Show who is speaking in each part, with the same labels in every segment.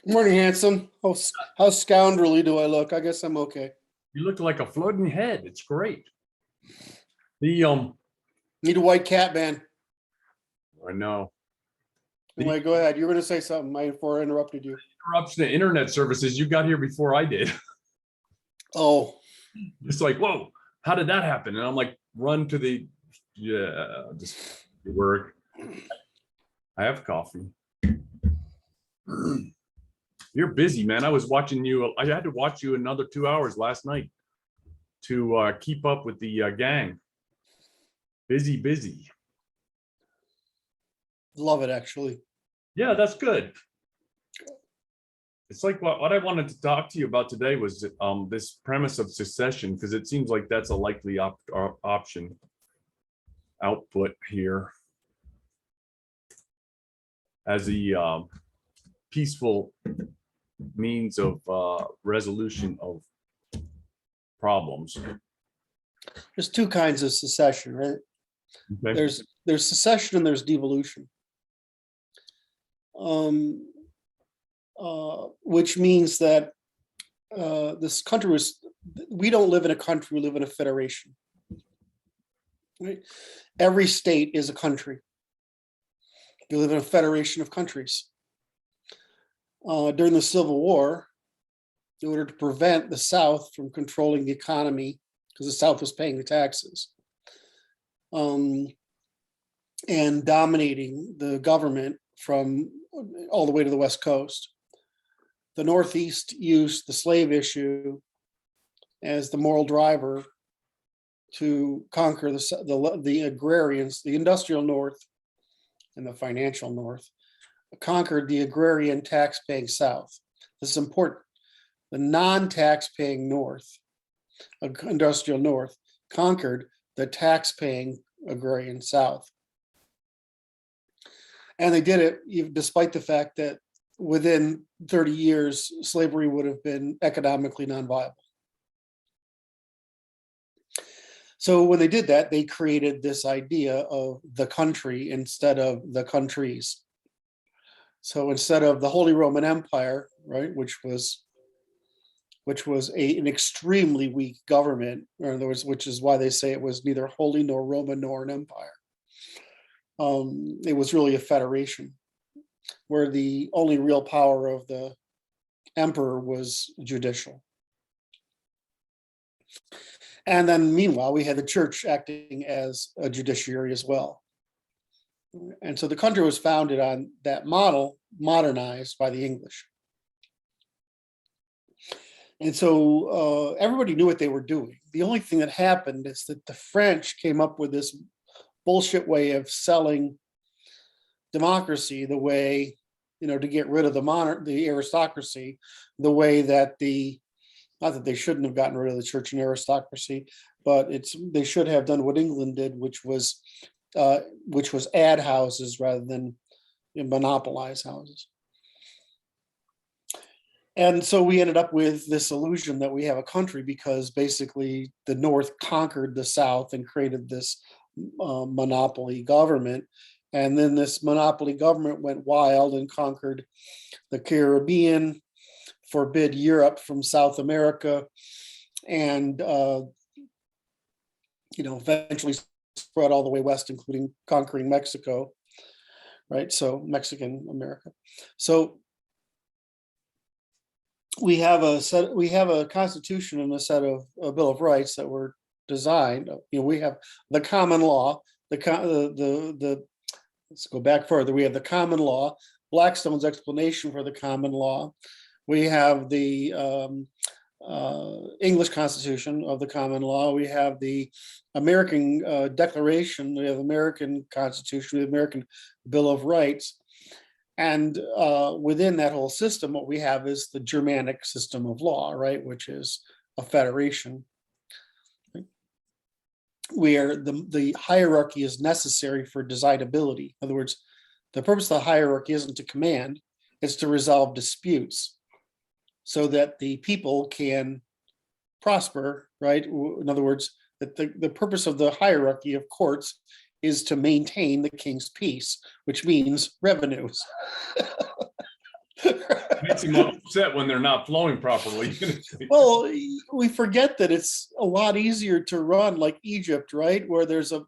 Speaker 1: Morning, handsome. How scoundrelly do I look? I guess I'm okay.
Speaker 2: You look like a floating head. It's great. The
Speaker 1: Need a white cat, man.
Speaker 2: I know the
Speaker 1: Anyway, go ahead. You were going to say something before I interrupted you.
Speaker 2: interruption to internet services. You got here before I did.
Speaker 1: Oh,
Speaker 2: It's like, whoa, how did that happen? And I'm like, run to the just work. I have coffee. You're busy, man. I was watching you. I had to watch you another 2 hours last night to keep up with the gang. Busy.
Speaker 1: love it, actually.
Speaker 2: Yeah, that's good. It's like what I wanted to talk to you about today was this premise of secession, because it seems like that's a likely option output here as a peaceful means of resolution of problems.
Speaker 1: There's two kinds of secession, right?
Speaker 2: Okay.
Speaker 1: There's secession and there's devolution. Which means that this country we don't live in a country, we live in a federation. Right? Every state is a country. You live in a federation of countries. During the Civil War, in order to prevent the South from controlling the economy, because the South was paying the taxes, and dominating the government from all the way to the West Coast, the Northeast used the slave issue as the moral driver to conquer the agrarians, the industrial North and the financial North, conquered the agrarian tax-paying South. This is important. The non-tax-paying North, industrial North, conquered the tax-paying agrarian South. And they did it despite the fact that within 30 years, slavery would have been economically non-viable. So when they did that, they created this idea of the country instead of the countries. So instead of the Holy Roman Empire, right, which was an extremely weak government, or in other words, which is why they say it was neither holy nor Roman nor an empire. It was really a federation where the only real power of the emperor was judicial. And then meanwhile, we had the church acting as a judiciary as well. And so the country was founded on that model, modernized by the English. And so everybody knew what they were doing. The only thing that happened is that the French came up with this bullshit way of selling democracy, the way, to get rid of the aristocracy, the way that not that they shouldn't have gotten rid of the church and aristocracy, but they should have done what England did, which was add houses rather than monopolize houses. And so we ended up with this illusion that we have a country because basically the North conquered the South and created this monopoly government. And then this monopoly government went wild and conquered the Caribbean, forbid Europe from South America, and eventually spread all the way west, including conquering Mexico, right? So Mexican America. So we have a constitution and a set of a Bill of Rights that were designed. We have the common law. Let's go back further. We have the common law, Blackstone's explanation for the common law. We have the English Constitution of the common law. We have the American Declaration. We have American Constitution. We have American Bill of Rights. And within that whole system, what we have is the Germanic system of law, right, which is a federation, where the hierarchy is necessary for decidability. In other words, the purpose of the hierarchy isn't to command, it's to resolve disputes so that the people can prosper, right? In other words, that the purpose of the hierarchy of courts is to maintain the king's peace, which means revenues.
Speaker 2: Makes him upset when they're not flowing properly.
Speaker 1: Well, we forget that it's a lot easier to run like Egypt, right? Where there's a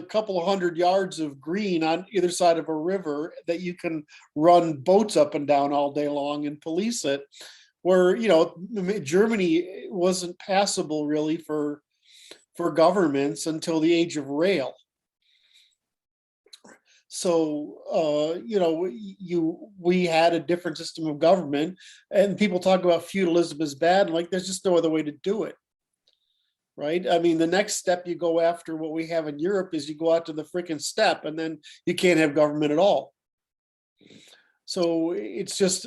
Speaker 1: couple of 100 yards of green on either side of a river that you can run boats up and down all day long and police it. Where, Germany wasn't passable really for governments until the age of rail. So, we had a different system of government, and people talk about feudalism as bad. Like, there's just no other way to do it, right? I mean, the next step you go after what we have in Europe is you go out to the freaking steppe, and then you can't have government at all. So it's just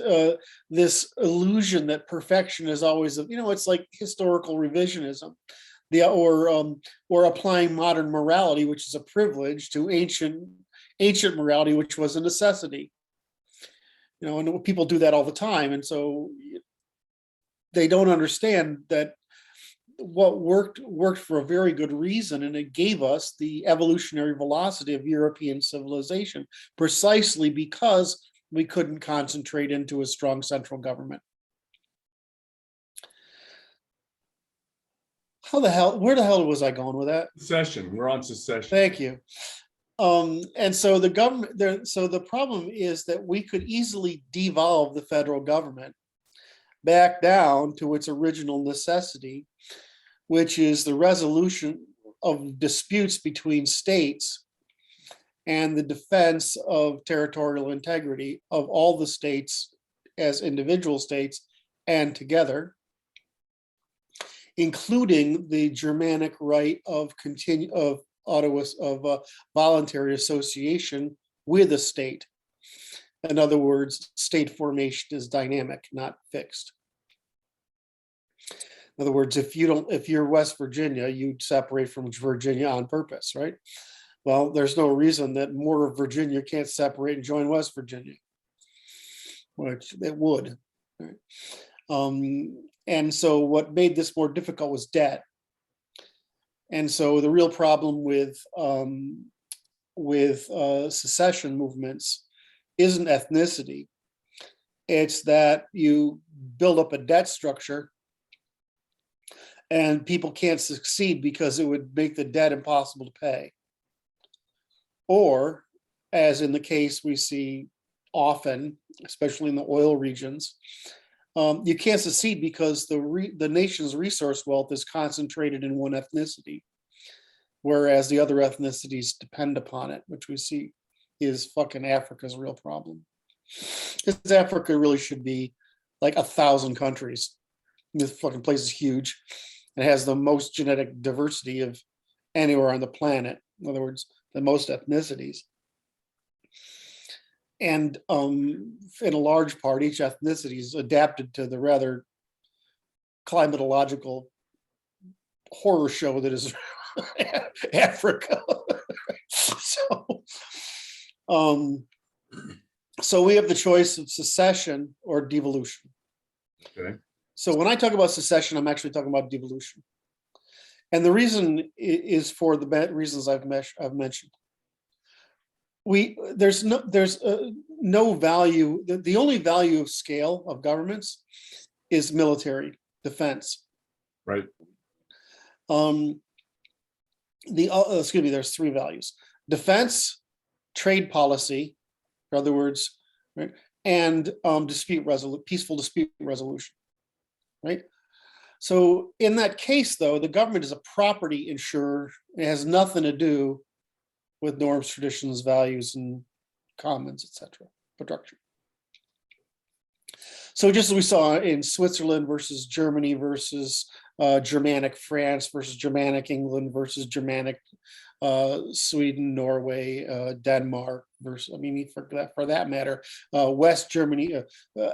Speaker 1: this illusion that perfection is always, it's like historical revisionism, or applying modern morality, which is a privilege, to ancient morality, which was a necessity. And people do that all the time, and so they don't understand that what worked for a very good reason, and it gave us the evolutionary velocity of European civilization, precisely because we couldn't concentrate into a strong central government. Where the hell was I going with that?
Speaker 2: Secession. We're on secession.
Speaker 1: Thank you. And so the government there, so the problem is that we could easily devolve the federal government back down to its original necessity, which is the resolution of disputes between states and the defense of territorial integrity of all the states as individual states and together, including the Germanic right of voluntary association with a state. In other words, state formation is dynamic, not fixed. In other words, if you're West Virginia, you separate from Virginia on purpose, right? Well, there's no reason that more of Virginia can't separate and join West Virginia, which it would. Right? And so what made this more difficult was debt. And so the real problem with secession movements isn't ethnicity. It's that you build up a debt structure and people can't succeed because it would make the debt impossible to pay. Or, as in the case we see often, especially in the oil regions, you can't succeed because the nation's resource wealth is concentrated in one ethnicity, whereas the other ethnicities depend upon it, which we see is fucking Africa's real problem. Because Africa really should be like 1,000 countries. This fucking place is huge. It has the most genetic diversity of anywhere on the planet. In other words, the most ethnicities. And in a large part, each ethnicity is adapted to the rather climatological horror show that is Africa. So we have the choice of secession or devolution.
Speaker 2: Okay.
Speaker 1: So when I talk about secession, I'm actually talking about devolution. And the reason is for the reasons I've mentioned. There's no value. The only value of scale of governments is military defense.
Speaker 2: Right.
Speaker 1: There's three values: defense, trade policy, in other words, right, and peaceful dispute resolution. Right. So in that case, though, the government is a property insurer. It has nothing to do with norms, traditions, values, and commons, etc. Production. So just as we saw in Switzerland versus Germany versus Germanic France versus Germanic England versus Germanic Sweden, Norway, Denmark versus, for that matter, West Germany,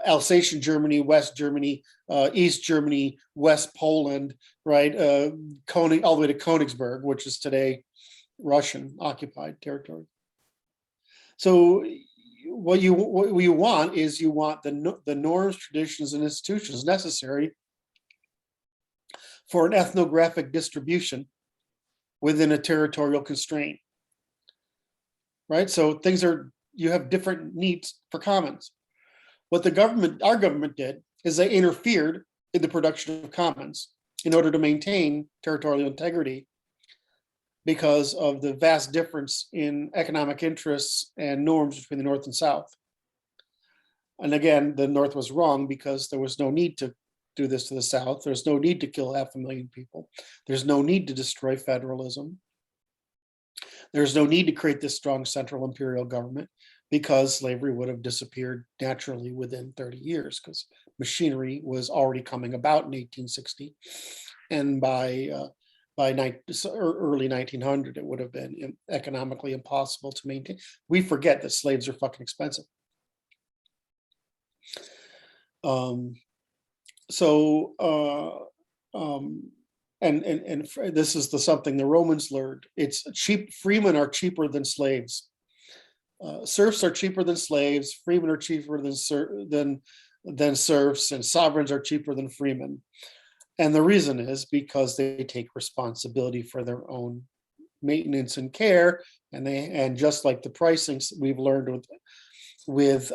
Speaker 1: Alsatian Germany, West Germany, East Germany, West Poland, right? All the way to Königsberg, which is today Russian occupied territory. So what you want is the norms, traditions, and institutions necessary for an ethnographic distribution within a territorial constraint, right? So you have different needs for commons. What our government did is they interfered in the production of commons in order to maintain territorial integrity because of the vast difference in economic interests and norms between the North and South. And again, the North was wrong because there was no need to do this to the South. There's no need to kill 500,000 people. There's no need to destroy federalism. There's no need to create this strong central imperial government because slavery would have disappeared naturally within 30 years because machinery was already coming about in 1860. And by early 1900, it would have been economically impossible to maintain. We forget that slaves are fucking expensive. And this is something the Romans learned. It's cheap. Freemen are cheaper than slaves. Serfs are cheaper than slaves. Freemen are cheaper than serfs, and sovereigns are cheaper than freemen. And the reason is because they take responsibility for their own maintenance and care, and just like the pricing we've learned with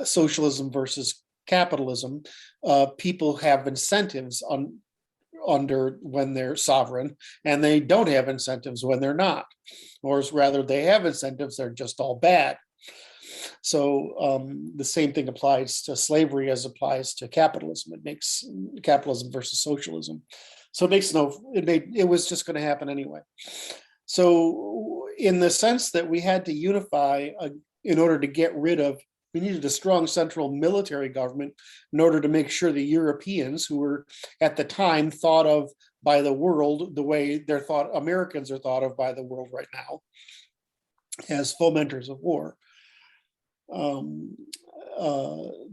Speaker 1: socialism versus capitalism, people have incentives under when they're sovereign, and they don't have incentives when they're not, or rather they have incentives, they're just all bad. So the same thing applies to slavery as applies to capitalism. It makes capitalism versus socialism. So it was just going to happen anyway. So in the sense that we had to unify in order to get rid of, we needed a strong central military government in order to make sure the Europeans, who were at the time thought of by the world the way Americans are thought of by the world right now, as fomenters of war,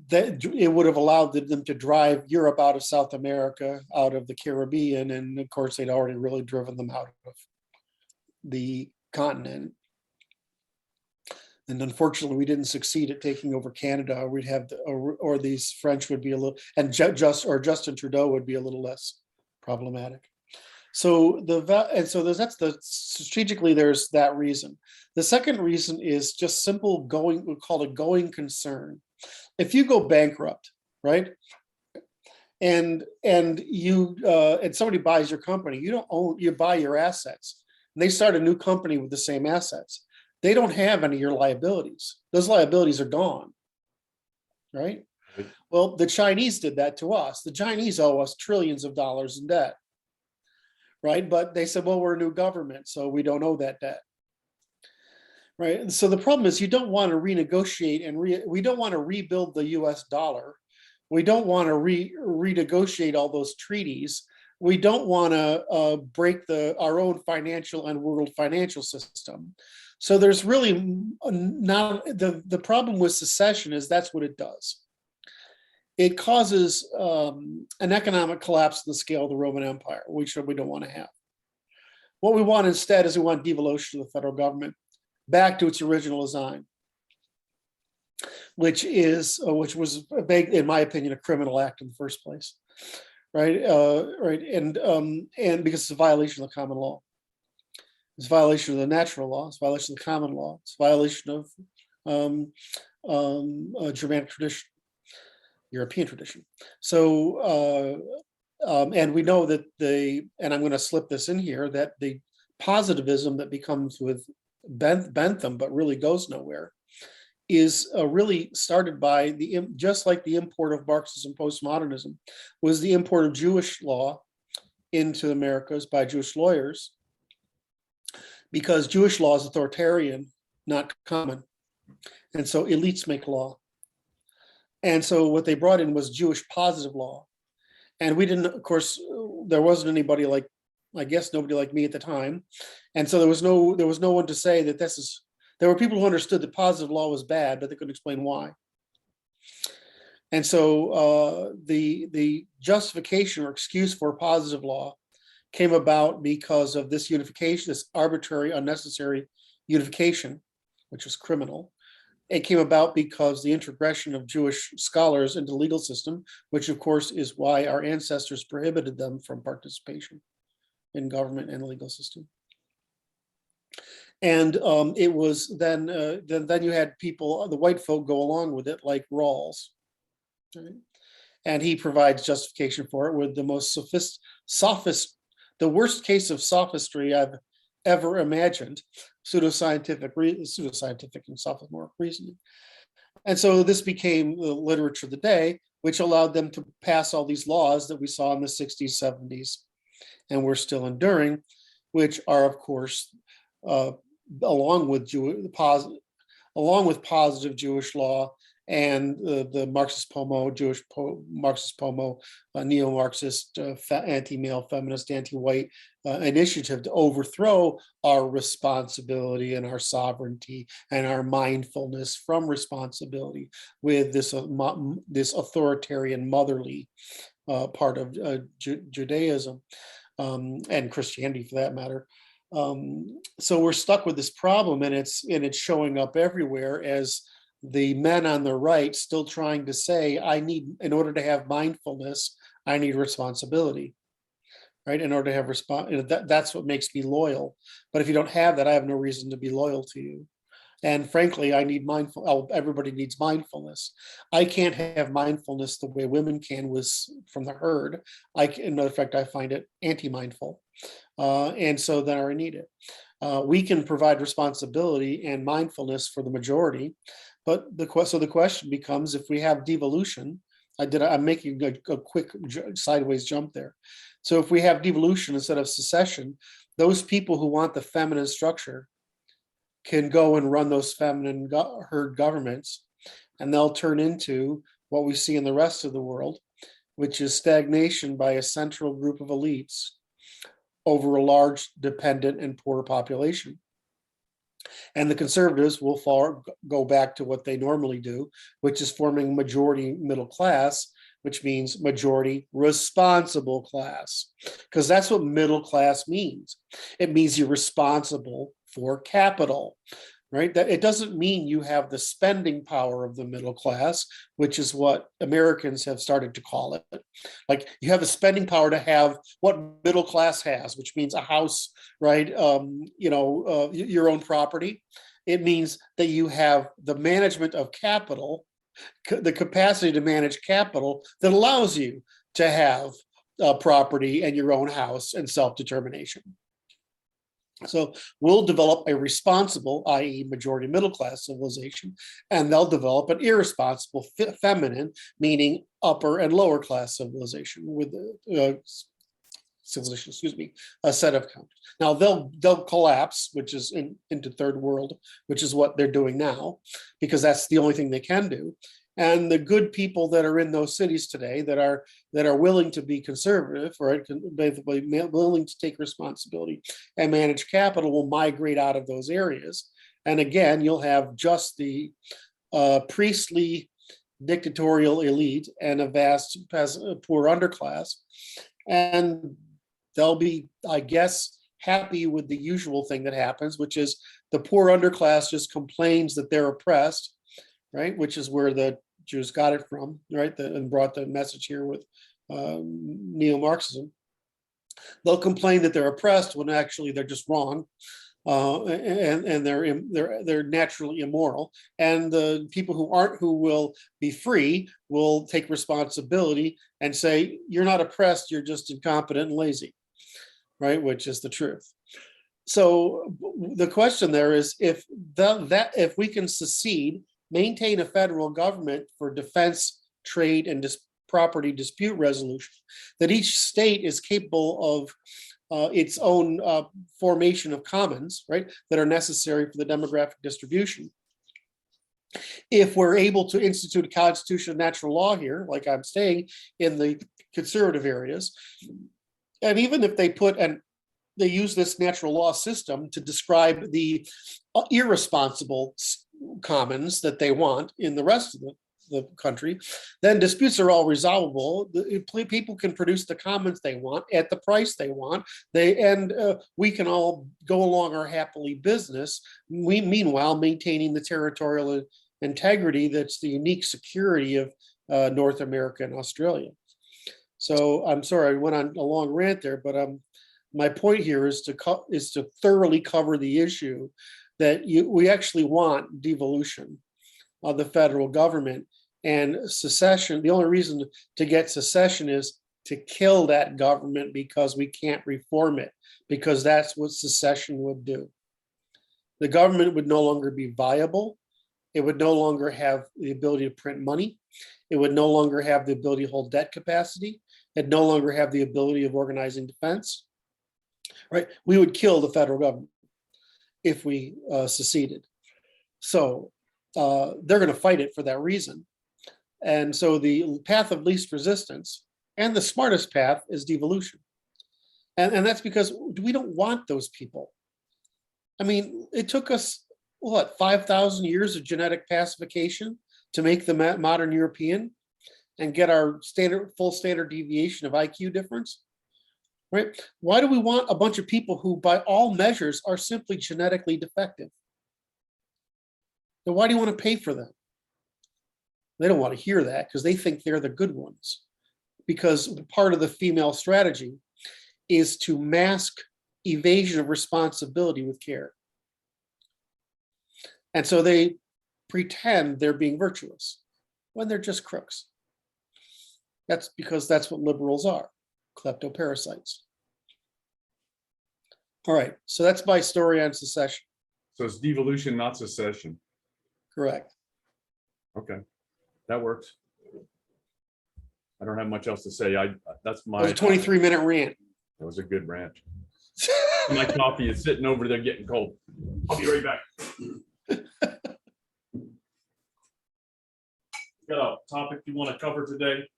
Speaker 1: that it would have allowed them to drive Europe out of South America, out of the Caribbean, and of course they'd already really driven them out of the continent. And unfortunately, we didn't succeed at taking over Canada. We'd have, or these French would be a little, and Justin Trudeau would be a little less problematic. So that's strategically, there's that reason. The second reason is just simple we call it going concern. If you go bankrupt, right, and somebody buys your company, you don't own, you buy your assets, and they start a new company with the same assets. They don't have any of your liabilities. Those liabilities are gone, right? Well, the Chinese did that to us. The Chinese owe us trillions of dollars in debt, right? But they said, well, we're a new government, so we don't owe that debt, right? And so the problem is you don't want to renegotiate, and we don't want to rebuild the US dollar. We don't want to renegotiate all those treaties. We don't want to break our own financial and world financial system. So there's really not, the problem with secession is that's what it does. It causes an economic collapse in the scale of the Roman Empire, which we don't want to have. What we want instead is we want devolution of the federal government back to its original design, which was, in my opinion, a criminal act in the first place, right? And because it's a violation of the common law. It's a violation of the natural law. It's a violation of the common law. It's a violation of Germanic tradition, European tradition. So, and we know that and I'm going to slip this in here, that the positivism that becomes with Bentham, but really goes nowhere, is really started by just like the import of Marxism postmodernism was the import of Jewish law into the Americas by Jewish lawyers, because Jewish law is authoritarian, not common. And so elites make law. And so what they brought in was Jewish positive law. And we didn't, of course, there wasn't anybody like, I guess nobody like me at the time. And so there was no one to say that there were people who understood that positive law was bad, but they couldn't explain why. And so the justification or excuse for positive law came about because of this unification, this arbitrary, unnecessary unification, which was criminal. It came about because the introgression of Jewish scholars into the legal system, which of course is why our ancestors prohibited them from participation in government and the legal system. And it was then you had people, the white folk, go along with it, like Rawls. Right? And he provides justification for it with the most the worst case of sophistry I've ever imagined, pseudoscientific and sophomoric reasoning. And so this became the literature of the day, which allowed them to pass all these laws that we saw in the 60s, 70s, and we're still enduring, which are, of course, along with positive Jewish law and the Marxist Pomo, Marxist Pomo, neo-Marxist, anti-male, feminist, anti-white initiative to overthrow our responsibility and our sovereignty and our mindfulness from responsibility with this authoritarian motherly part of Judaism and Christianity, for that matter. So we're stuck with this problem, and it's showing up everywhere as the men on the right still trying to say, in order to have mindfulness, I need responsibility, right? In order to have that's what makes me loyal. But if you don't have that, I have no reason to be loyal to you. And frankly, I need everybody needs mindfulness. I can't have mindfulness the way women can from the herd. In fact, I find it anti-mindful. And so then I need it. We can provide responsibility and mindfulness for the majority. But the question becomes, if we have devolution, I'm making a quick sideways jump there. So if we have devolution instead of secession, those people who want the feminine structure can go and run those feminine herd governments, and they'll turn into what we see in the rest of the world, which is stagnation by a central group of elites over a large dependent and poor population. And the conservatives will go back to what they normally do, which is forming majority middle class, which means majority responsible class, because that's what middle class means. It means you're responsible for capital, right? That it doesn't mean you have the spending power of the middle class, which is what Americans have started to call it. Like, you have the spending power to have what middle class has, which means a house, right? Your own property. It means that you have the management of capital, the capacity to manage capital that allows you to have property and your own house and self-determination. So we'll develop a responsible, i.e. majority middle class civilization, and they'll develop an irresponsible feminine, meaning upper and lower class civilization with a set of countries. Now they'll collapse, which is into third world, which is what they're doing now, because that's the only thing they can do. And the good people that are in those cities today that are willing to be conservative, right, basically willing to take responsibility and manage capital, will migrate out of those areas. And again, you'll have just the priestly dictatorial elite and a vast poor underclass. And they'll be, I guess, happy with the usual thing that happens, which is the poor underclass just complains that they're oppressed, right? Which is where the Jews got it from, right? And brought the message here with neo-Marxism. They'll complain that they're oppressed when actually they're just wrong, and they're naturally immoral. And the people who will be free will take responsibility and say, "You're not oppressed; you're just incompetent and lazy," right? Which is the truth. So the question there is, if we can secede, maintain a federal government for defense, trade, and property dispute resolution, that each state is capable of its own formation of commons, right, that are necessary for the demographic distribution. If we're able to institute a constitution of natural law here, like I'm saying, in the conservative areas, and even if they use this natural law system to describe the irresponsible commons that they want in the rest of the country, then disputes are all resolvable. People can produce the commons they want at the price they want. We can all go along our happily business. We, meanwhile, maintaining the territorial integrity that's the unique security of North America and Australia. So I'm sorry I went on a long rant there, but My point here is to thoroughly cover the issue that we actually want devolution of the federal government, and secession. The only reason to get secession is to kill that government because we can't reform it, because that's what secession would do. The government would no longer be viable. It would no longer have the ability to print money. It would no longer have the ability to hold debt capacity. It no longer have the ability of organizing defense. Right? We would kill the federal government if we seceded. So they're going to fight it for that reason. And so the path of least resistance and the smartest path is devolution. And that's because we don't want those people. I mean, it took us, what, 5,000 years of genetic pacification to make the modern European and get our full standard deviation of IQ difference, right? Why do we want a bunch of people who by all measures are simply genetically defective? Then why do you want to pay for them? They don't want to hear that because they think they're the good ones. Because part of the female strategy is to mask evasion of responsibility with care. And so they pretend they're being virtuous when they're just crooks. That's because that's what liberals are, kleptoparasites. All right, so that's my story on secession.
Speaker 2: So it's devolution, not secession.
Speaker 1: Correct.
Speaker 2: Okay, that works. I don't have much else to say. That's my.
Speaker 1: It was a 23-minute rant.
Speaker 2: That was a good rant. My coffee is sitting over there getting cold. I'll be right back. Got a topic you want to cover today?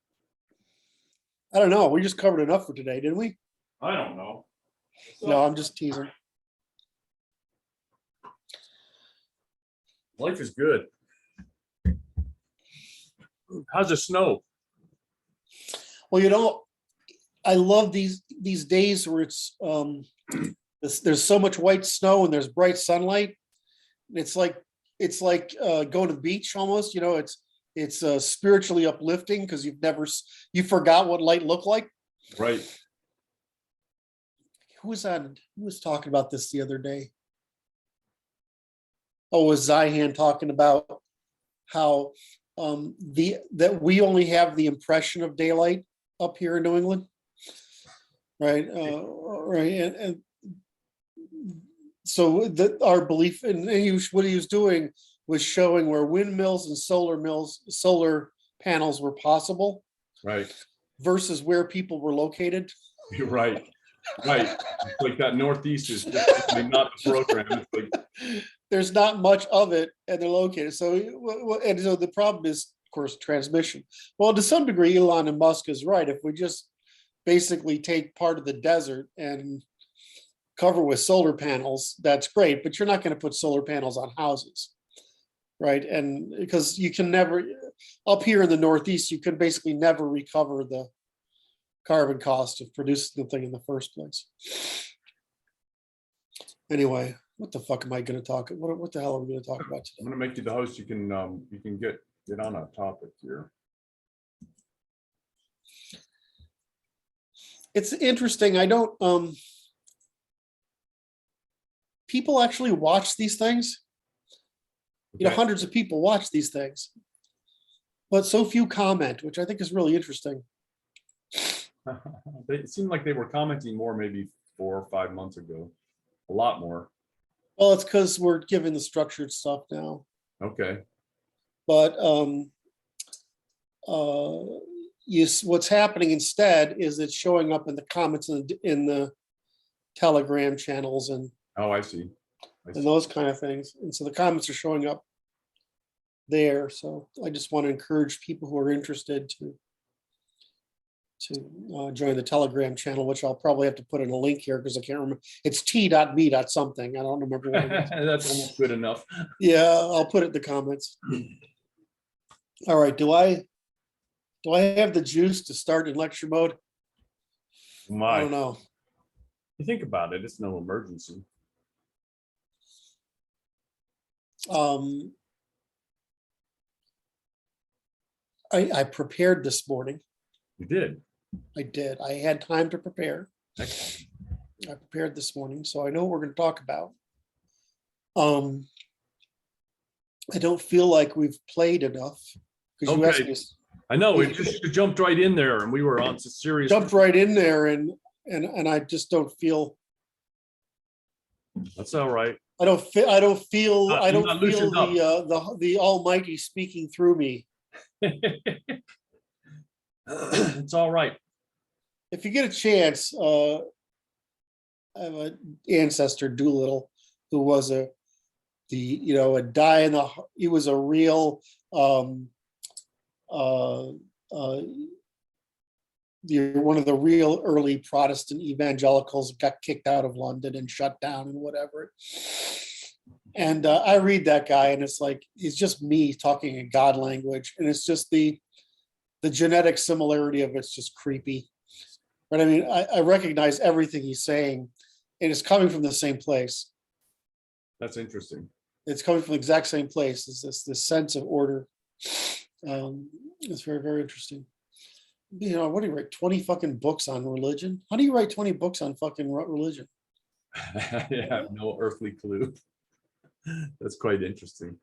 Speaker 1: I don't know. We just covered enough for today, didn't we?
Speaker 2: I don't know.
Speaker 1: No, I'm just teasing.
Speaker 2: Life is good. How's the snow?
Speaker 1: Well, you know, I love these days where it's there's so much white snow and there's bright sunlight. It's like going to the beach almost. You know, it's spiritually uplifting because you forgot what light looked like.
Speaker 2: Right.
Speaker 1: Who was talking about this the other day? Oh, it was Zihan talking about how that we only have the impression of daylight up here in New England, right? Right, and so our belief, and what he was doing was showing where windmills and solar panels were possible,
Speaker 2: right,
Speaker 1: versus where people were located.
Speaker 2: You're right. Right. It's like that Northeast is just not the program. It's like,
Speaker 1: there's not much of it, and they're located. So the problem is, of course, transmission. Well, to some degree, Elon and Musk is right. If we just basically take part of the desert and cover with solar panels, that's great. But you're not going to put solar panels on houses, right? And because you can never, up here in the Northeast, you could basically never recover the carbon cost of producing the thing in the first place. Anyway, what the fuck am I going to talk? What the hell are we going to talk about today?
Speaker 2: I'm going to make you the host. You can get on a topic here.
Speaker 1: It's interesting. I don't. People actually watch these things. You know,
Speaker 2: Okay.
Speaker 1: hundreds of people watch these things, but so few comment, which I think is really interesting.
Speaker 2: It seemed like they were commenting more maybe 4 or 5 months ago. A lot more.
Speaker 1: Well, it's because we're giving the structured stuff now.
Speaker 2: Okay.
Speaker 1: But what's happening instead is it's showing up in the comments in the Telegram channels and
Speaker 2: Oh, I see.
Speaker 1: and those kind of things. And so the comments are showing up there. So I just want to encourage people who are interested to join the Telegram channel, which I'll probably have to put in a link here because I can't remember. It's t.me. something. I don't remember what it is.
Speaker 2: That's almost good enough.
Speaker 1: Yeah, I'll put it in the comments. All right. Do I have the juice to start in lecture mode? I don't know.
Speaker 2: You think about it, it's no emergency.
Speaker 1: I prepared this morning.
Speaker 2: You did.
Speaker 1: I did. I had time to prepare.
Speaker 2: Excellent.
Speaker 1: I prepared this morning, so I know what we're going to talk about. I don't feel like we've played enough because you asked
Speaker 2: Okay,
Speaker 1: me,
Speaker 2: I know, it just jumped right in there and we were on some serious.
Speaker 1: jumped right in there, and I just don't feel.
Speaker 2: That's all right.
Speaker 1: I don't feel. I don't feel.
Speaker 2: Not-
Speaker 1: I
Speaker 2: you're
Speaker 1: don't
Speaker 2: not
Speaker 1: feel
Speaker 2: loosened
Speaker 1: the Almighty speaking through me.
Speaker 2: It's all right.
Speaker 1: If you get a chance, I have an ancestor, Doolittle, who was a die in the. He was a real one of the real early Protestant evangelicals, got kicked out of London and shut down and whatever. And I read that guy, and it's like he's just me talking in God language, and it's just the genetic similarity of it's just creepy. But I mean, I recognize everything he's saying, and it's coming from the same place.
Speaker 2: That's interesting.
Speaker 1: It's coming from the exact same place. It's this sense of order. It's very, very interesting. What do you write? 20 fucking books on religion? How do you write 20 books on fucking religion?
Speaker 2: I have no earthly clue. That's quite interesting.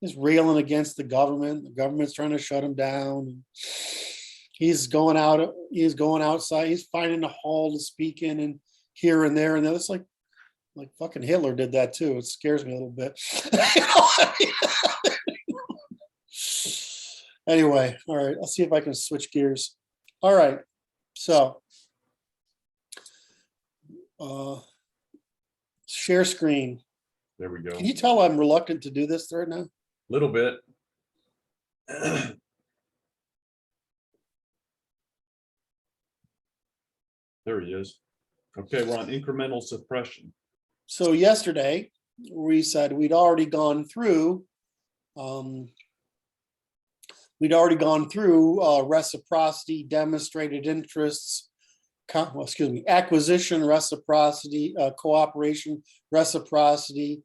Speaker 1: He's railing against the government. The government's trying to shut him down. He's going out. He's going outside. He's finding a hall to speak in, and here and there and there. It's like fucking Hitler did that too. It scares me a little bit. Anyway, all right. I'll see if I can switch gears. All right. So, share screen.
Speaker 2: There we go.
Speaker 1: Can you tell I'm reluctant to do this right now?
Speaker 2: Little bit. There he is. Okay, we're on incremental suppression.
Speaker 1: So yesterday we said we'd already gone through reciprocity, demonstrated interests, acquisition, reciprocity, cooperation, reciprocity,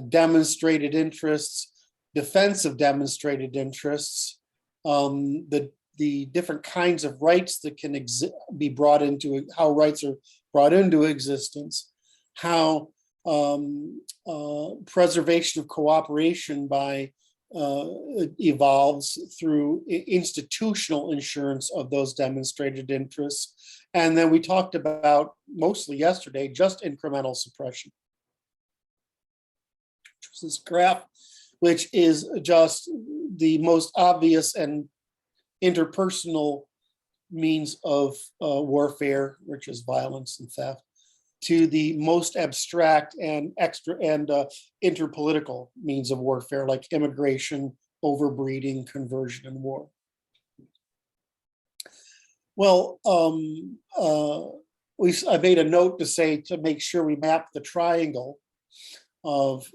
Speaker 1: demonstrated interests, defense of demonstrated interests, the different kinds of rights that can be brought into how rights are brought into existence, how preservation of cooperation evolves through institutional insurance of those demonstrated interests. And then we talked about mostly yesterday just incremental suppression. This graph, which is just the most obvious and interpersonal means of warfare, which is violence and theft, to the most abstract and interpolitical means of warfare, like immigration, overbreeding, conversion, and war. Well, I made a note to make sure we map the triangle of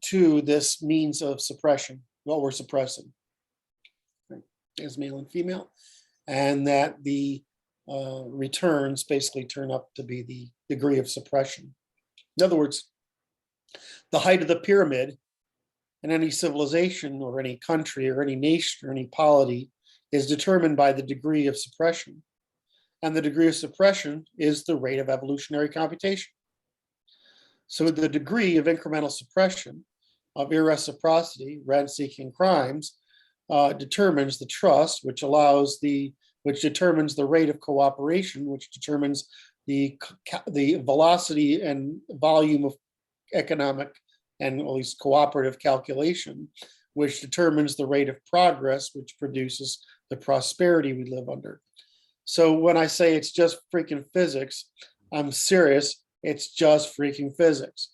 Speaker 1: to this means of suppression, what we're suppressing, as male and female, and that the returns basically turn up to be the degree of suppression. In other words, the height of the pyramid in any civilization or any country or any nation or any polity is determined by the degree of suppression. And the degree of suppression is the rate of evolutionary computation. So the degree of incremental suppression of irreciprocity, rent-seeking crimes, determines the trust, which determines the rate of cooperation, which determines the velocity and volume of economic and at least cooperative calculation, which determines the rate of progress, which produces the prosperity we live under. So when I say it's just freaking physics, I'm serious. It's just freaking physics.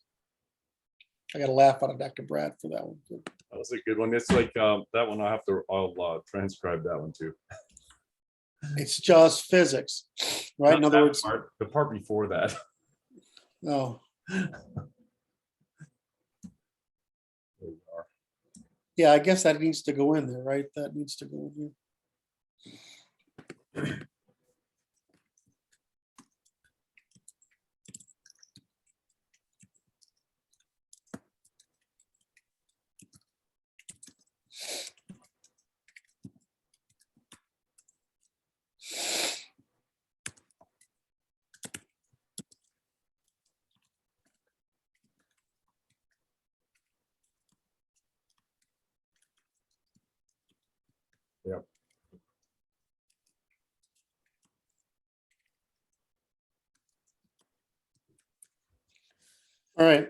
Speaker 1: I got to laugh out of Dr. Brad for that one.
Speaker 2: That was a good one. It's like that one. I'll transcribe that one too.
Speaker 1: It's just physics, right? In other words,
Speaker 2: the part before that.
Speaker 1: No.
Speaker 2: There we are.
Speaker 1: Yeah, I guess that needs to go in there, right? That needs to go in here.
Speaker 2: Yep.
Speaker 1: All right.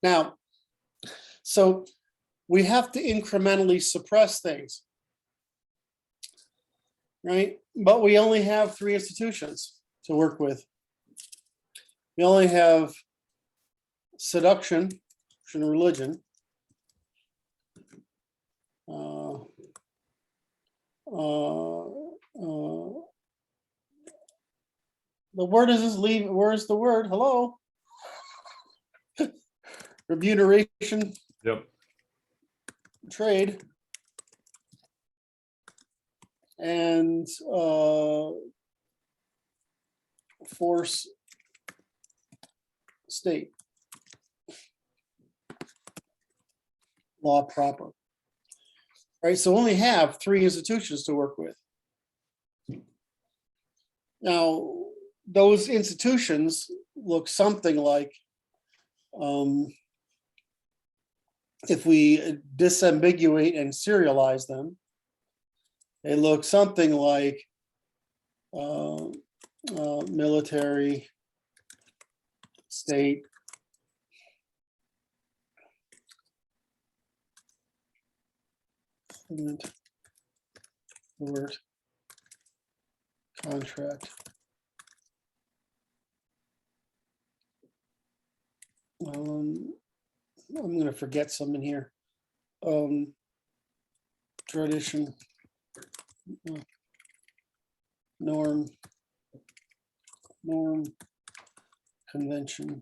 Speaker 1: Now, so we have to incrementally suppress things, right? But we only have 3 institutions to work with. We only have seduction and religion. The word is just leave. Where's the word? Hello. Remuneration,
Speaker 2: Yep.
Speaker 1: trade, and force, state, law proper. Right, so we only have 3 institutions to work with. Now, those institutions look something like, if we disambiguate and serialize them, they look something like military, state, word, contract, I'm going to forget some in here. Tradition, norm, convention,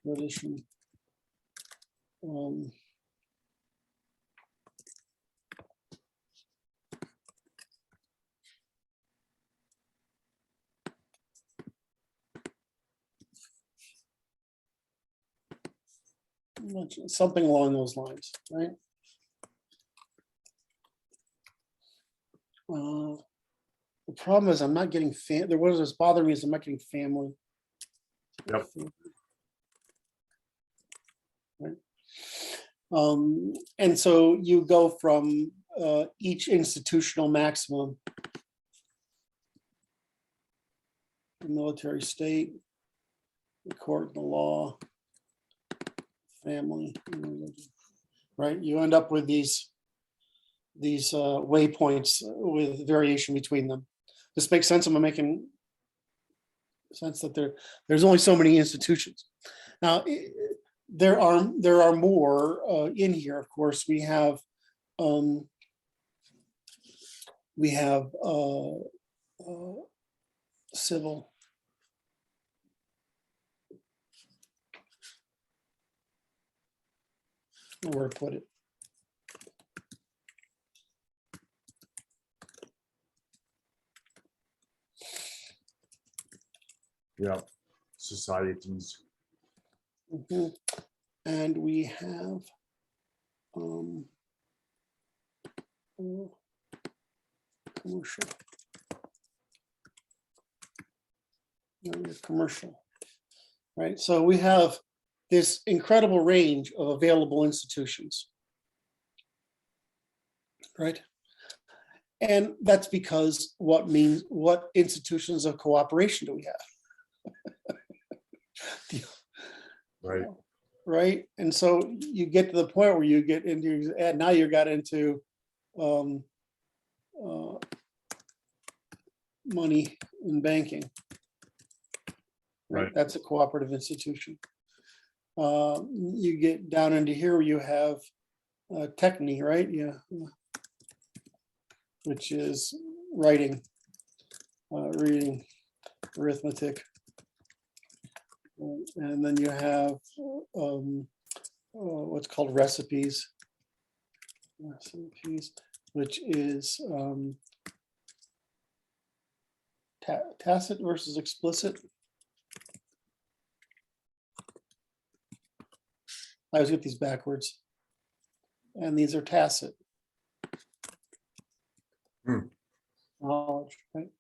Speaker 1: tradition, something along those lines, right? The problem is I'm not getting there was bothering me is I'm not getting family.
Speaker 2: Yep.
Speaker 1: Right. And so you go from each institutional maximum, the military state, the court, the law, family, and religion, right? You end up with these waypoints with variation between them. This makes sense. I'm making sense that there's only so many institutions. Now, there are more in here. Of course, we have civil, where to put it.
Speaker 2: Yeah. Societies.
Speaker 1: Mhm. And we have commercial. Commercial, right? So we have this incredible range of available institutions, right? And that's because what institutions of cooperation do we have?
Speaker 2: Right.
Speaker 1: Right. And so you get to the point where you get into, and now you got into money and banking.
Speaker 2: Right.
Speaker 1: That's a cooperative institution. You get down into here where you have techne, right? Yeah. Which is writing, reading, arithmetic. And then you have what's called recipes, which is tacit versus explicit. I always get these backwards. And these are tacit. Knowledge, right?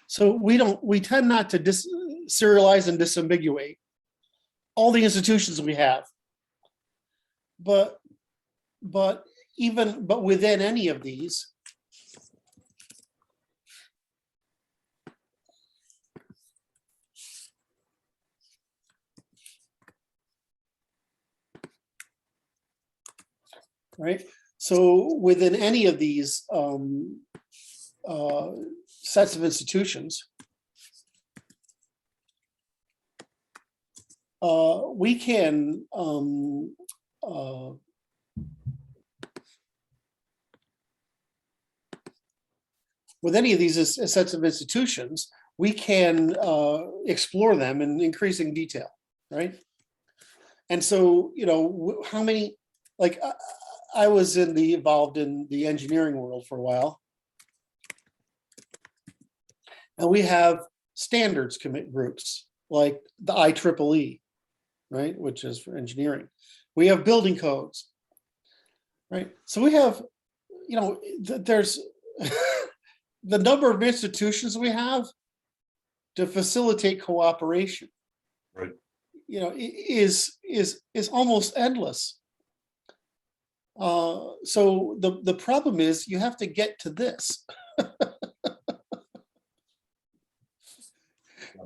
Speaker 1: So we tend not to serialize and disambiguate all the institutions we have. But but within any of these, right? So within any of these sets of institutions, we can with any of these sets of institutions, we can explore them in increasing detail, right? And so, how many, like I was involved in the engineering world for a while. And we have standards commit groups like the IEEE, right, which is for engineering. We have building codes, right? So we have, there's the number of institutions we have to facilitate cooperation,
Speaker 2: Right.
Speaker 1: Is almost endless. So the problem is you have to get to this.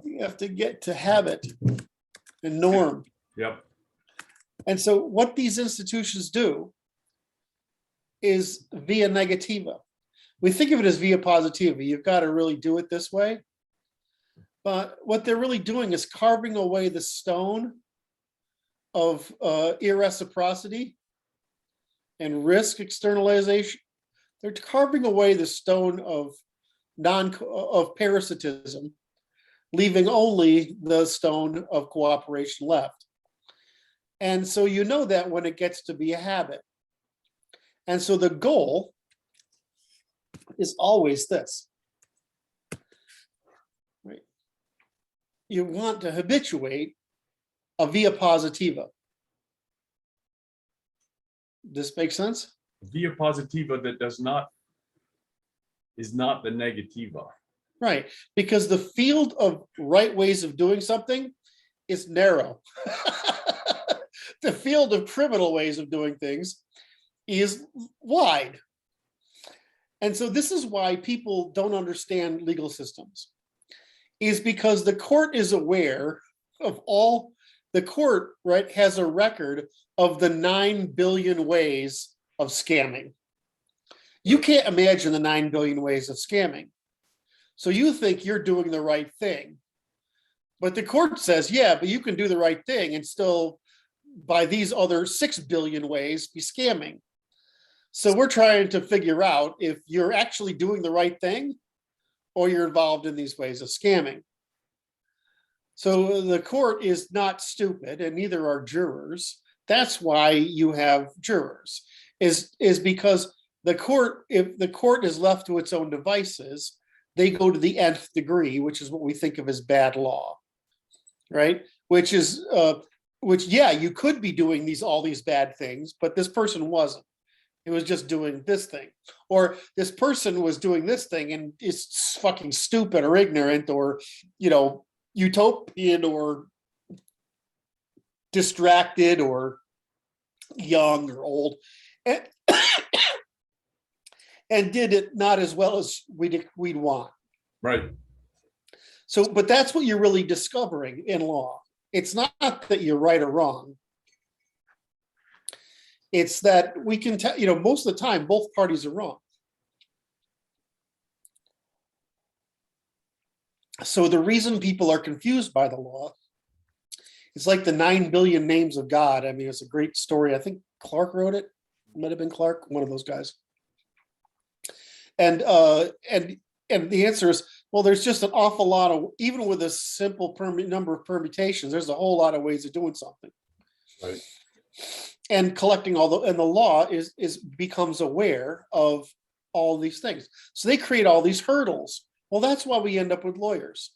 Speaker 1: You have to get to habit and norm.
Speaker 2: Yep.
Speaker 1: And so what these institutions do is via negativa. We think of it as via positiva. You've got to really do it this way. But what they're really doing is carving away the stone of irreciprocity and risk externalization. They're carving away the stone of parasitism, leaving only the stone of cooperation left. And so that when it gets to be a habit. And so the goal is always this, right? You want to habituate a via positiva. This makes sense?
Speaker 2: Via positiva that is not the negativa.
Speaker 1: Right, because the field of right ways of doing something is narrow. The field of criminal ways of doing things is wide. And so this is why people don't understand legal systems, is because the court is aware of the court, right, has a record of the 9 billion ways of scamming. You can't imagine the 9 billion ways of scamming. So you think you're doing the right thing. But the court says, yeah, but you can do the right thing and still, by these other 6 billion ways, be scamming. So we're trying to figure out if you're actually doing the right thing or you're involved in these ways of scamming. So the court is not stupid, and neither are jurors. That's why you have jurors, is because the court, if the court is left to its own devices, they go to the nth degree, which is what we think of as bad law, right? Which is, yeah, you could be doing all these bad things, but this person wasn't. It was just doing this thing. Or this person was doing this thing and is fucking stupid or ignorant or, utopian or distracted or young or old. And did it not as well as we'd want.
Speaker 2: Right.
Speaker 1: So, but that's what you're really discovering in law. It's not that you're right or wrong. It's that we can tell, most of the time, both parties are wrong. So the reason people are confused by the law, it's like the 9 billion names of God. I mean, it's a great story. I think Clark wrote it. Might have been Clark, one of those guys. And the answer is, well, there's just an awful lot of, even with a simple number of permutations, there's a whole lot of ways of doing something.
Speaker 2: Right.
Speaker 1: And collecting and the law becomes aware of all these things. So they create all these hurdles. Well, that's why we end up with lawyers.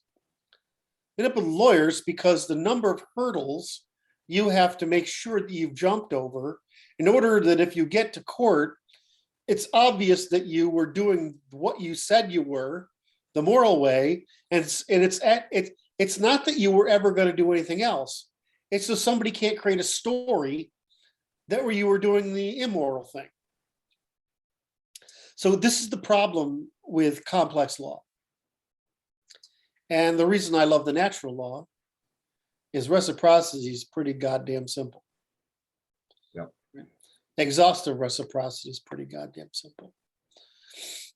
Speaker 1: We end up with lawyers because the number of hurdles you have to make sure that you've jumped over in order that if you get to court, it's obvious that you were doing what you said you were, the moral way, and it's not that you were ever going to do anything else. It's just somebody can't create a story that where you were doing the immoral thing. So this is the problem with complex law. And the reason I love the natural law is reciprocity is pretty goddamn simple.
Speaker 2: Yeah.
Speaker 1: Exhaustive reciprocity is pretty goddamn simple.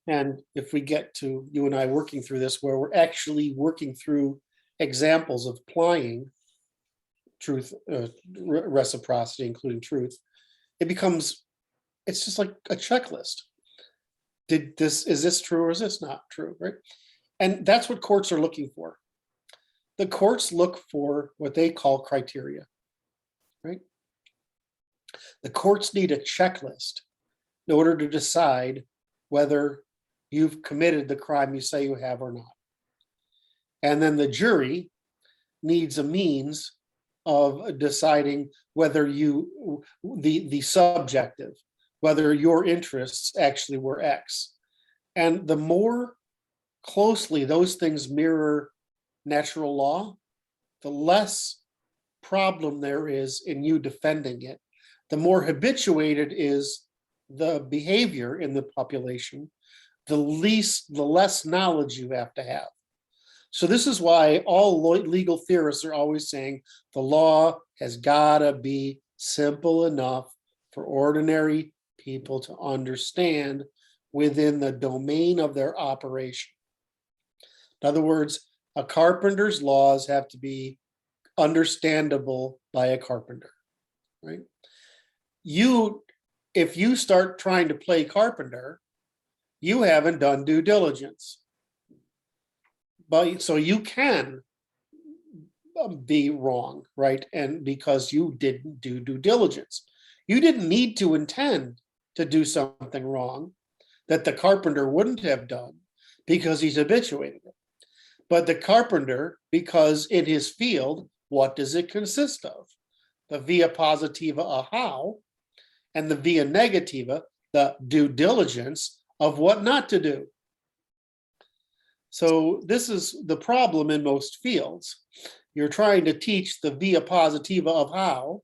Speaker 1: And if we get to you and I working through this, where we're actually working through examples of applying truth, reciprocity, including truth, it's just like a checklist. Is this true or is this not true, right? And that's what courts are looking for. The courts look for what they call criteria, right? The courts need a checklist in order to decide whether you've committed the crime you say you have or not. And then the jury needs a means of deciding whether the subjective, whether your interests actually were X. And the more closely those things mirror natural law, the less problem there is in you defending it. The more habituated is the behavior in the population, the less knowledge you have to have. So this is why all legal theorists are always saying the law has got to be simple enough for ordinary people to understand within the domain of their operation. In other words, a carpenter's laws have to be understandable by a carpenter, right? If you start trying to play carpenter, you haven't done due diligence. But so you can be wrong, right? And because you didn't do due diligence, you didn't need to intend to do something wrong that the carpenter wouldn't have done because he's habituated it. But the carpenter, because in his field, what does it consist of? The via positiva, a how, and the via negativa, the due diligence of what not to do. So this is the problem in most fields. You're trying to teach the via positiva of how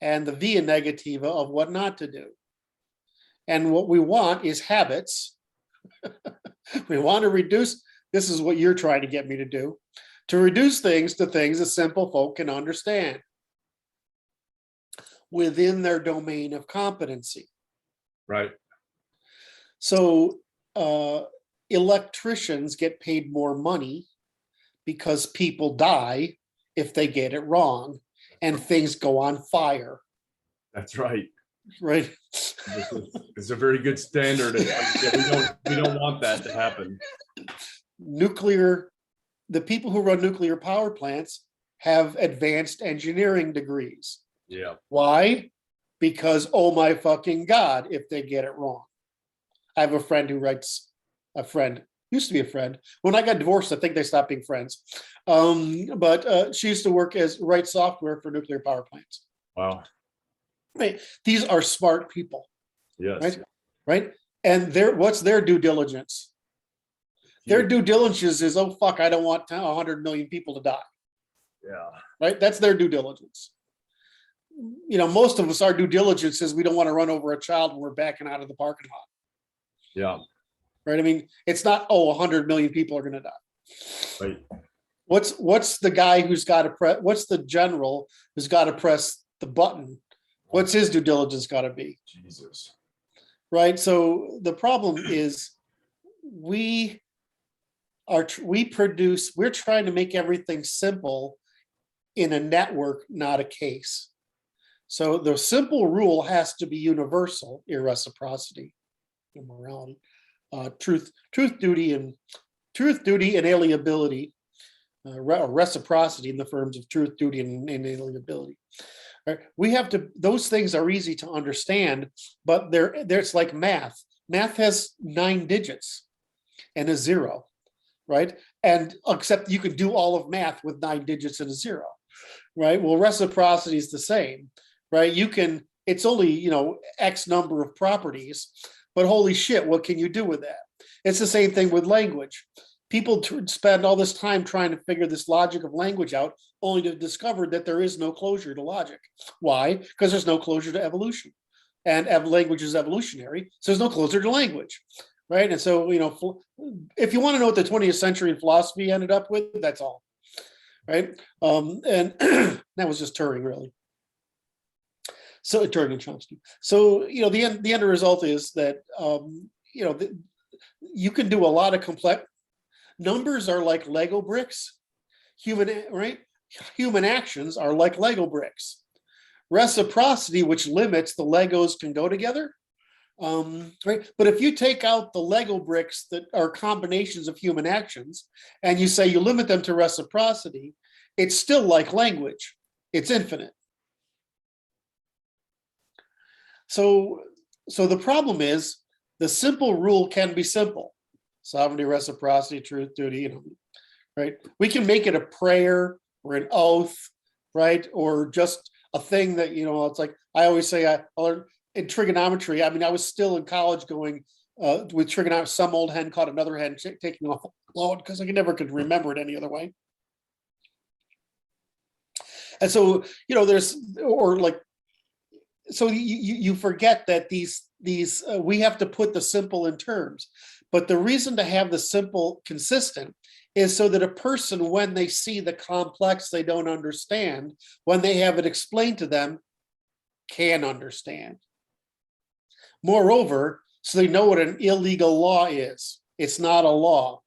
Speaker 1: and the via negativa of what not to do. And what we want is habits. We want to reduce, this is what you're trying to get me to do, to reduce things to things that simple folk can understand within their domain of competency.
Speaker 2: Right.
Speaker 1: So electricians get paid more money because people die if they get it wrong and things go on fire.
Speaker 2: That's right.
Speaker 1: Right.
Speaker 2: It's a very good standard. We don't want that to happen. The people who run nuclear power plants have advanced engineering degrees. Yeah.
Speaker 1: Why? Because, oh my fucking God, if they get it wrong. I have a friend who used to be a friend. When I got divorced, I think they stopped being friends. But she used to write software for nuclear power plants.
Speaker 2: Wow.
Speaker 1: Right. These are smart people.
Speaker 2: Yes.
Speaker 1: Right. And what's their due diligence? Their due diligence is, oh fuck, I don't want 100 million people to die.
Speaker 2: Yeah.
Speaker 1: Right. That's their due diligence. Most of us, our due diligence is we don't want to run over a child when we're backing out of the parking lot.
Speaker 2: Yeah.
Speaker 1: Right. I mean, it's not, 100 million people are going to die.
Speaker 2: Right.
Speaker 1: What's the guy who's got to press? What's the general who's got to press the button? What's his due diligence got to be?
Speaker 2: Jesus.
Speaker 1: Right. So the problem is we're trying to make everything simple in a network, not a case. So the simple rule has to be universal: irreciprocity, immorality, truth, duty, and alienability, reciprocity in the terms of truth, duty, and inalienability. Right? We have to; those things are easy to understand, but it's like math. Math has 9 digits and a 0, right? And except you can do all of math with 9 digits and a 0, right? Well, reciprocity is the same. Right? It's only, X number of properties, but holy shit, what can you do with that? It's the same thing with language. people spend all this time trying to figure this logic of language out, only to discover that there is no closure to logic. Why? Because there's no closure to evolution, and language is evolutionary, so there's no closure to language, right? And so, if you want to know what the 20th century in philosophy ended up with, that's all, right? And that was just Turing, really. So Turing and Chomsky. So, the end result is that you can do a lot of complex. Numbers are like Lego bricks. Human actions are like Lego bricks. Reciprocity, which limits the Legos can go together, right? But if you take out the Lego bricks that are combinations of human actions, and you say you limit them to reciprocity, it's still like language. It's infinite. So the problem is the simple rule can be simple. Sovereignty, reciprocity, truth, duty, right? We can make it a prayer or an oath, right? Or just a thing that, it's like, I always say, I learned in trigonometry. I mean, I was still in college going with trigonometry. Some old hen caught another hen taking off a load because I never could remember it any other way. And so, so you forget that these we have to put the simple in terms. But the reason to have the simple consistent is so that a person, when they see the complex they don't understand, when they have it explained to them, can understand. Moreover, so they know what an illegal law is. It's not a law.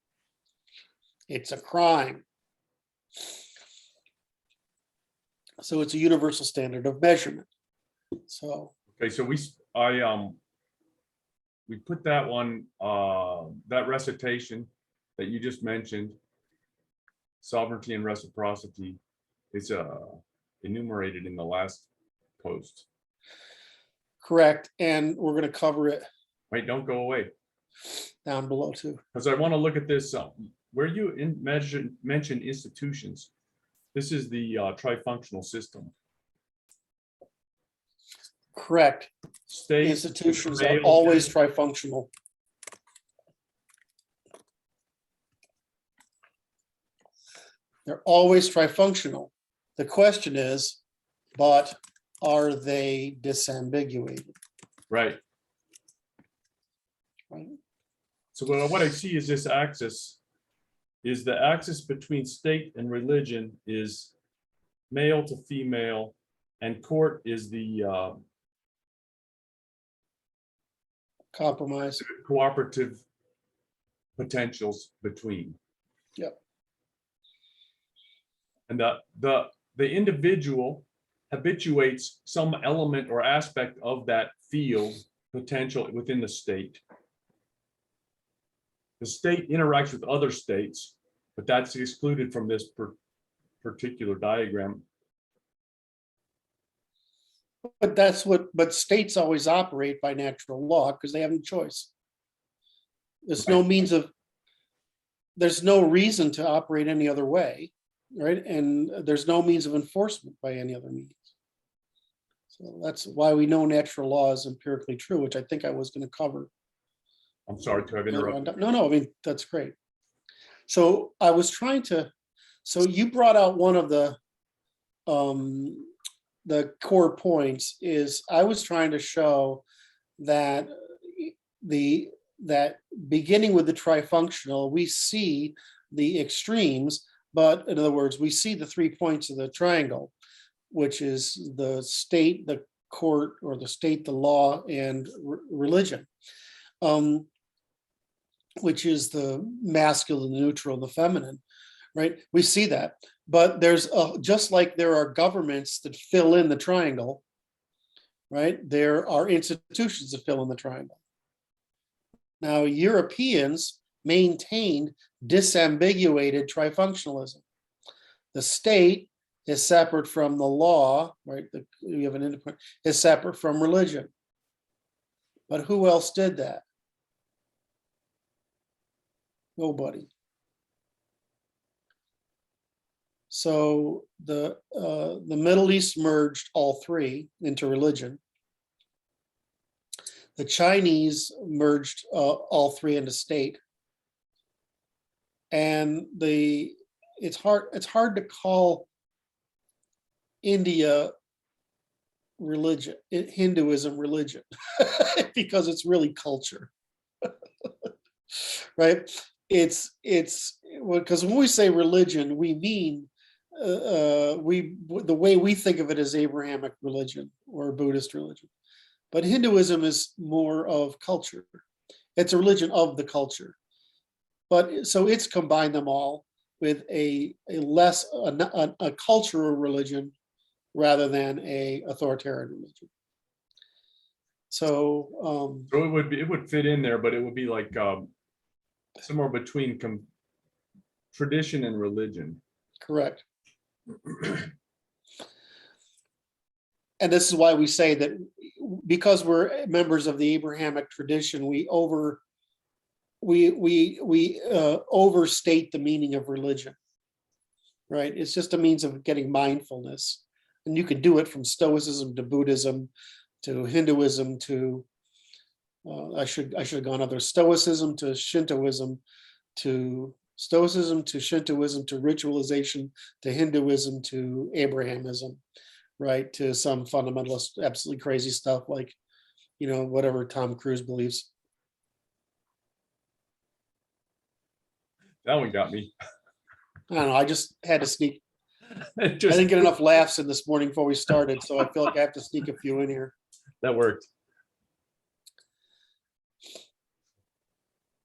Speaker 1: It's a crime. So it's a universal standard of measurement. So
Speaker 2: okay, so we put that one, that recitation that you just mentioned, sovereignty and reciprocity, is enumerated in the last post.
Speaker 1: Correct, and we're going to cover it.
Speaker 2: Wait, don't go away.
Speaker 1: Down below too.
Speaker 2: Because I want to look at this where you mention institutions. This is the tri-functional system.
Speaker 1: Correct.
Speaker 2: State
Speaker 1: Institutions are always tri-functional. They're always tri-functional. The question is, but are they disambiguated?
Speaker 2: Right.
Speaker 1: Right.
Speaker 2: So what I see is this axis is the axis between state and religion is male to female, and court is the
Speaker 1: Compromise.
Speaker 2: cooperative potentials between.
Speaker 1: Yep.
Speaker 2: And the individual habituates some element or aspect of that field potential within the state. The state interacts with other states, but that's excluded from this particular diagram.
Speaker 1: But states always operate by natural law because they have no choice. There's no means of, there's no reason to operate any other way, right? And there's no means of enforcement by any other means. So that's why we know natural law is empirically true, which I think I was going to cover.
Speaker 2: I'm sorry to have interrupted.
Speaker 1: No, I mean, that's great. So I was trying to, so you brought out one of the core points is I was trying to show that that beginning with the trifunctional, we see the extremes, but in other words, we see the 3 points of the triangle, which is the state, the court, or the state, the law, and religion, which is the masculine, the neutral, the feminine, right? We see that. But there's just like there are governments that fill in the triangle, right? There are institutions that fill in the triangle. Now, Europeans maintained disambiguated trifunctionalism. The state is separate from the law, right? You have an independent, is separate from religion. But who else did that? Nobody. So the Middle East merged all three into religion. The Chinese merged all three into state. and it's hard to call India religion, Hinduism religion, because it's really culture, right? It's because when we say religion, we mean the way we think of it as Abrahamic religion or Buddhist religion, but Hinduism is more of culture. It's a religion of the culture, but so it's combined them all with a cultural religion rather than a authoritarian religion. So
Speaker 2: So it would fit in there, but it would be like somewhere between tradition and religion.
Speaker 1: correct. And this is why we say that because we're members of the Abrahamic tradition, we overstate the meaning of religion, right? It's just a means of getting mindfulness, and you can do it from Stoicism to Buddhism to Hinduism to I should have gone other Stoicism to Shintoism to Stoicism to Shintoism to ritualization to Hinduism to Abrahamism, right? To some fundamentalist, absolutely crazy stuff like, whatever Tom Cruise believes.
Speaker 2: That one got me.
Speaker 1: I don't know. I just had to sneak. I
Speaker 2: Just
Speaker 1: didn't get enough laughs in this morning before we started, so I feel like I have to sneak a few in here.
Speaker 2: that worked.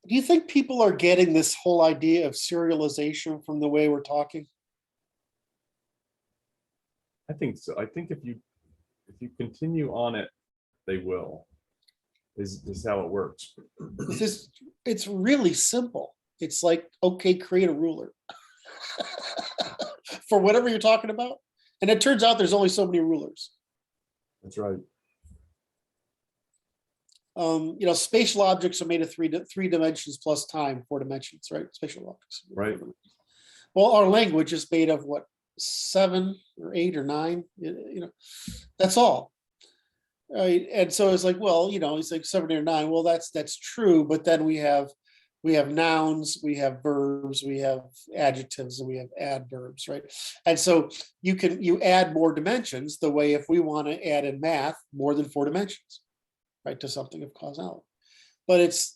Speaker 1: Do you think people are getting this whole idea of serialization from the way we're talking?
Speaker 2: I think so. I think if you continue on it, they will. Is how it works.
Speaker 1: It's really simple. It's like, okay, create a ruler for whatever you're talking about. And it turns out there's only so many rulers.
Speaker 2: That's right.
Speaker 1: Spatial objects are made of three dimensions plus time, 4 dimensions, right? Spatial objects.
Speaker 2: Right.
Speaker 1: Well, our language is made of what, 7 or 8 or 9, that's all. Right. And so it's like, well, it's like 7 or 9. Well, that's true. But then we have nouns, we have verbs, we have adjectives, and we have adverbs, right? And so you add more dimensions the way if we want to add in math more than 4 dimensions, right, to something of causality. But it's,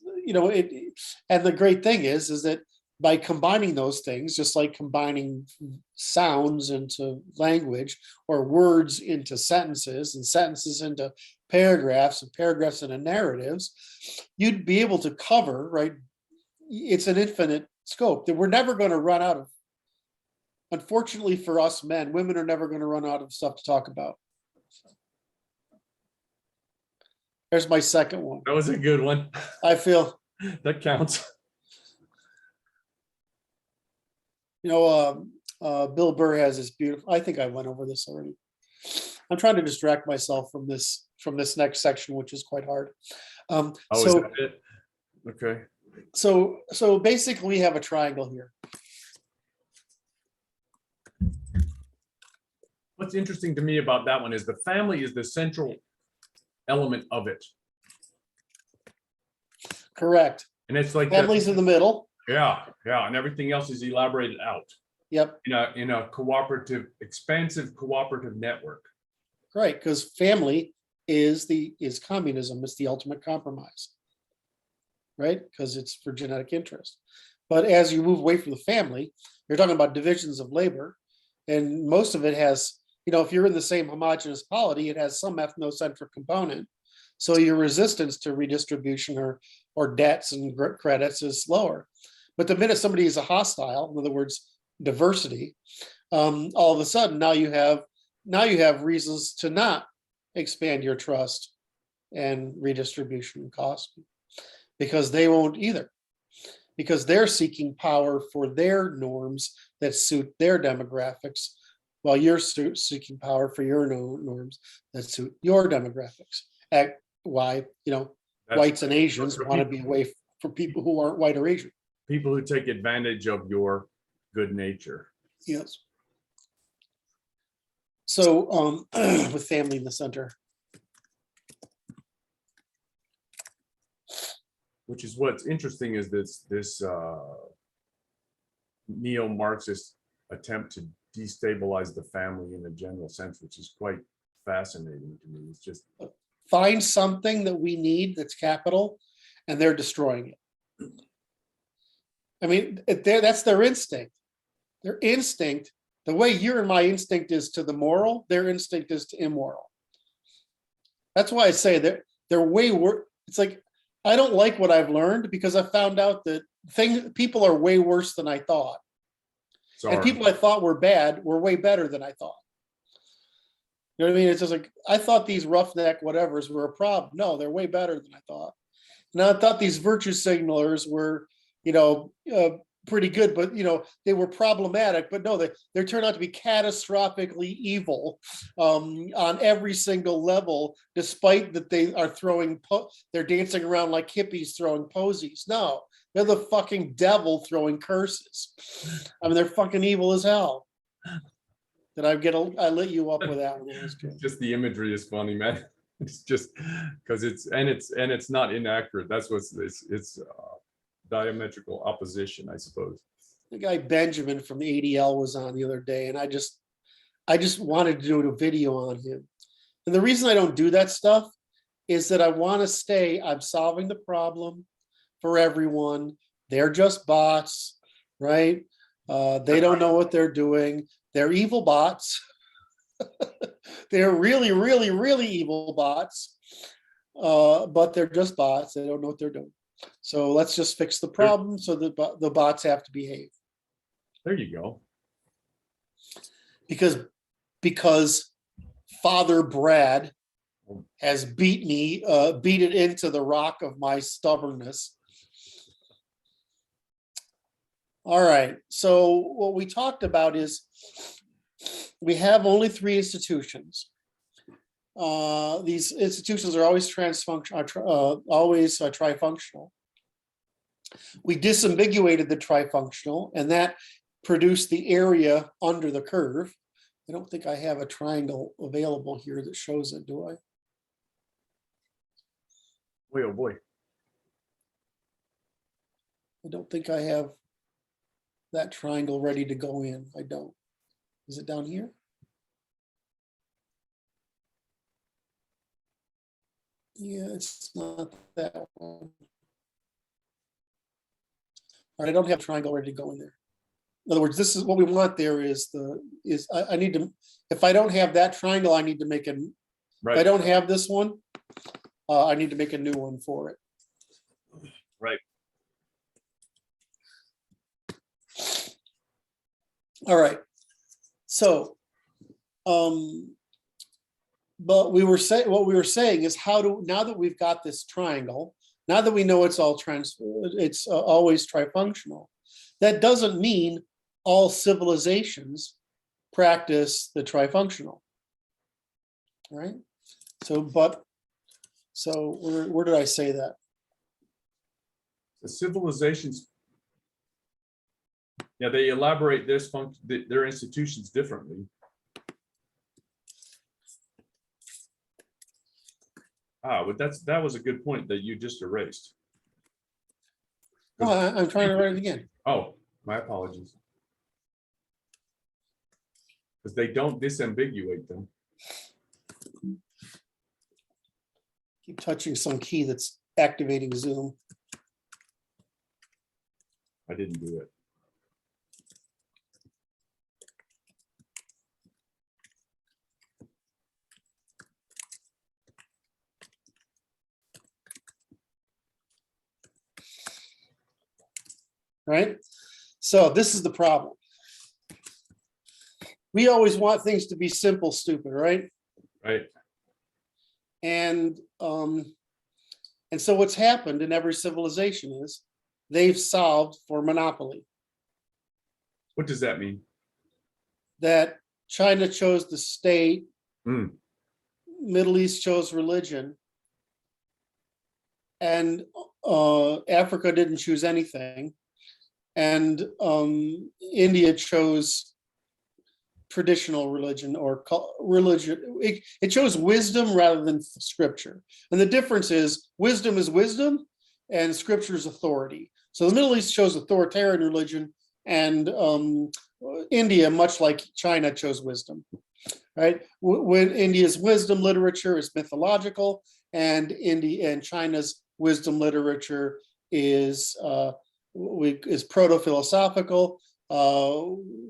Speaker 1: and the great thing is that by combining those things, just like combining sounds into language or words into sentences and sentences into paragraphs and paragraphs into narratives, you'd be able to cover, right? It's an infinite scope that we're never going to run out of. Unfortunately for us men, women are never going to run out of stuff to talk about. There's my second one.
Speaker 2: That was a good one.
Speaker 1: I feel
Speaker 2: that counts.
Speaker 1: Bill Burr has this beautiful, I think I went over this already. I'm trying to distract myself from this next section, which is quite hard.
Speaker 2: Is that it? Okay.
Speaker 1: So basically we have a triangle here.
Speaker 2: What's interesting to me about that one is the family is the central element of it.
Speaker 1: Correct.
Speaker 2: And it's like
Speaker 1: families in the middle.
Speaker 2: Yeah. And everything else is elaborated out.
Speaker 1: Yep.
Speaker 2: In a expansive cooperative network.
Speaker 1: Right, because family is communism. It's the ultimate compromise. Right? Because it's for genetic interest. But as you move away from the family, you're talking about divisions of labor, and most of it has, if you're in the same homogeneous polity, it has some ethnocentric component. So your resistance to redistribution or debts and credits is lower. But the minute somebody is a hostile, in other words, diversity, all of a sudden now you have reasons to not expand your trust and redistribution costs, because they won't either, because they're seeking power for their norms that suit their demographics, while you're seeking power for your norms that suit your demographics. Why, whites and Asians want to be away from people who aren't white or Asian.
Speaker 2: People who take advantage of your good nature.
Speaker 1: Yes. So with family in the center.
Speaker 2: Which is what's interesting is this, neo-Marxist attempt to destabilize the family in a general sense, which is quite fascinating to me. It's just
Speaker 1: find something that we need that's capital, and they're destroying it. I mean, that's their instinct. Their instinct, the way your and my instinct is to the moral, their instinct is to immoral. That's why I say that they're way worse. It's like, I don't like what I've learned because I found out that people are way worse than I thought.
Speaker 2: sorry.
Speaker 1: And people I thought were bad were way better than I thought. You know what I mean? It's just like, I thought these roughneck whatevers were a problem. No, they're way better than I thought. And I thought these virtue signalers were, pretty good, but they were problematic. But no, they turned out to be catastrophically evil on every single level, despite that they are they're dancing around like hippies throwing posies. No, they're the fucking devil throwing curses. I mean, they're fucking evil as hell. Did I lit you up with that one? That was good.
Speaker 2: Just the imagery is funny, man. It's just because it's not inaccurate. That's what's it's diametrical opposition, I suppose.
Speaker 1: The guy Benjamin from the ADL was on the other day, and I just wanted to do a video on him. And the reason I don't do that stuff is that I want to stay, I'm solving the problem for everyone. They're just bots, right? They don't know what they're doing. They're evil bots. They're really, really, really evil bots. But they're just bots. They don't know what they're doing. So let's just fix the problem so that the bots have to behave.
Speaker 2: There you go.
Speaker 1: Because Father Brad has beat it into the rock of my stubbornness. All right. So what we talked about is we have only 3 institutions. These institutions are always trifunctional. We disambiguated the trifunctional, and that produced the area under the curve. I don't think I have a triangle available here that shows it, do I?
Speaker 2: Boy, oh boy.
Speaker 1: I don't think I have that triangle ready to go in. I don't. Is it down here? Yeah, it's not that one. All right, I don't have a triangle ready to go in there. In other words, this is what we want there is I need to, if I don't have that triangle, I need to make if I don't have this one, I need to make a new one for it.
Speaker 2: Right.
Speaker 1: All right. So, but what we were saying is now that we've got this triangle, now that we know it's always trifunctional, that doesn't mean all civilizations practice the trifunctional, right? So where did I say that?
Speaker 2: The civilizations, yeah, they elaborate their institutions differently. But that was a good point that you just erased.
Speaker 1: Oh, I'm trying to write it again.
Speaker 2: Oh, my apologies. Because they don't disambiguate them.
Speaker 1: Keep touching some key that's activating Zoom.
Speaker 2: I didn't do it.
Speaker 1: Right? So this is the problem. We always want things to be simple, stupid, right?
Speaker 2: Right.
Speaker 1: And so what's happened in every civilization is they've solved for monopoly.
Speaker 2: What does that mean?
Speaker 1: That China chose the state, Middle East chose religion, and Africa didn't choose anything. And India chose traditional religion or religion. It chose wisdom rather than scripture. And the difference is wisdom and scripture is authority. So the Middle East chose authoritarian religion. and India, much like China, chose wisdom. Right? When India's wisdom literature is mythological, and China's wisdom literature is proto-philosophical.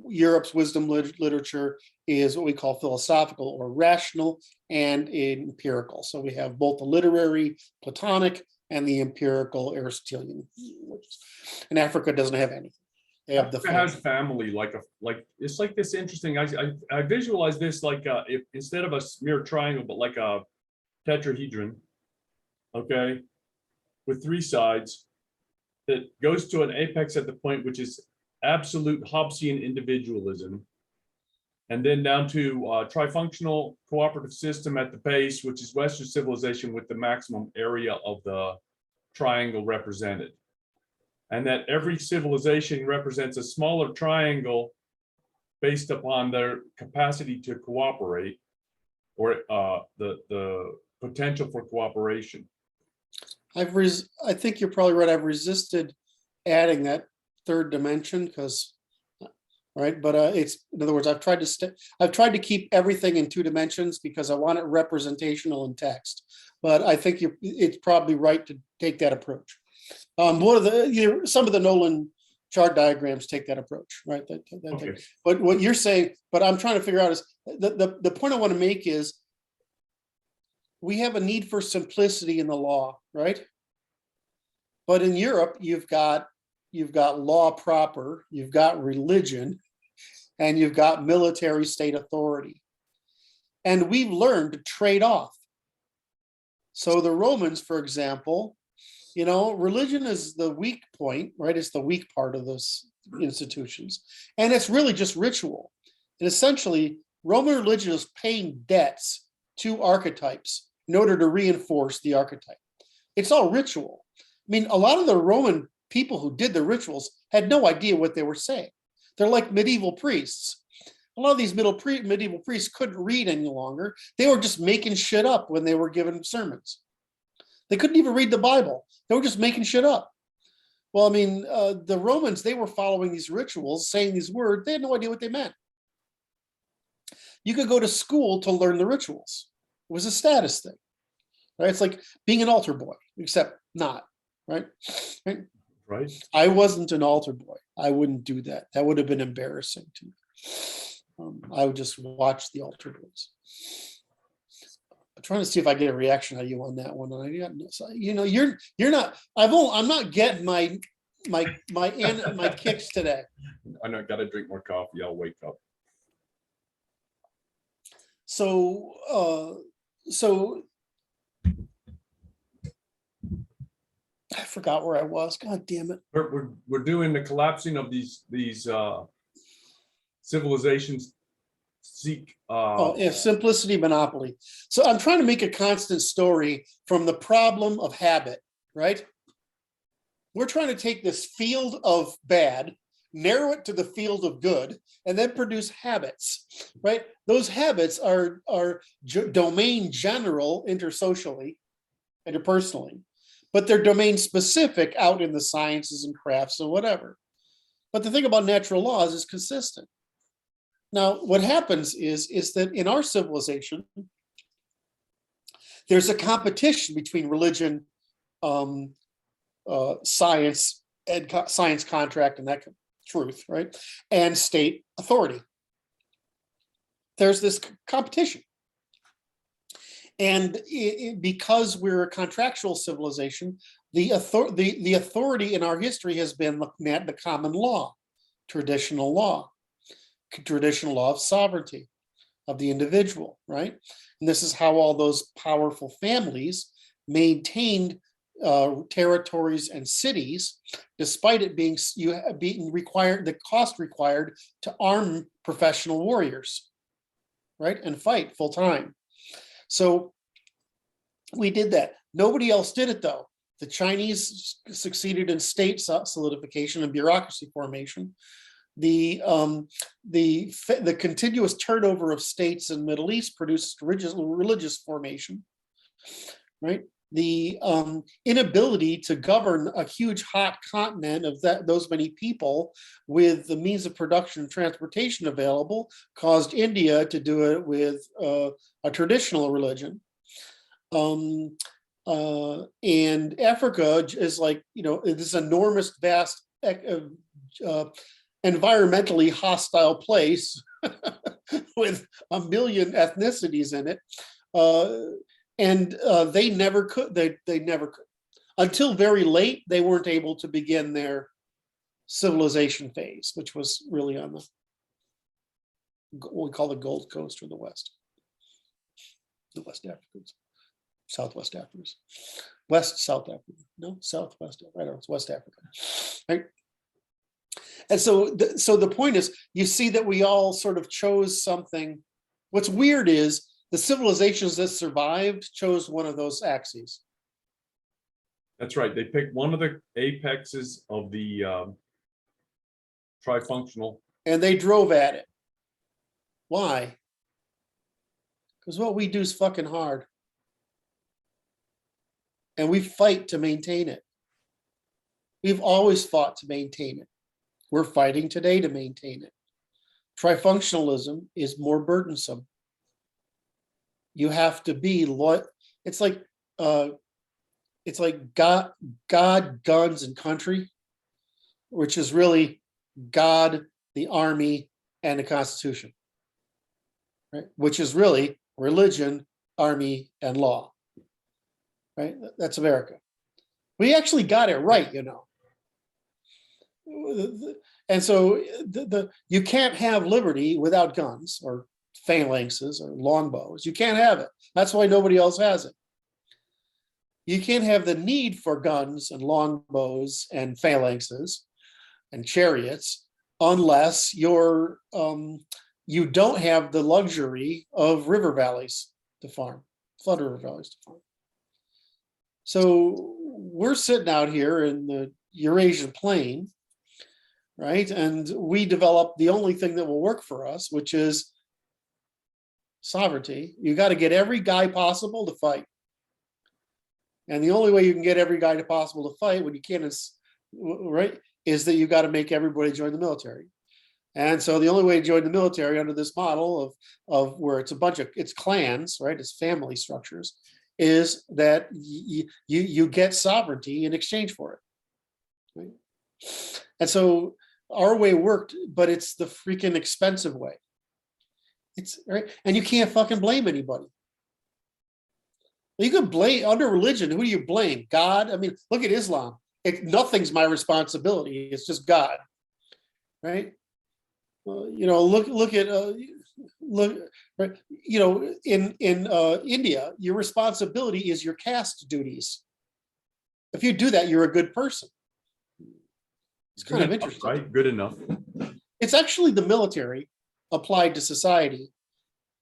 Speaker 1: Europe's wisdom literature is what we call philosophical or rational and empirical. So we have both the literary Platonic and the empirical Aristotelian. And Africa doesn't have anything. They have
Speaker 2: Africa has family like it's like this interesting. I visualize this like if instead of a mere triangle, but like a tetrahedron, okay, with three sides that goes to an apex at the point which is absolute Hobbesian individualism, and then down to tri-functional cooperative system at the base, which is Western civilization with the maximum area of the triangle represented. And that every civilization represents a smaller triangle based upon their capacity to cooperate, or the potential for cooperation.
Speaker 1: I think you're probably right. I've resisted adding that third dimension because, right? But it's, in other words, I've tried to keep everything in two dimensions because I want it representational in text. But I think it's probably right to take that approach. One of the some of the Nolan chart diagrams take that approach, right?
Speaker 2: Okay.
Speaker 1: But what you're saying, but I'm trying to figure out is the point I want to make is we have a need for simplicity in the law, right? But in Europe, you've got law proper, you've got religion, and you've got military state authority. And we've learned to trade off. So the Romans, for example, religion is the weak point, right? It's the weak part of those institutions. And it's really just ritual. And essentially, Roman religion is paying debts to archetypes in order to reinforce the archetype. It's all ritual. I mean, a lot of the Roman people who did the rituals had no idea what they were saying. They're like medieval priests. A lot of these medieval priests couldn't read any longer. They were just making shit up when they were given sermons. They couldn't even read the Bible. They were just making shit up. Well, I mean, the Romans, they were following these rituals, saying these words. They had no idea what they meant. You could go to school to learn the rituals. It was a status thing, right? It's like being an altar boy, except not, right?
Speaker 2: Right.
Speaker 1: I wasn't an altar boy. I wouldn't do that. That would have been embarrassing to me. I would just watch the altar boys. I'm trying to see if I get a reaction out of you on that one. You're not. I'm not getting my kicks today.
Speaker 2: I know. Got to drink more coffee. I'll wake up.
Speaker 1: So I forgot where I was. God damn it.
Speaker 2: We're doing the collapsing of these civilizations seek
Speaker 1: simplicity monopoly. So I'm trying to make a constant story from the problem of habit, right? We're trying to take this field of bad, narrow it to the field of good, and then produce habits, right? Those habits are domain general intersocially, interpersonally, but they're domain specific out in the sciences and crafts and whatever. But the thing about natural laws is consistent. Now, what happens is that in our civilization, there's a competition between religion, science, science contract, and that truth, right? And state authority. There's this competition. And because we're a contractual civilization, the authority in our history has been the common law, traditional law of sovereignty of the individual, right? And this is how all those powerful families maintained territories and cities, despite it being required, the cost required to arm professional warriors, right? And fight full time. So we did that. Nobody else did it though. The Chinese succeeded in state solidification and bureaucracy formation. The continuous turnover of states in the Middle East produced religious formation, right? the inability to govern a huge hot continent of those many people with the means of production and transportation available caused India to do it with a traditional religion. And Africa is like, this enormous, vast, environmentally hostile place with a million ethnicities in it. And they never could, they never could. Until very late, they weren't able to begin their civilization phase, which was really on the, what we call the Gold Coast or the West Africans. Southwest Africans, South Africa, no, Southwest, I don't know, it's West Africa, right? And so the point is, you see that we all sort of chose something. What's weird is the civilizations that survived chose one of those axes.
Speaker 2: That's right. They picked one of the apexes of the tri-functional.
Speaker 1: And they drove at it. Why? Because what we do is fucking hard. And we fight to maintain it. We've always fought to maintain it. We're fighting today to maintain it. Tri-functionalism is more burdensome. You have to be loyal. It's like God, guns, and country, which is really God, the army, and the Constitution, right? Which is really religion, army, and law. Right? That's America. We actually got it right, And so you can't have liberty without guns or phalanxes or longbows. You can't have it. That's why nobody else has it. You can't have the need for guns and longbows and phalanxes and chariots unless you don't have the luxury of river valleys to farm, flood river valleys to farm. So we're sitting out here in the Eurasian plain, right? And we developed the only thing that will work for us, which is sovereignty. You got to get every guy possible to fight. And the only way you can get every guy possible to fight when you can't, right, is that you got to make everybody join the military. And so the only way to join the military under this model of where it's it's clans, right? It's family structures, is that you get sovereignty in exchange for it. Right? And so our way worked, but it's the freaking expensive way. It's right, and you can't fucking blame anybody. You can blame under religion. Who do you blame? God. I mean, look at Islam. Nothing's my responsibility. It's just God, right? Look at right. In India, your responsibility is your caste duties. If you do that, you're a good person. It's kind of interesting,
Speaker 2: right? Good enough.
Speaker 1: It's actually the military applied to society,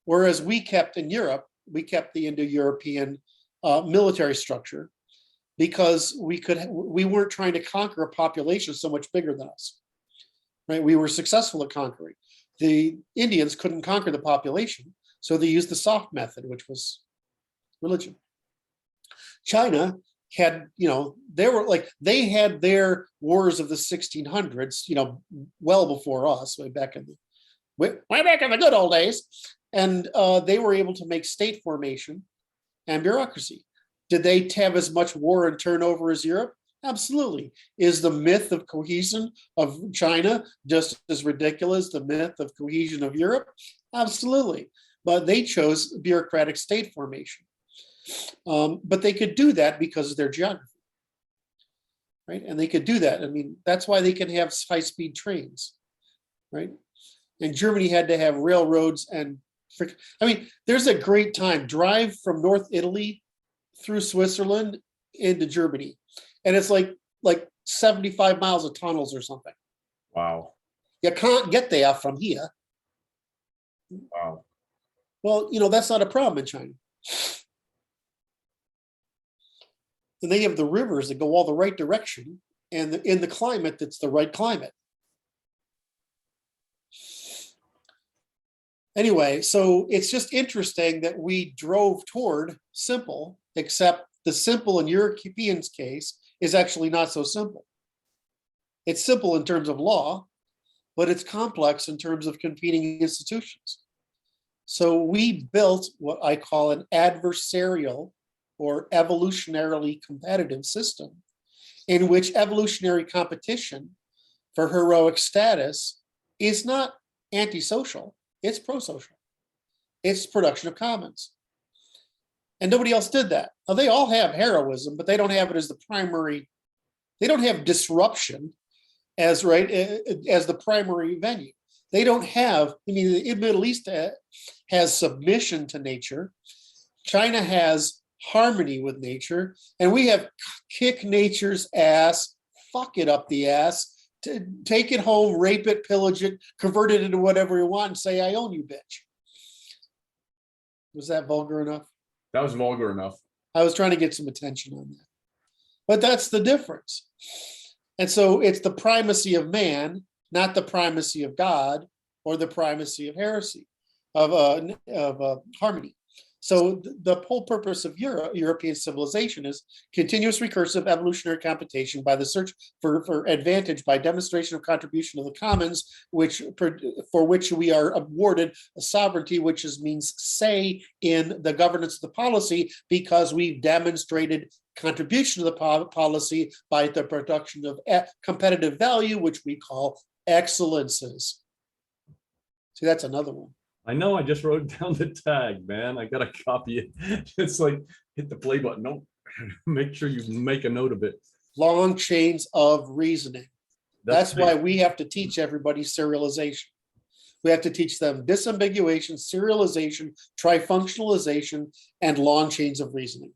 Speaker 1: whereas we kept in Europe, we kept the Indo-European military structure because we weren't trying to conquer a population so much bigger than us, right? We were successful at conquering. The Indians couldn't conquer the population, so they used the soft method, which was religion. China had, they had their wars of the 1600s, well before us, way back in the good old days. And they were able to make state formation and bureaucracy. Did they have as much war and turnover as Europe? Absolutely. Is the myth of cohesion of China just as ridiculous as the myth of cohesion of Europe? Absolutely. But they chose bureaucratic state formation. But they could do that because of their geography, right? And they could do that. I mean, that's why they can have high-speed trains, right? And Germany had to have railroads and there's a great time. Drive from North Italy through Switzerland into Germany. And it's like 75 miles of tunnels or something.
Speaker 2: Wow.
Speaker 1: You can't get there from here.
Speaker 2: Wow.
Speaker 1: Well, that's not a problem in China. And they have the rivers that go all the right direction and in the climate that's the right climate. Anyway, so it's just interesting that we drove toward simple, except the simple in Europeans' case is actually not so simple. It's simple in terms of law, but it's complex in terms of competing institutions. So we built what I call an adversarial or evolutionarily competitive system in which evolutionary competition for heroic status is not antisocial, it's pro-social. It's production of commons. And nobody else did that. Now, they all have heroism, but they don't have it as the primary, they don't have disruption as the primary venue. They don't have, I mean, the Middle East has submission to nature. China has harmony with nature, and we have kick nature's ass, fuck it up the ass, to take it home, rape it, pillage it, convert it into whatever you want, and say, I own you, bitch. Was that vulgar enough?
Speaker 2: That was vulgar enough.
Speaker 1: I was trying to get some attention on that. But that's the difference. And so it's the primacy of man, not the primacy of God or the primacy of heresy, of harmony. So the whole purpose of European civilization is continuous recursive evolutionary computation by the search for advantage by demonstration of contribution of the commons, for which we are awarded a sovereignty, which means say in the governance of the policy, because we've demonstrated contribution to the policy by the production of competitive value, which we call excellences. See, that's another one.
Speaker 2: I know, I just wrote down the tag, man. I gotta copy it. It's like, hit the play button. No, make sure you make a note of it.
Speaker 1: Long chains of reasoning. That's why we have to teach everybody serialization. We have to teach them disambiguation, serialization, tri-functionalization, and long chains of reasoning.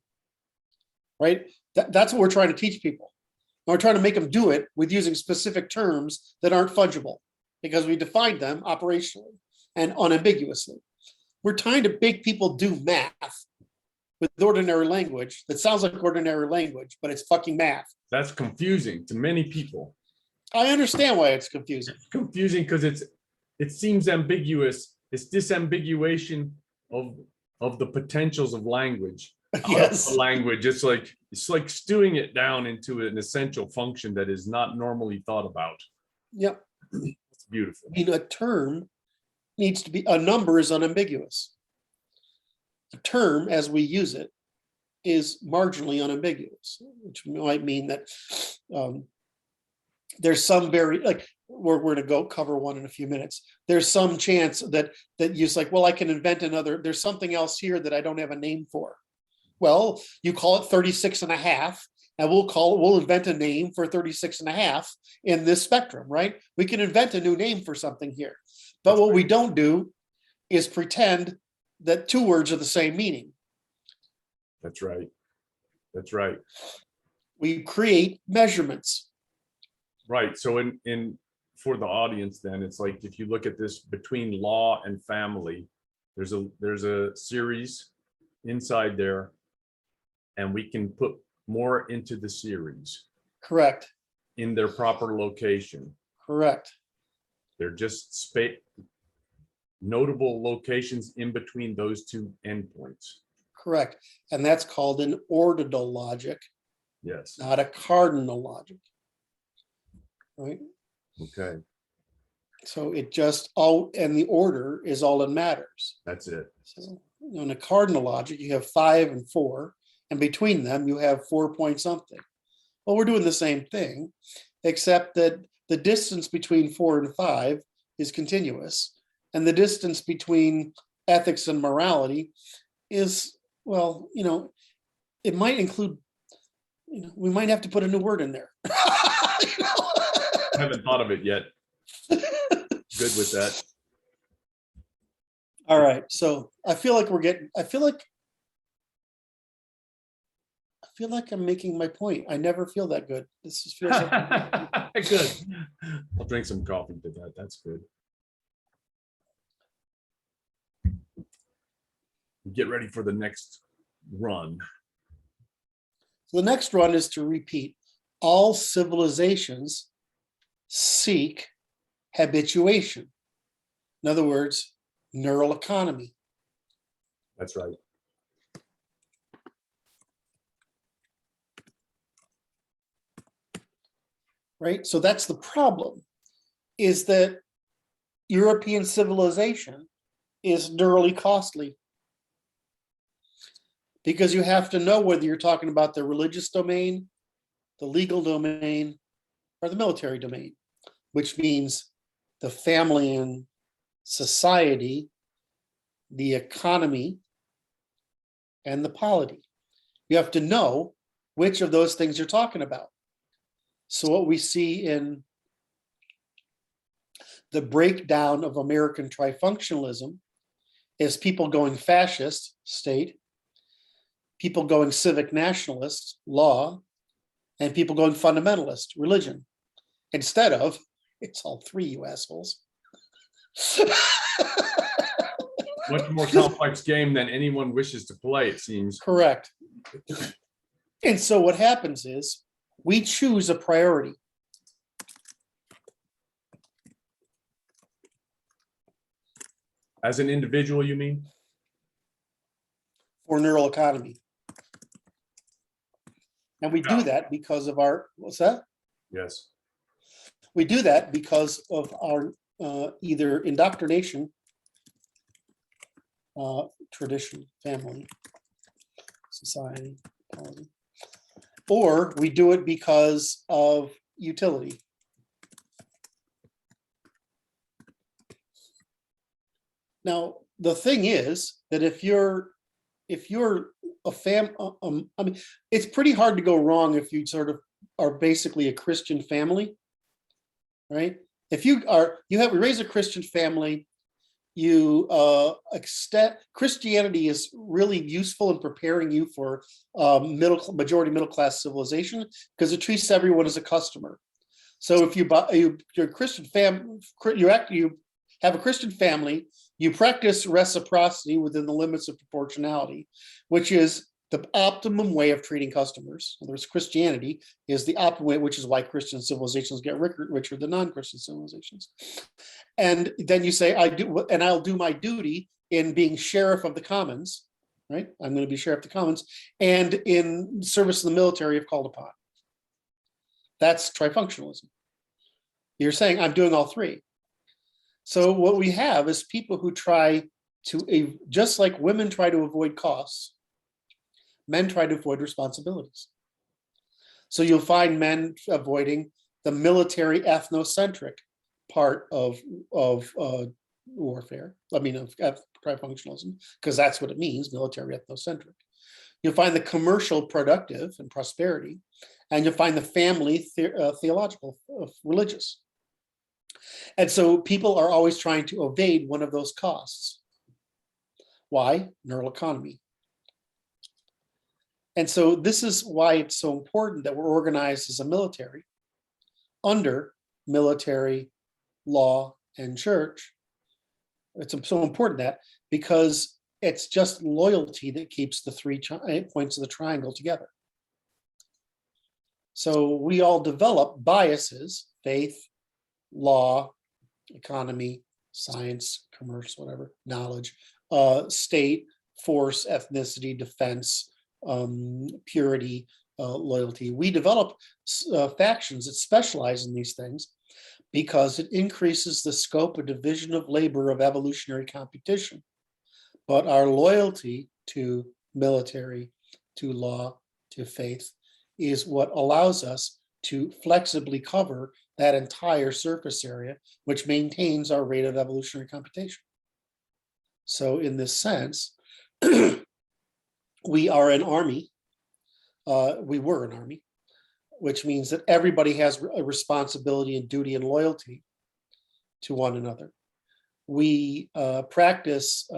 Speaker 1: Right? That's what we're trying to teach people. And we're trying to make them do it with using specific terms that aren't fungible, because we defined them operationally and unambiguously. We're trying to make people do math with ordinary language that sounds like ordinary language, but it's fucking math.
Speaker 2: That's confusing to many people.
Speaker 1: I understand why it's confusing.
Speaker 2: It's confusing because it seems ambiguous. It's disambiguation of the potentials of language.
Speaker 1: Yes.
Speaker 2: Of language. It's like stewing it down into an essential function that is not normally thought about.
Speaker 1: Yep.
Speaker 2: It's beautiful.
Speaker 1: I mean, a term needs to be, a number is unambiguous. A term, as we use it, is marginally unambiguous, which might mean that there's some we're going to go cover one in a few minutes. There's some chance that you're like, well, I can invent another, there's something else here that I don't have a name for. Well, you call it 36 and a half, and we'll invent a name for 36 and a half in this spectrum, right? We can invent a new name for something here. But what we don't do is pretend that two words are the same meaning.
Speaker 2: That's right. That's right.
Speaker 1: We create measurements.
Speaker 2: Right. So for the audience, then it's like, if you look at this between law and family, there's a series inside there, and we can put more into the series.
Speaker 1: Correct.
Speaker 2: In their proper location.
Speaker 1: Correct.
Speaker 2: They're just notable locations in between those two endpoints.
Speaker 1: Correct. And that's called an ordinal logic.
Speaker 2: Yes.
Speaker 1: Not a cardinal logic. Right?
Speaker 2: Okay.
Speaker 1: So it just and the order is all that matters.
Speaker 2: That's it.
Speaker 1: So in a cardinal logic, you have 5 and 4, and between them you have 4 point something. Well, we're doing the same thing, except that the distance between 4 and 5 is continuous, and the distance between ethics and morality is, well, it might include, we might have to put a new word in there.
Speaker 2: I haven't thought of it yet. Good with that.
Speaker 1: All right, so I feel like I'm making my point. I never feel that good. This just feels like
Speaker 2: good. I'll drink some coffee to that. That's good. Get ready for the next run.
Speaker 1: So the next run is to repeat. All civilizations seek habituation. In other words, neural economy.
Speaker 2: That's right.
Speaker 1: right? So that's the problem, is that European civilization is neurally costly, because you have to know whether you're talking about the religious domain, the legal domain, or the military domain, which means the family and society, the economy, and the polity. You have to know which of those things you're talking about. So what we see in the breakdown of American tri-functionalism is people going fascist, state, people going civic nationalist, law, and people going fundamentalist, religion. Instead of, it's all three, you assholes.
Speaker 2: Much more complex game than anyone wishes to play, it seems.
Speaker 1: Correct. And so what happens is we choose a priority.
Speaker 2: As an individual, you mean?
Speaker 1: For neural economy. And we do that because of our, what's that?
Speaker 2: Yes.
Speaker 1: We do that because of our either indoctrination, tradition, family, society, polity, or we do it because of utility. Now, the thing is that if you're a I mean, it's pretty hard to go wrong if you sort of are basically a Christian family, right? If you raise a Christian family, you Christianity is really useful in preparing you for majority middle class civilization, because it treats everyone as a customer. So if you're a Christian family, you have a Christian family, you practice reciprocity within the limits of proportionality, which is the optimum way of treating customers. In other words, Christianity is the optimum way, which is why Christian civilizations get richer than non-Christian civilizations. And then you say, I'll do my duty in being sheriff of the commons, right? I'm going to be sheriff of the commons, and in service in the military if called upon. That's tri-functionalism. You're saying I'm doing all three. So what we have is people who try to, just like women try to avoid costs, men try to avoid responsibilities. So you'll find men avoiding the military ethnocentric part of warfare. I mean, of tri-functionalism, because that's what it means, military ethnocentric. You'll find the commercial productive and prosperity, and you'll find the family theological, religious. And so people are always trying to evade one of those costs. Why? Neural economy. And so this is why it's so important that we're organized as a military under military, law, and church. It's so important that because it's just loyalty that keeps the 3 points of the triangle together. So we all develop biases: faith, law, economy, science, commerce, whatever, knowledge, state, force, ethnicity, defense, purity, loyalty. We develop factions that specialize in these things because it increases the scope of division of labor of evolutionary competition. But our loyalty to military, to law, to faith is what allows us to flexibly cover that entire surface area, which maintains our rate of evolutionary computation. So in this sense, we are an army. We were an army, which means that everybody has a responsibility and duty and loyalty to one another. We practice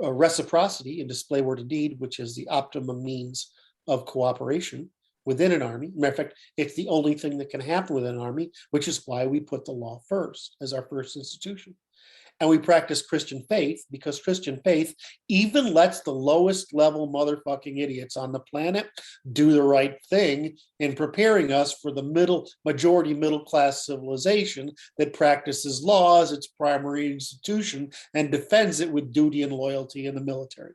Speaker 1: reciprocity and display word of deed, which is the optimum means of cooperation within an army. Matter of fact, it's the only thing that can happen within an army, which is why we put the law first as our first institution. And we practice Christian faith because Christian faith even lets the lowest level motherfucking idiots on the planet do the right thing in preparing us for the majority middle class civilization that practices law as its primary institution and defends it with duty and loyalty in the military.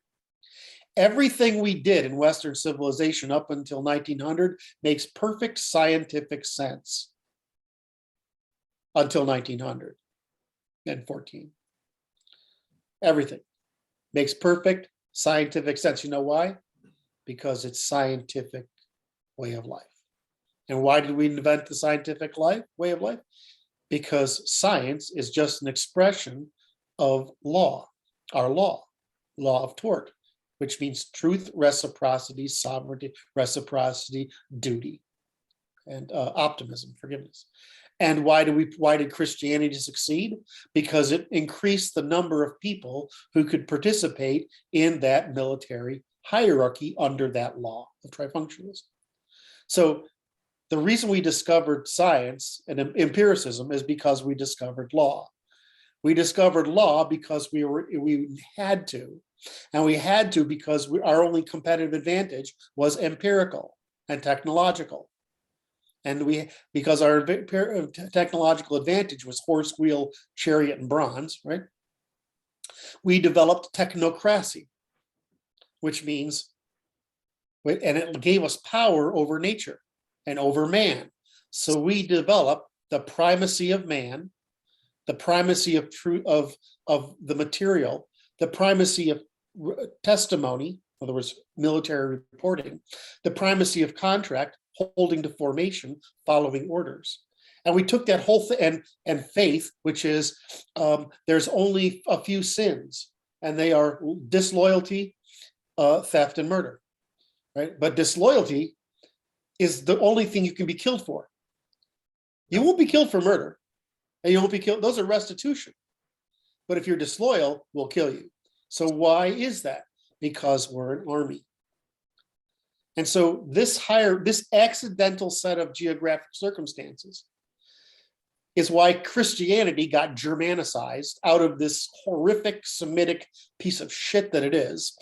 Speaker 1: Everything we did in Western civilization up until 1900 makes perfect scientific sense until 1914. Everything makes perfect scientific sense. You know why? Because it's scientific way of life. And why did we invent the scientific way of life? Because science is just an expression of law, our law of tort, which means truth, reciprocity, sovereignty, reciprocity, duty, and optimism, forgiveness. And why did Christianity succeed? Because it increased the number of people who could participate in that military hierarchy under that law of tri-functionalism. So the reason we discovered science and empiricism is because we discovered law. We discovered law because we had to, and we had to because our only competitive advantage was empirical and technological. And because our technological advantage was horse, wheel, chariot, and bronze, right? We developed technocracy, which means, and it gave us power over nature and over man. So we developed the primacy of man, the primacy of truth, of the material, the primacy of testimony, in other words, military reporting, the primacy of contract, holding to formation, following orders. And we took that whole thing, and faith, which is there's only a few sins, and they are disloyalty, theft, and murder, right? But disloyalty is the only thing you can be killed for. You won't be killed for murder, and you won't be killed. Those are restitution. But if you're disloyal, we'll kill you. So why is that? Because we're an army. And so this accidental set of geographic circumstances is why Christianity got Germanicized out of this horrific Semitic piece of shit that it is,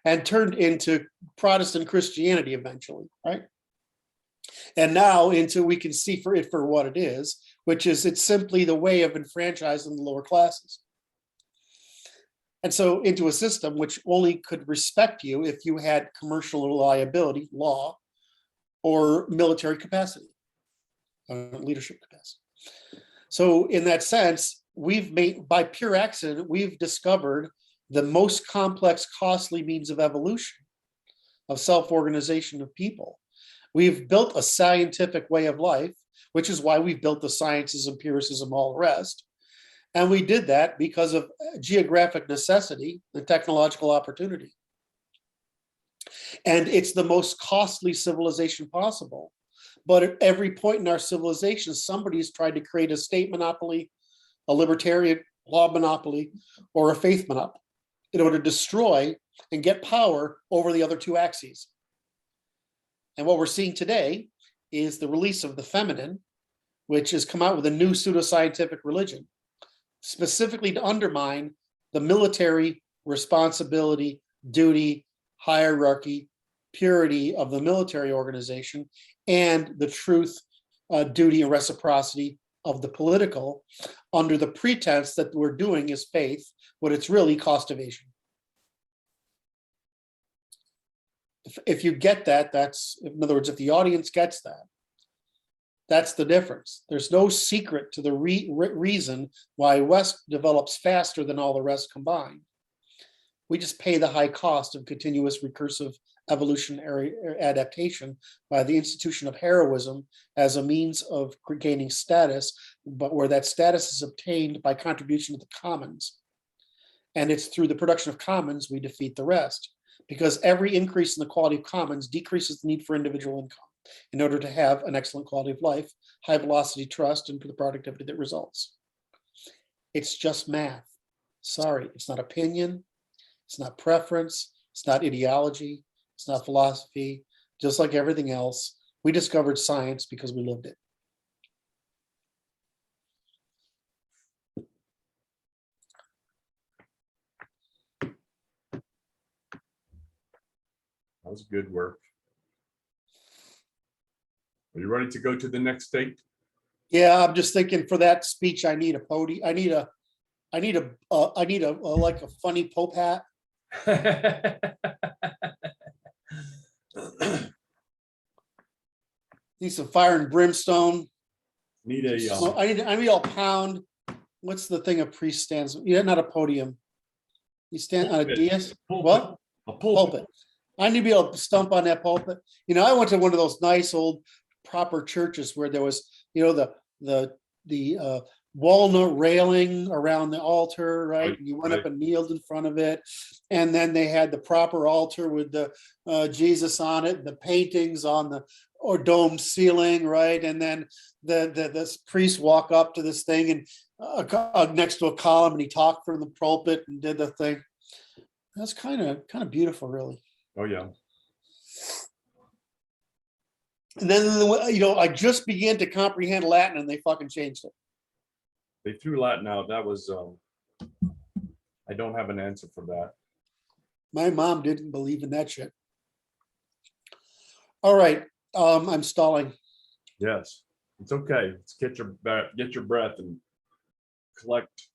Speaker 1: and turned into Protestant Christianity eventually, right? And now we can see for what it is, which is it's simply the way of enfranchising the lower classes. And so into a system which only could respect you if you had commercial reliability, law, or military capacity, leadership capacity. So in that sense, by pure accident, we've discovered the most complex, costly means of evolution, of self-organization of people. We've built a scientific way of life, which is why we've built the sciences, empiricism, all the rest. And we did that because of geographic necessity and technological opportunity. And it's the most costly civilization possible. But at every point in our civilization, somebody's tried to create a state monopoly, a libertarian law monopoly, or a faith monopoly in order to destroy and get power over the other two axes. And what we're seeing today is the release of the feminine, which has come out with a new pseudoscientific religion, specifically to undermine the military responsibility, duty, hierarchy, purity of the military organization, and the truth, duty, and reciprocity of the political, under the pretense that we're doing is faith, but it's really cost evasion. If you get that, in other words, if the audience gets that, that's the difference. There's no secret to the reason why West develops faster than all the rest combined. We just pay the high cost of continuous recursive evolutionary adaptation by the institution of heroism as a means of gaining status, but where that status is obtained by contribution to the commons. And it's through the production of commons we defeat the rest, because every increase in the quality of commons decreases the need for individual income in order to have an excellent quality of life, high velocity trust, and for the productivity that results. It's just math. Sorry, it's not opinion, it's not preference, it's not ideology, it's not philosophy. Just like everything else, we discovered science because we lived it.
Speaker 2: That was good work. Are you ready to go to the next state?
Speaker 1: Yeah, I'm just thinking for that speech, I need a podium. I need a like a funny Pope hat. Need some fire and brimstone.
Speaker 2: Need a,
Speaker 1: So I need a pound. What's the thing a priest stands? Yeah, not a podium. You stand on a
Speaker 2: Pulpit.
Speaker 1: dais.
Speaker 2: pulpit.
Speaker 1: What?
Speaker 2: A pulpit.
Speaker 1: Pulpit. I need to be able to stump on that pulpit. You know, I went to one of those nice old proper churches where there was, you know, the walnut railing around the altar, right?
Speaker 2: Right,
Speaker 1: You went up
Speaker 2: right.
Speaker 1: and kneeled in front of it, and then they had the proper altar with the Jesus on it, the paintings on the or dome ceiling, right? And then this priest walk up to this thing and next to a column, and he talked from the pulpit and did the thing. That's kind of beautiful, really.
Speaker 2: Oh, yeah.
Speaker 1: And then, you know, I just began to comprehend Latin, and they fucking changed it.
Speaker 2: They threw Latin out. That was, I don't have an answer for that.
Speaker 1: My mom didn't believe in that shit. All right, I'm stalling.
Speaker 2: Yes, it's okay. Let's get your breath and collect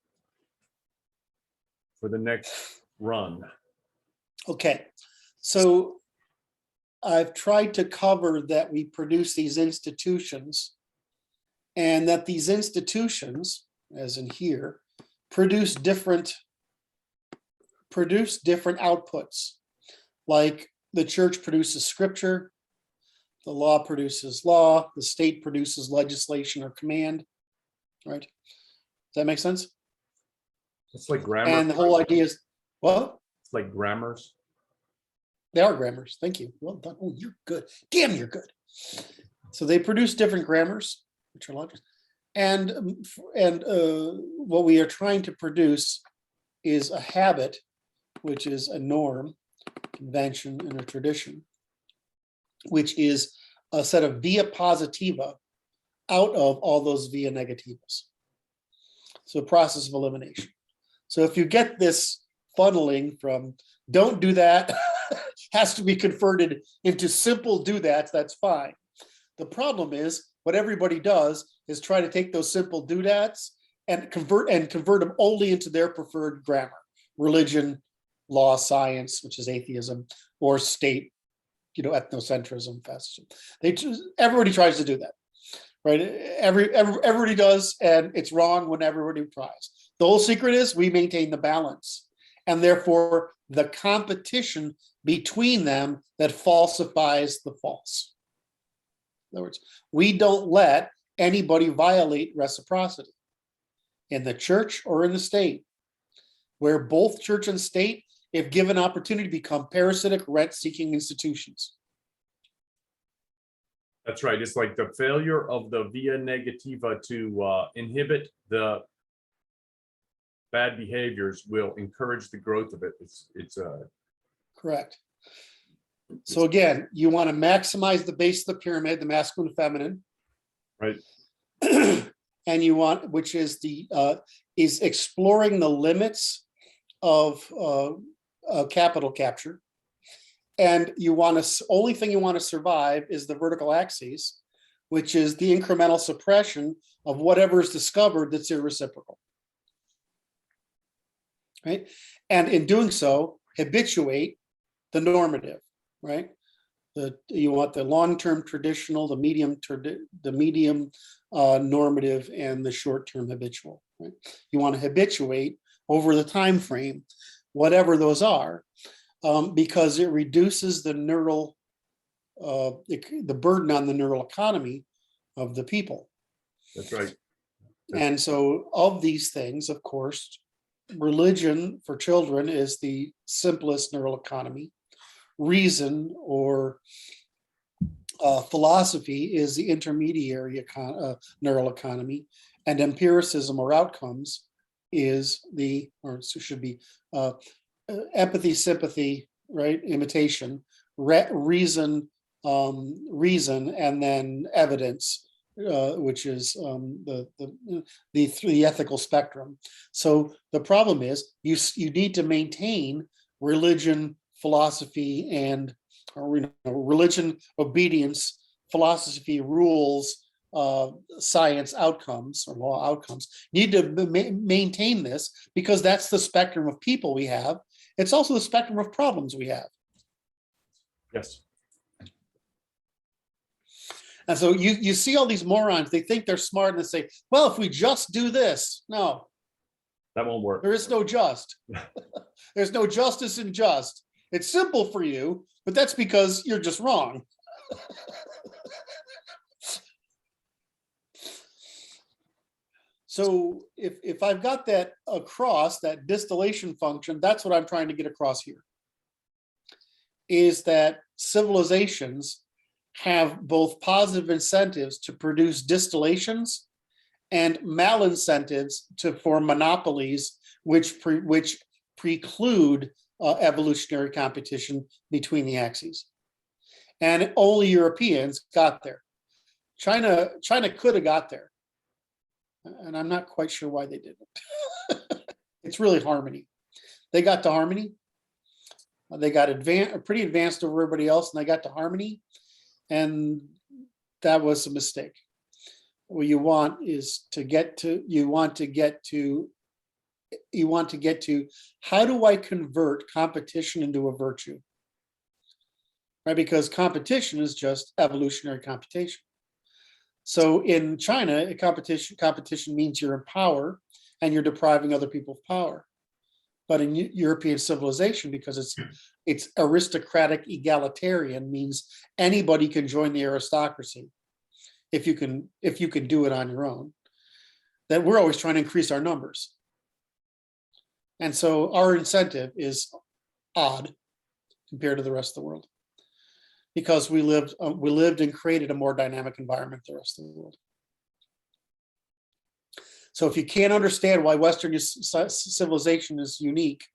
Speaker 2: for the next run.
Speaker 1: Okay, so I've tried to cover that we produce these institutions, and that these institutions, as in here, produce different outputs. Like the church produces scripture, the law produces law, the state produces legislation or command, right? Does that make sense?
Speaker 2: It's like grammar.
Speaker 1: And the whole idea is, well,
Speaker 2: It's like grammars.
Speaker 1: they are grammars. Thank you. Well done. Oh, you're good. Damn, you're good. So they produce different grammars, which are logic. And what we are trying to produce is a habit, which is a norm, convention, and a tradition, which is a set of via positiva out of all those via negativas. So a process of elimination. So if you get this funneling from don't do that, has to be converted into simple do that, that's fine. The problem is what everybody does is try to take those simple do that's and convert them only into their preferred grammar, religion, law, science, which is atheism, or state, you know, ethnocentrism, fascism. Everybody tries to do that, right? Everybody does, and it's wrong when everybody tries. The whole secret is we maintain the balance, and therefore the competition between them that falsifies the false. In other words, we don't let anybody violate reciprocity in the church or in the state, where both church and state, if given opportunity, become parasitic rent-seeking institutions.
Speaker 2: That's right. It's like the failure of the via negativa to inhibit the bad behaviors will encourage the growth of it. It's
Speaker 1: correct. So again, you want to maximize the base of the pyramid, the masculine and feminine,
Speaker 2: right.
Speaker 1: And you want, which is is exploring the limits of capital capture. And you want to, only thing you want to survive is the vertical axis, which is the incremental suppression of whatever is discovered that's irreciprocal. Right? And in doing so, habituate the normative, right? You want the long-term traditional, the medium normative, and the short-term habitual. Right? You want to habituate over the time frame, whatever those are, because it reduces the neural, the burden on the neural economy of the people.
Speaker 2: That's right.
Speaker 1: And so, of these things, of course, religion for children is the simplest neural economy. Reason or philosophy is the intermediary neural economy, and empiricism or outcomes is the, or it should be empathy, sympathy, right? Imitation, reason, and then evidence, which is the ethical spectrum. So the problem is you need to maintain religion, philosophy, and religion, obedience, philosophy, rules, science outcomes or law outcomes. You need to maintain this because that's the spectrum of people we have. It's also the spectrum of problems we have.
Speaker 2: Yes.
Speaker 1: And so you see all these morons, they think they're smart and they say, well, if we just do this. No,
Speaker 2: That won't work.
Speaker 1: there is no just. There's no justice in just. It's simple for you, but that's because you're just wrong. So if I've got that across, that distillation function, that's what I'm trying to get across here, is that civilizations have both positive incentives to produce distillations and malincentives to form monopolies, which preclude evolutionary competition between the axes. And only Europeans got there. China could have got there, and I'm not quite sure why they didn't. It's really harmony. They got to harmony. They got pretty advanced over everybody else, and they got to harmony, and that was a mistake. What you want is to get to, how do I convert competition into a virtue? Right? Because competition is just evolutionary computation. So in China, competition means you're in power and you're depriving other people of power. But in European civilization, because it's aristocratic egalitarian, means anybody can join the aristocracy if you can do it on your own. That we're always trying to increase our numbers. And so our incentive is odd compared to the rest of the world, because we lived and created a more dynamic environment than the rest of the world. So if you can't understand why Western civilization is unique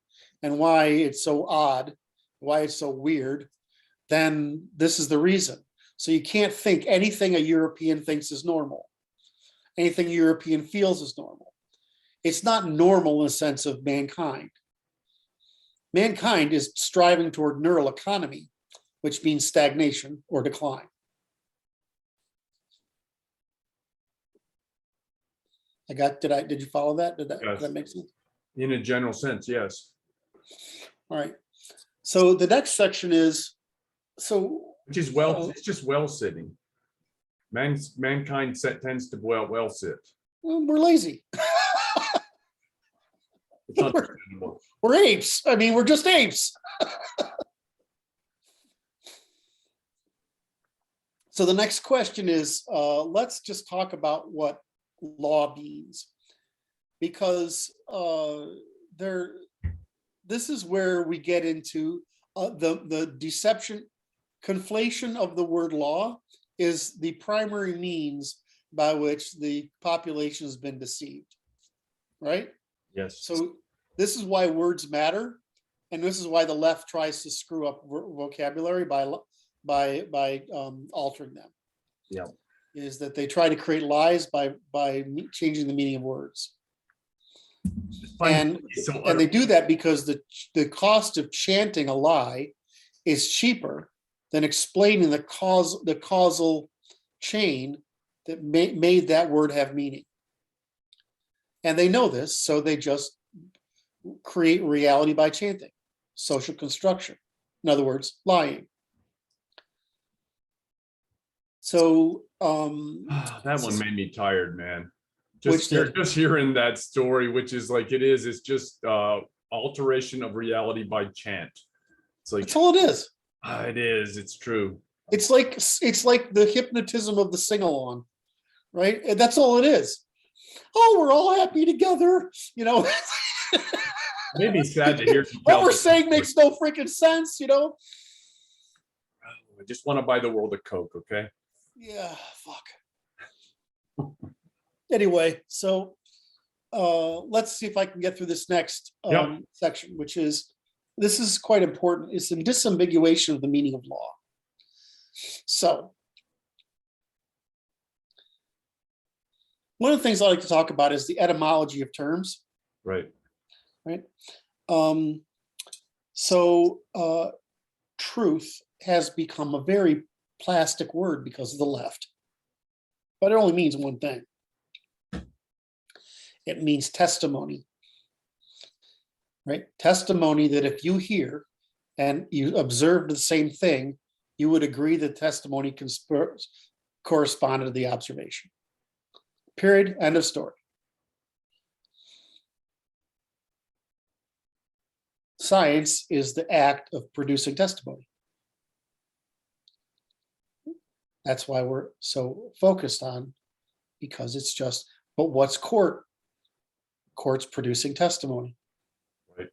Speaker 1: and why it's so odd, why it's so weird, then this is the reason. So you can't think anything a European thinks is normal, anything a European feels is normal. It's not normal in the sense of mankind. Mankind is striving toward neural economy, which means stagnation or decline. Did you follow that? Did that make sense?
Speaker 2: In a general sense, yes.
Speaker 1: All right. So the next section is,
Speaker 2: Which is it's just well sitting. Mankind tends to well sit.
Speaker 1: we're lazy.
Speaker 2: It's understandable.
Speaker 1: We're apes. I mean, we're just apes. So the next question is, let's just talk about what law means, because this is where we get into the deception. Conflation of the word law is the primary means by which the population has been deceived, right?
Speaker 2: Yes.
Speaker 1: So this is why words matter, and this is why the left tries to screw up vocabulary by altering them.
Speaker 2: Yeah.
Speaker 1: Is that they try to create lies by changing the meaning of words. And they do that because the cost of chanting a lie is cheaper than explaining the causal chain that made that word have meaning. And they know this, so they just create reality by chanting, social construction. In other words, lying. So
Speaker 2: that one made me tired, man. Just hearing that story, which is like it's just alteration of reality by chant. It's like,
Speaker 1: that's all it is.
Speaker 2: It is. It's true.
Speaker 1: It's like the hypnotism of the sing-along, right? And that's all it is. Oh, we're all happy together, you know.
Speaker 2: Made me sad to hear.
Speaker 1: What we're saying makes no freaking sense, you know.
Speaker 2: I just want to buy the world a Coke, okay?
Speaker 1: Yeah, fuck. Anyway, so let's see if I can get through this next section, which is, this is quite important. It's a disambiguation of the meaning of law. So one of the things I like to talk about is the etymology of terms.
Speaker 2: Right.
Speaker 1: Right. Truth has become a very plastic word because of the left, but it only means one thing. It means testimony, right? Testimony that if you hear and you observe the same thing, you would agree that testimony corresponded to the observation. Period. End of story. Science is the act of producing testimony. That's why we're so focused on, because it's just, but what's court? Court's producing testimony.
Speaker 2: Right.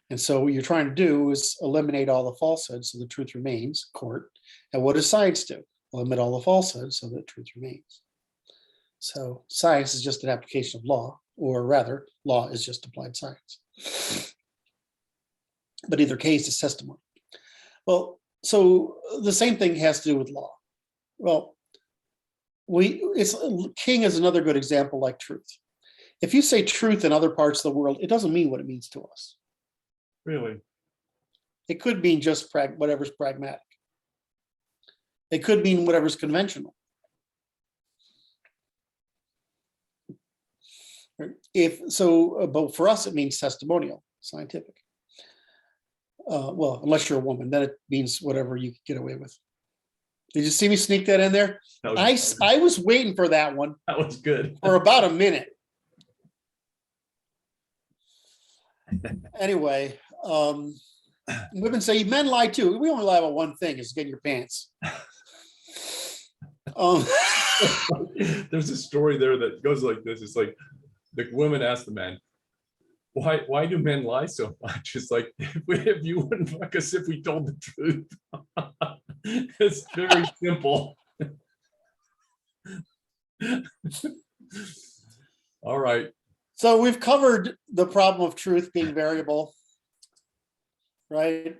Speaker 1: And so what you're trying to do is eliminate all the falsehoods so the truth remains, court. And what does science do? Eliminate all the falsehoods so that truth remains. So science is just an application of law, or rather, law is just applied science. But either case is testimony. Well, so the same thing has to do with law. Well, king is another good example, like truth. If you say truth in other parts of the world, it doesn't mean what it means to us.
Speaker 2: Really?
Speaker 1: It could mean just whatever's pragmatic. It could mean whatever's conventional. But for us, it means testimonial, scientific. Well, unless you're a woman, then it means whatever you can get away with. Did you see me sneak that in there? I was waiting for that one.
Speaker 2: That was good.
Speaker 1: For about a minute. Anyway, women say men lie too. We only lie about one thing: is get in your pants.
Speaker 2: There's a story there that goes like this. It's like the women ask the man, why do men lie so much? It's like, if you wouldn't fuck us if we told the truth. It's very simple. All right.
Speaker 1: So we've covered the problem of truth being variable, right?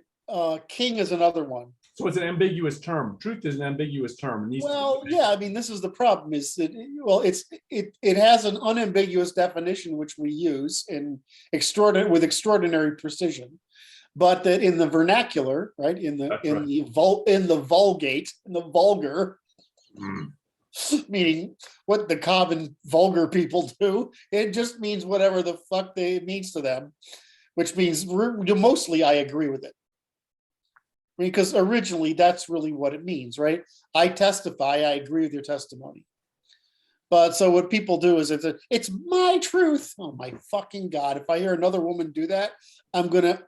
Speaker 1: King is another one.
Speaker 2: So it's an ambiguous term. Truth is an ambiguous term.
Speaker 1: Well, yeah, I mean, this is the problem, is that, well, it has an unambiguous definition which we use with extraordinary precision, but that in the vernacular, right, in the vulgar, meaning what the common vulgar people do, it just means whatever the fuck it means to them, which means mostly I agree with it. Because originally that's really what it means, right? I testify, I agree with your testimony. But so what people do is it's my truth. Oh my fucking God. If I hear another woman do that, I'm gonna,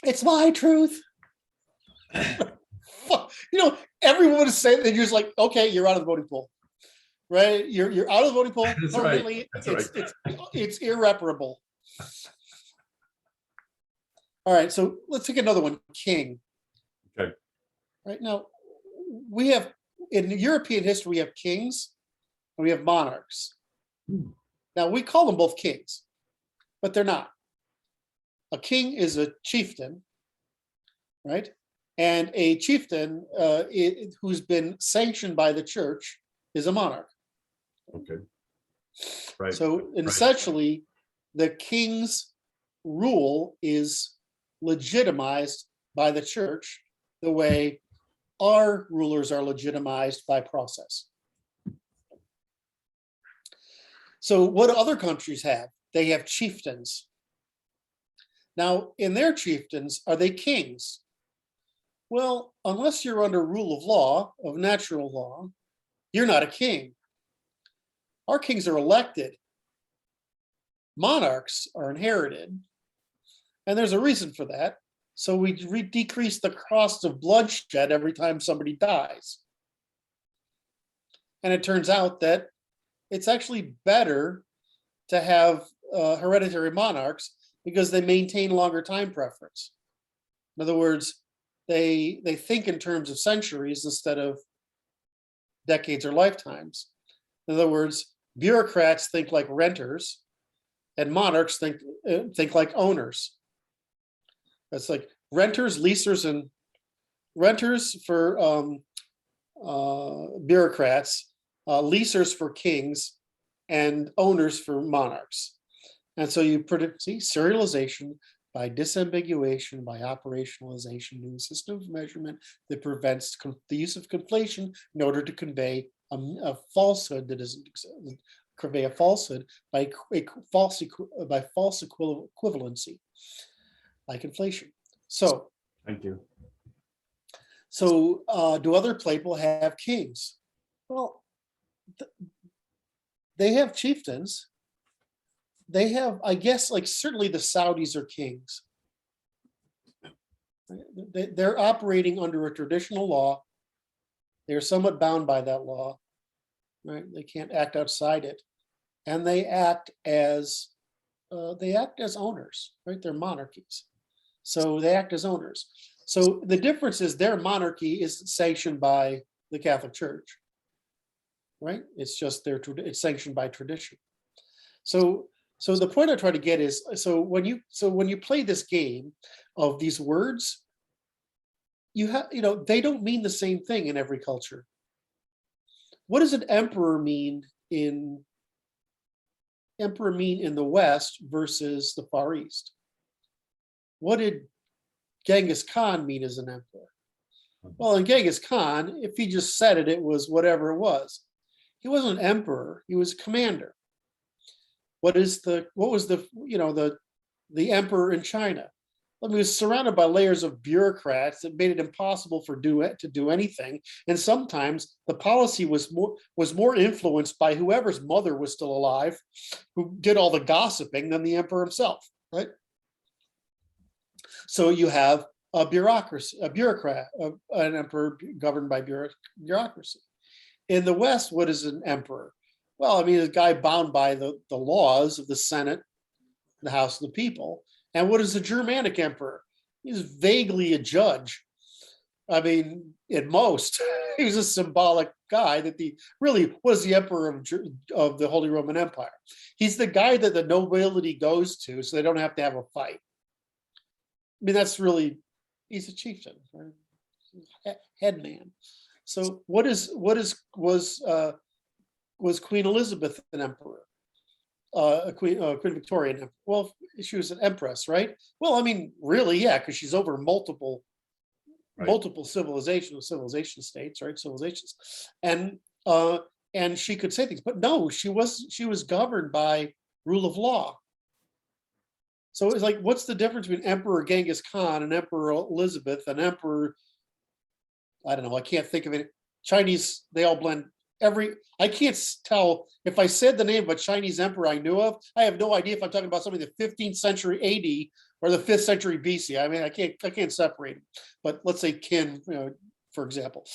Speaker 1: it's my truth. Every woman is saying that, you're just like, okay, you're out of the voting pool. Right? You're out of the voting pool.
Speaker 2: That's
Speaker 1: permanently.
Speaker 2: right.
Speaker 1: It's irreparable. All right, so let's take another one, king.
Speaker 2: Okay.
Speaker 1: Right now, we have, in European history, we have kings and we have monarchs. Now, we call them both kings, but they're not. A king is a chieftain, right? And a chieftain who's been sanctioned by the church is a monarch.
Speaker 2: Okay. Right.
Speaker 1: So essentially, the king's rule is legitimized by the church the way our rulers are legitimized by process. So what do other countries have? They have chieftains. Now, in their chieftains, are they kings? Well, unless you're under rule of law, of natural law, you're not a king. Our kings are elected. Monarchs are inherited. And there's a reason for that. So we decrease the cost of bloodshed every time somebody dies. And it turns out that it's actually better to have hereditary monarchs because they maintain longer time preference. In other words, they think in terms of centuries instead of decades or lifetimes. In other words, bureaucrats think like renters, and monarchs think like owners. That's like renters, leasers, and renters for bureaucrats, leasers for kings, and owners for monarchs. And so you see serialization by disambiguation, by operationalization, in a system of measurement that prevents the use of conflation in order to convey a falsehood that doesn't convey a falsehood by false equivalency, like inflation. So
Speaker 2: thank you.
Speaker 1: So do other people have kings? Well, they have chieftains. They have, I guess, like certainly the Saudis are kings. They're operating under a traditional law. They're somewhat bound by that law, right? They can't act outside it, and they act as owners, right? They're monarchies, so they act as owners. So the difference is their monarchy is sanctioned by the Catholic Church, right? It's just it's sanctioned by tradition. So the point I try to get is, so when you play this game of these words, you have, they don't mean the same thing in every culture. What does an emperor mean in the West versus the Far East? What did Genghis Khan mean as an emperor? Well, in Genghis Khan, if he just said it, it was whatever it was. He wasn't an emperor, he was a commander. What was the emperor in China? I mean, he was surrounded by layers of bureaucrats that made it impossible to do anything. And sometimes the policy was more influenced by whoever's mother was still alive, who did all the gossiping, than the emperor himself, right? So you have a bureaucrat, an emperor governed by bureaucracy. In the West, what is an emperor? Well, I mean, a guy bound by the laws of the Senate, the House of the People. And what is a Germanic emperor? He's vaguely a judge. I mean, at most, he was a symbolic guy that really was the emperor of the Holy Roman Empire. He's the guy that the nobility goes to, so they don't have to have a fight. I mean, he's a chieftain, right? Head man. So was Queen Elizabeth an emperor? Queen Victoria. Well, she was an empress, right? Well, I mean, really, yeah, because she's over multiple civilization states, right? Civilizations, and she could say things, but no, she was governed by rule of law. So it's like, what's the difference between Emperor Genghis Khan and Emperor Elizabeth and Emperor? I don't know. I can't think of it. Chinese, they all blend. I can't tell if I said the name of a Chinese emperor I knew of. I have no idea if I'm talking about something the 15th century AD or the 5th century BC. I mean, I can't separate them. But let's say Qin, for example.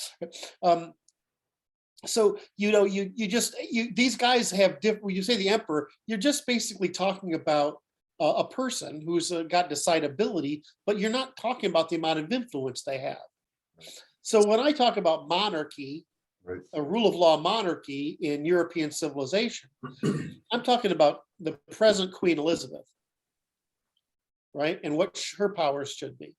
Speaker 1: So these guys have different. When you say the emperor, you're just basically talking about a person who's got decidability, but you're not talking about the amount of influence they have. So when I talk about monarchy, right, a rule of law monarchy in European civilization, I'm talking about the present Queen Elizabeth, right? And what her powers should be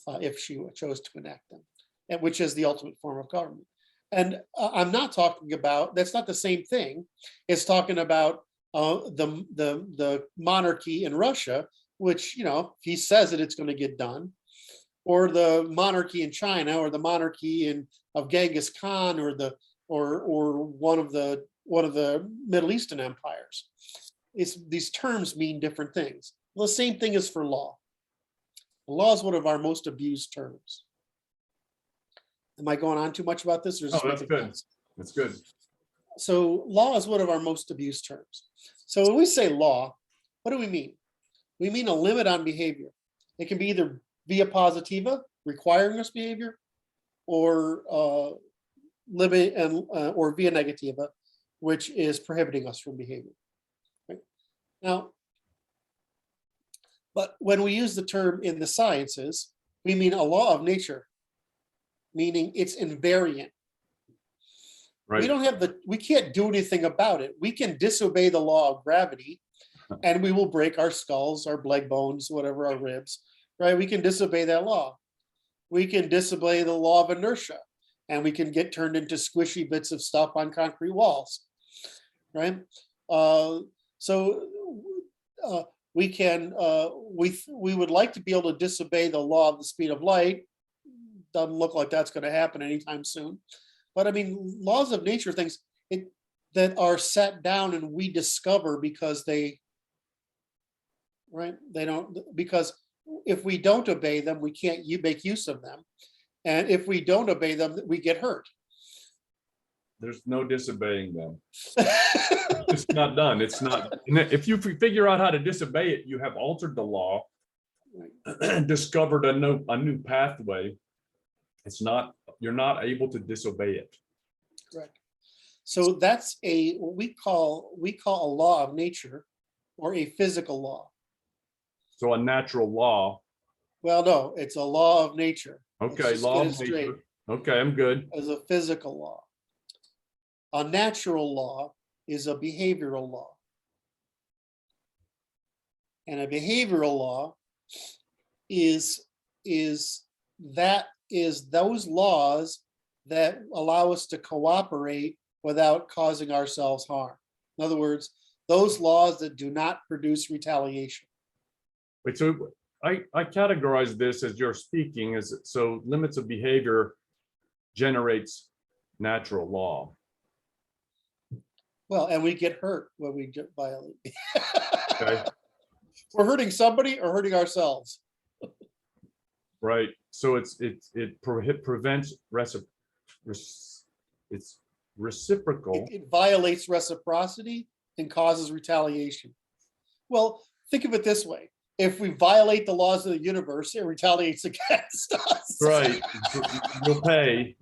Speaker 1: if she chose to enact them, and which is the ultimate form of government. And I'm not talking about, that's not the same thing. It's talking about the monarchy in Russia, which, if he says it, it's going to get done. Or the monarchy in China, or the monarchy of Genghis Khan, or one of the Middle Eastern empires. These terms mean different things. Well, the same thing is for law. Law is one of our most abused terms. Am I going on too much about this? Or
Speaker 2: oh, that's good. Sense? That's good.
Speaker 1: So law is one of our most abused terms. So when we say law, what do we mean? We mean a limit on behavior. It can be either via positiva, requiring us behavior, or limit or via negativa, which is prohibiting us from behavior. Right? Now, but when we use the term in the sciences, we mean a law of nature, meaning it's invariant. Right. We can't do anything about it. We can disobey the law of gravity, and we will break our skulls, our leg bones, whatever, our ribs. Right? We can disobey that law. We can disobey the law of inertia, and we can get turned into squishy bits of stuff on concrete walls. Right? We can. We would like to be able to disobey the law of the speed of light. Doesn't look like that's going to happen anytime soon. But I mean, laws of nature, things that are set down and we discover because because if we don't obey them, we can't make use of them. And if we don't obey them, we get hurt.
Speaker 2: There's no disobeying them. It's not done. It's not. If you figure out how to disobey it, you have altered the law, discovered a new pathway. It's not. You're not able to disobey it.
Speaker 1: Correct. So that's what we call a law of nature, or a physical law.
Speaker 2: So a natural law.
Speaker 1: Well, no, it's a law of nature.
Speaker 2: Okay, law of nature. Okay, I'm good.
Speaker 1: As a physical law. A natural law is a behavioral law. And a behavioral law is those laws that allow us to cooperate without causing ourselves harm. In other words, those laws that do not produce retaliation.
Speaker 2: Wait, so I categorize this as you're speaking as so limits of behavior generates natural law.
Speaker 1: Well, and we get hurt when we violate.
Speaker 2: Okay.
Speaker 1: We're hurting somebody or hurting ourselves.
Speaker 2: Right. So it prevents it's reciprocal.
Speaker 1: It violates reciprocity and causes retaliation. Well, think of it this way. If we violate the laws of the universe, it retaliates against us.
Speaker 2: Right.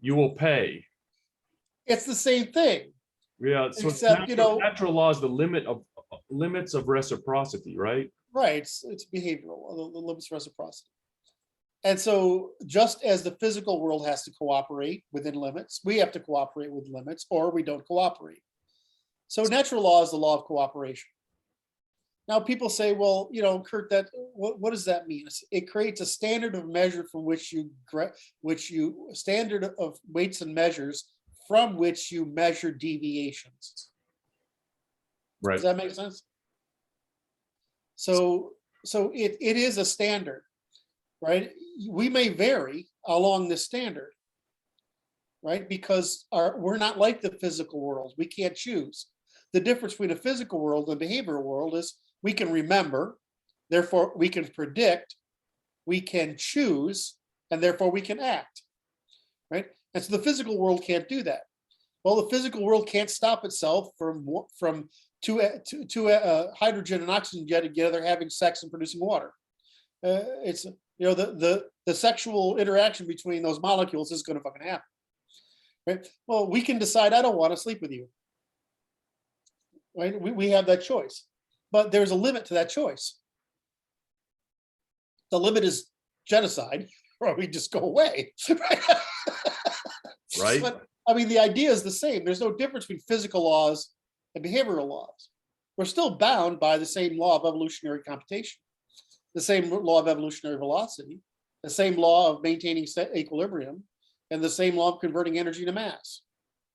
Speaker 2: You will pay.
Speaker 1: It's the same thing.
Speaker 2: Yeah. So
Speaker 1: Except,
Speaker 2: natural law is the limits of reciprocity, right?
Speaker 1: Right. It's behavioral, the limits of reciprocity. And so just as the physical world has to cooperate within limits, we have to cooperate with limits, or we don't cooperate. So natural law is the law of cooperation. Now people say, well, Kurt, what does that mean? It creates a standard of measure from which you standard of weights and measures from which you measure deviations.
Speaker 2: Right.
Speaker 1: Does that make sense? So it is a standard, right? We may vary along this standard, right? Because we're not like the physical world. We can't choose. The difference between a physical world and a behavioral world is we can remember, therefore we can predict, we can choose, and therefore we can act, right? And so the physical world can't do that. Well, the physical world can't stop itself from two hydrogen and oxygen get together, having sex and producing water. It's the sexual interaction between those molecules is going to fucking happen, right? Well, we can decide I don't want to sleep with you, right? We have that choice, but there's a limit to that choice. The limit is genocide, or we just go away, right?
Speaker 2: Right.
Speaker 1: But I mean, the idea is the same. There's no difference between physical laws and behavioral laws. We're still bound by the same law of evolutionary computation, the same law of evolutionary velocity, the same law of maintaining equilibrium, and the same law of converting energy to mass.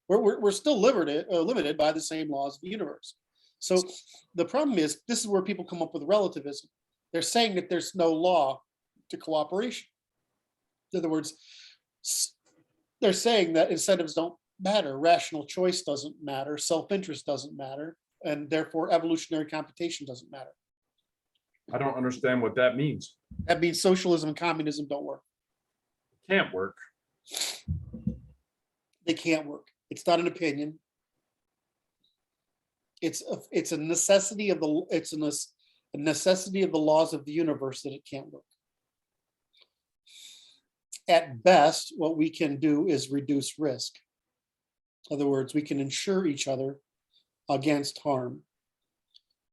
Speaker 1: We're still limited by the same laws of the universe. So the problem is, this is where people come up with relativism. They're saying that there's no law to cooperation. In other words, they're saying that incentives don't matter, rational choice doesn't matter, self-interest doesn't matter, and therefore evolutionary computation doesn't matter.
Speaker 2: I don't understand what that means.
Speaker 1: That means socialism and communism don't work.
Speaker 2: Can't work.
Speaker 1: They can't work. It's not an opinion. It's a necessity of the necessity of the laws of the universe that it can't work. At best, what we can do is reduce risk. In other words, we can insure each other against harm.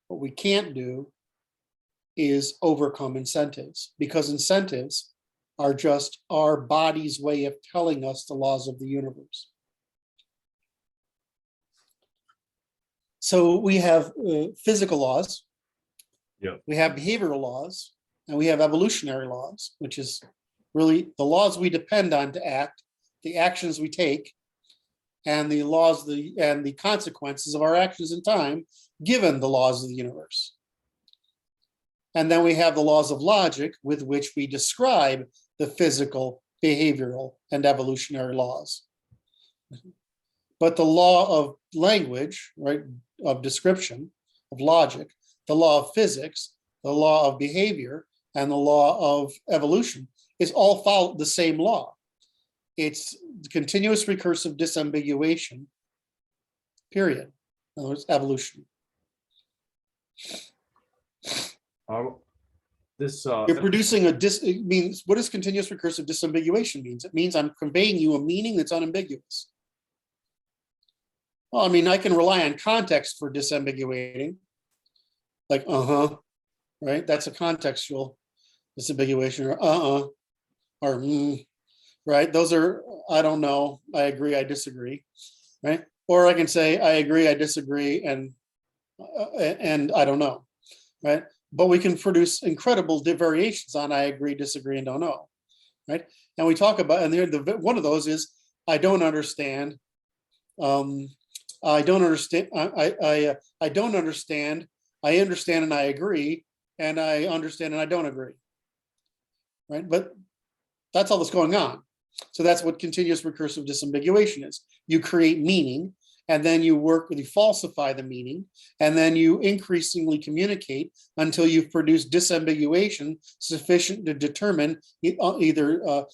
Speaker 1: What we can't do is overcome incentives, because incentives are just our body's way of telling us the laws of the universe. So we have physical laws,
Speaker 2: Yeah.
Speaker 1: we have behavioral laws, and we have evolutionary laws, which is really the laws we depend on to act, the actions we take, and the laws and the consequences of our actions in time, given the laws of the universe. And then we have the laws of logic with which we describe the physical, behavioral, and evolutionary laws. But the law of language, right, of description, of logic, the law of physics, the law of behavior, and the law of evolution is all follow the same law. It's continuous recursive disambiguation, period. In other words, evolution. You're producing it means, what does continuous recursive disambiguation means? It means I'm conveying you a meaning that's unambiguous. Well, I mean, I can rely on context for disambiguating, like right? That's a contextual disambiguation, or or right? Those are, I don't know, I agree, I disagree, right? Or I can say I agree, I disagree, and I don't know, right? But we can produce incredible variations on I agree, disagree, and don't know, right? And we talk about, and one of those is I don't understand. I don't understand. I don't understand. I understand and I agree, and I understand and I don't agree, right? But that's all that's going on. So that's what continuous recursive disambiguation is. You create meaning, and then you falsify the meaning, and then you increasingly communicate until you've produced disambiguation sufficient to determine either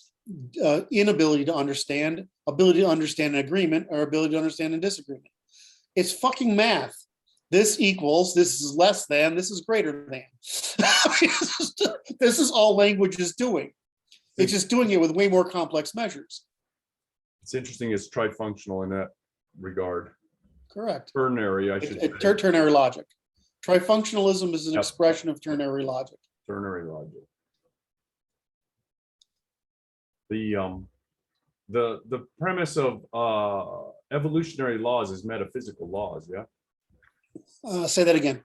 Speaker 1: inability to understand, ability to understand an agreement, or ability to understand a disagreement. It's fucking math. This equals, this is less than, this is greater than. This is all language is doing. It's just doing it with way more complex measures.
Speaker 2: It's interesting, it's tri-functional in that regard.
Speaker 1: Correct.
Speaker 2: Ternary, I should say.
Speaker 1: Ternary logic. Tri-functionalism is an expression of ternary logic.
Speaker 2: Ternary logic. The premise of evolutionary laws is metaphysical laws, yeah?
Speaker 1: Say that again.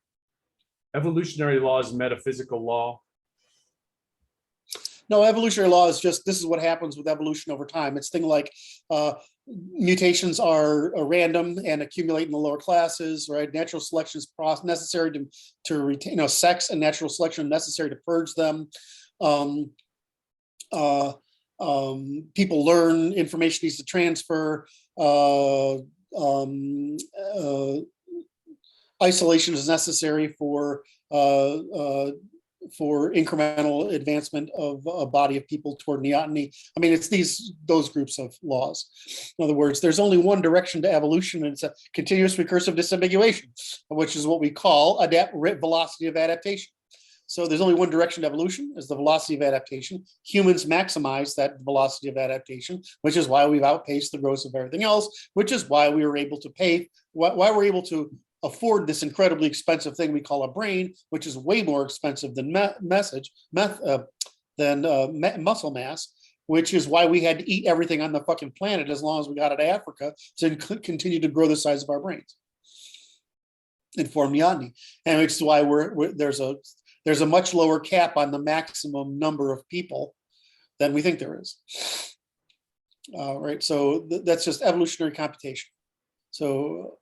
Speaker 2: Evolutionary law is metaphysical law.
Speaker 1: No, evolutionary law is just, this is what happens with evolution over time. It's things like mutations are random and accumulate in the lower classes, right? Natural selection is necessary to retain, sex and natural selection are necessary to purge them. People learn, information needs to transfer. Isolation is necessary for incremental advancement of a body of people toward neoteny. I mean, it's those groups of laws. In other words, there's only one direction to evolution, and it's a continuous recursive disambiguation, which is what we call velocity of adaptation. So there's only one direction to evolution, is the velocity of adaptation. Humans maximize that velocity of adaptation, which is why we've outpaced the growth of everything else, which is why we were able to why we're able to afford this incredibly expensive thing we call a brain, which is way more expensive than muscle mass, which is why we had to eat everything on the fucking planet as long as we got out of Africa to continue to grow the size of our brains and form neoteny. And which is why there's a much lower cap on the maximum number of people than we think there is. Right, so that's just evolutionary computation. So,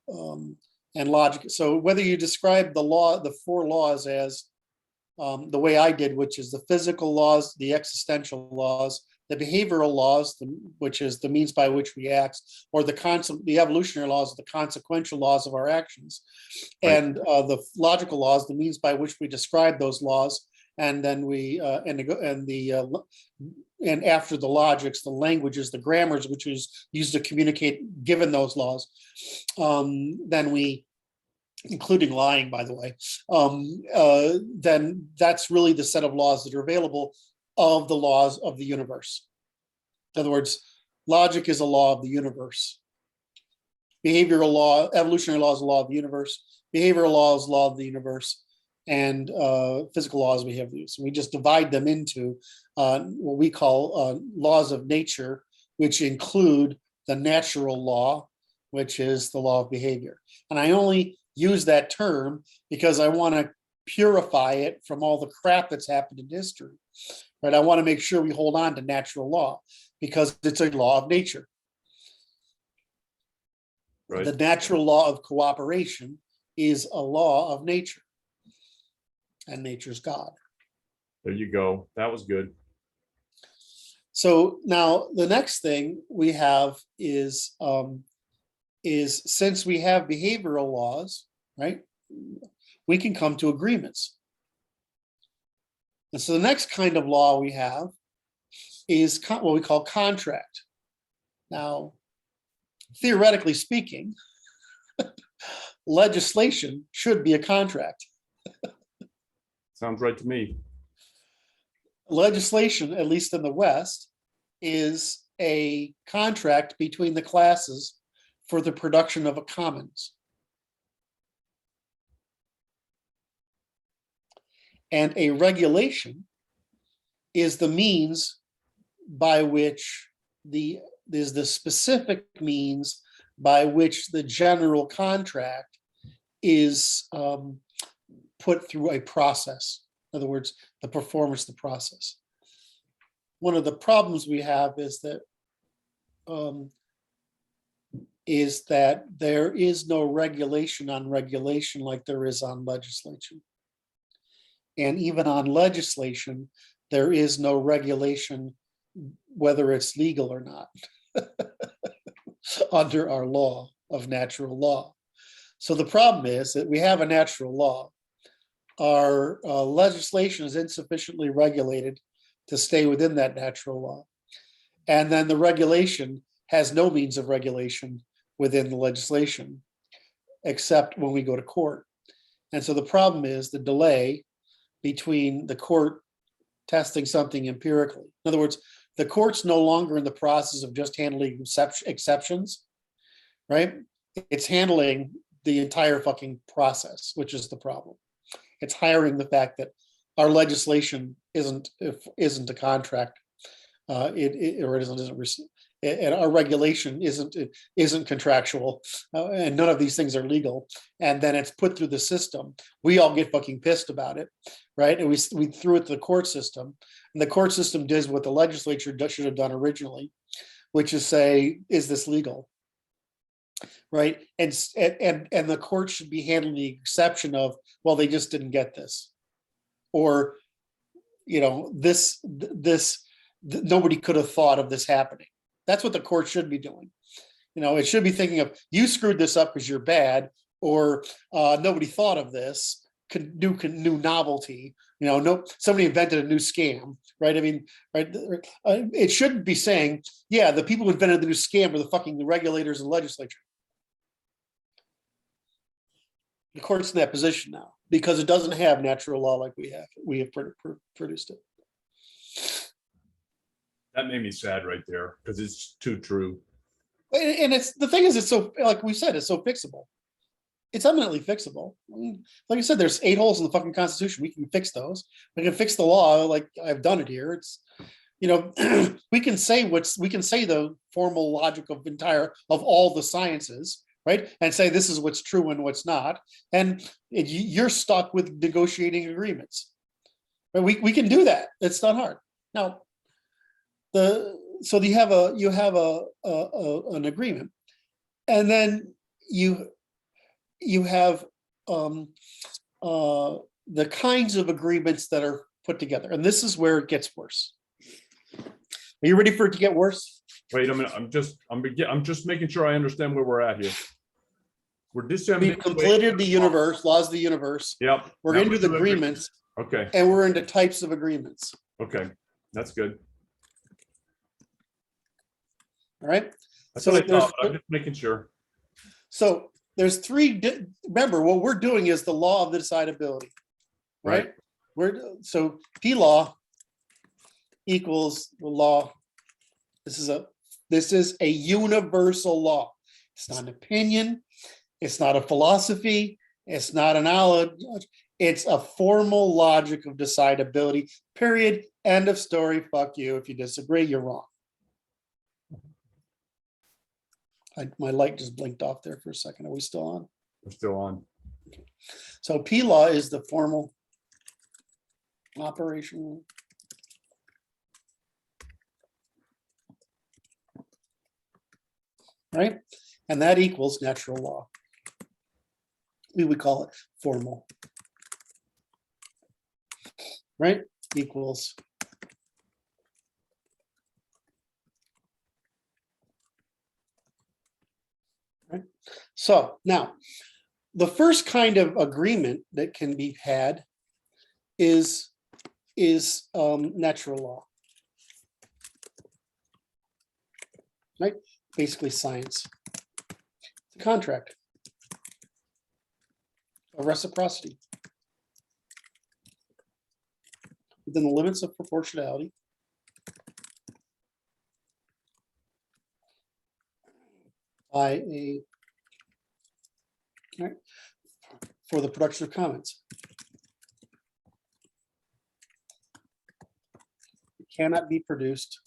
Speaker 1: and logic. So whether you describe the four laws as the way I did, which is the physical laws, the existential laws, the behavioral laws, which is the means by which we act, or the evolutionary laws, the consequential laws of our actions, right. And the logical laws, the means by which we describe those laws, and then we and after the logics, the languages, the grammars, which is used to communicate given those laws, then we, including lying, by the way, then that's really the set of laws that are available of the laws of the universe. In other words, logic is a law of the universe. Behavioral law, evolutionary law is a law of the universe. Behavioral law is a law of the universe. And physical laws we have these. We just divide them into what we call laws of nature, which include the natural law, which is the law of behavior. And I only use that term because I want to purify it from all the crap that's happened in history. Right? I want to make sure we hold on to natural law because it's a law of nature. Right. The natural law of cooperation is a law of nature. And nature's God.
Speaker 2: There you go. That was good.
Speaker 1: So now the next thing we have is since we have behavioral laws, right, we can come to agreements. And so the next kind of law we have is what we call contract. Now, theoretically speaking, legislation should be a contract.
Speaker 2: Sounds right to me.
Speaker 1: Legislation, at least in the West, is a contract between the classes for the production of a commons. And a regulation is the means by which is the specific means by which the general contract is put through a process. In other words, the performance of the process. One of the problems we have is that there is no regulation on regulation like there is on legislation. And even on legislation, there is no regulation whether it's legal or not under our law of natural law. So the problem is that we have a natural law. Our legislation is insufficiently regulated to stay within that natural law. And then the regulation has no means of regulation within the legislation, except when we go to court. And so the problem is the delay between the court testing something empirically. In other words, the court's no longer in the process of just handling exceptions, right? It's handling the entire fucking process, which is the problem. It's hiring the fact that our legislation isn't a contract, and our regulation isn't contractual, and none of these things are legal. And then it's put through the system. We all get fucking pissed about it, right? And we threw it to the court system, and the court system does what the legislature should have done originally, which is say, is this legal? Right, and the court should be handling the exception of, well, they just didn't get this, or nobody could have thought of this happening. That's what the court should be doing. It should be thinking of, you screwed this up because you're bad, or nobody thought of this new novelty. Somebody invented a new scam, right? I mean, right? It shouldn't be saying, yeah, the people who invented the new scam are the regulators and legislature. The court's in that position now because it doesn't have natural law like we have. We have produced it.
Speaker 2: That made me sad right there because it's too true.
Speaker 1: And it's the thing is, it's so, like we said, it's so fixable. It's eminently fixable. I mean, like I said, there's 8 holes in the fucking Constitution. We can fix those. We can fix the law, like I've done it here. It's, we can say the formal logic of all the sciences, right? And say this is what's true and what's not. And you're stuck with negotiating agreements. But we can do that. It's not hard. Now, so you have an agreement, and then you have the kinds of agreements that are put together, and this is where it gets worse. Are you ready for it to get worse?
Speaker 2: Wait a minute. I'm just making sure I understand where we're at here.
Speaker 1: We've completed the universe, laws of the universe.
Speaker 2: Yep.
Speaker 1: We're into the agreements.
Speaker 2: Okay.
Speaker 1: And we're into types of agreements.
Speaker 2: Okay, that's good.
Speaker 1: All right.
Speaker 2: That's what I thought. I'm just making sure.
Speaker 1: So there's 3. Remember, what we're doing is the law of the decidability, right? So P law equals the law. This is a universal law. It's not an opinion. It's not a philosophy. It's not an knowledge. It's a formal logic of decidability, period. End of story. Fuck you. If you disagree, you're wrong. My light just blinked off there for a second. Are we still on?
Speaker 2: We're still on.
Speaker 1: Okay. So P law is the formal operation. Right? And that equals natural law. We would call it formal. Right? Equals right. So now the first kind of agreement that can be had is natural law. Right? basically science. It's a contract of reciprocity within the limits of proportionality by a, right, for the production of commons. It cannot be produced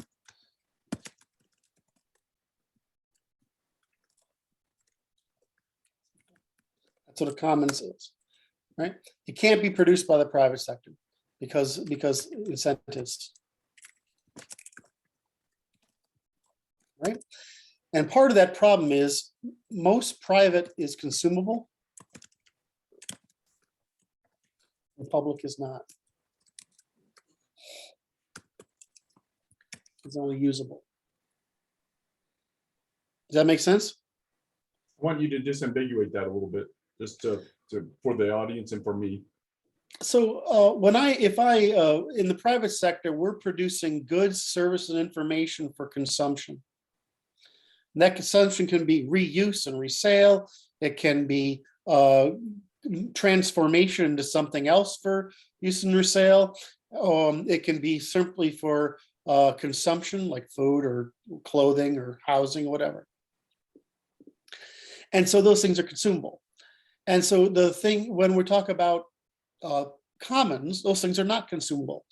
Speaker 1: that's what a commons is, right? It can't be produced by the private sector because incentives, right? And part of that problem is most private is consumable. The public is not. It's only usable. Does that make sense?
Speaker 2: I want you to disambiguate that a little bit, just to for the audience and for me.
Speaker 1: So if I in the private sector, we're producing goods, service, and information for consumption. And that consumption can be reuse and resale. It can be transformation into something else for use and resale. It can be simply for consumption, like food or clothing or housing, whatever. And so those things are consumable. And so the thing, when we talk about commons, those things are not consumable.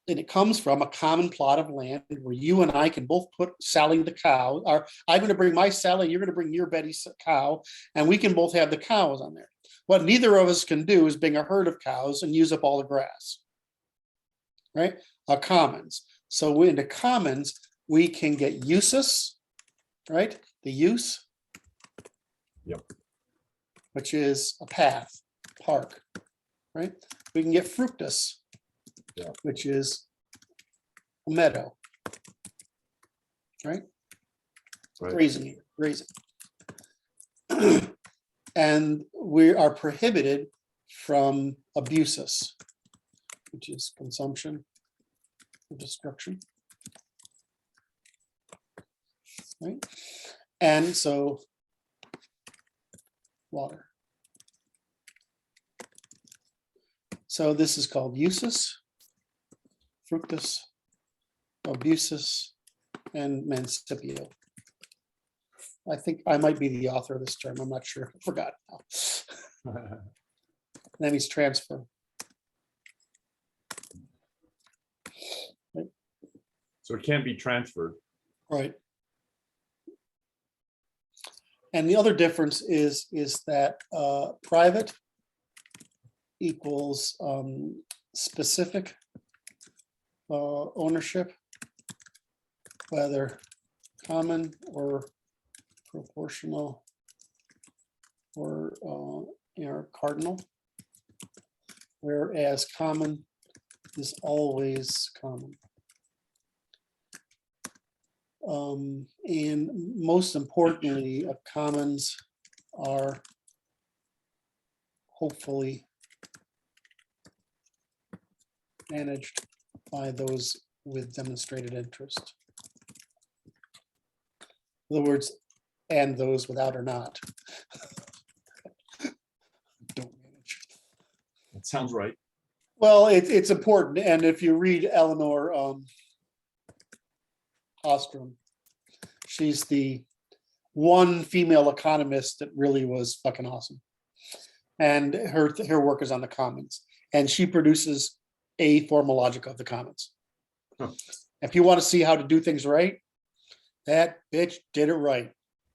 Speaker 1: And it comes from a common plot of land where you and I can both put Sally the cow, or I'm going to bring my Sally, you're going to bring your Betty's cow, and we can both have the cows on there. What neither of us can do is bring a herd of cows and use up all the grass, right? Commons. So into commons, we can get usus, right? The use,
Speaker 2: Yep.
Speaker 1: Which is a path, park, right? We can get fructus,
Speaker 2: yeah,
Speaker 1: which is a meadow, right?
Speaker 2: Right.
Speaker 1: Grazing. And we are prohibited from abusus, which is consumption or destruction, right? And so water. So this is called usus, fructus, abusus, and mancipio. I think I might be the author of this term. I'm not sure. I forgot now. That means transfer. Right.
Speaker 2: So it can't be transferred.
Speaker 1: Right. And the other difference is that private equals specific ownership, whether common or proportional or cardinal, whereas common is always common. And most importantly, commons are hopefully managed by those with demonstrated interest. In other words, and those without or not. Don't manage.
Speaker 2: That sounds right.
Speaker 1: Well, it's important. And if you read Eleanor Ostrom, she's the one female economist that really was fucking awesome. And her work is on the commons. And she produces a formal logic of the commons.
Speaker 2: Huh.
Speaker 1: If you want to see how to do things right, that bitch did it right.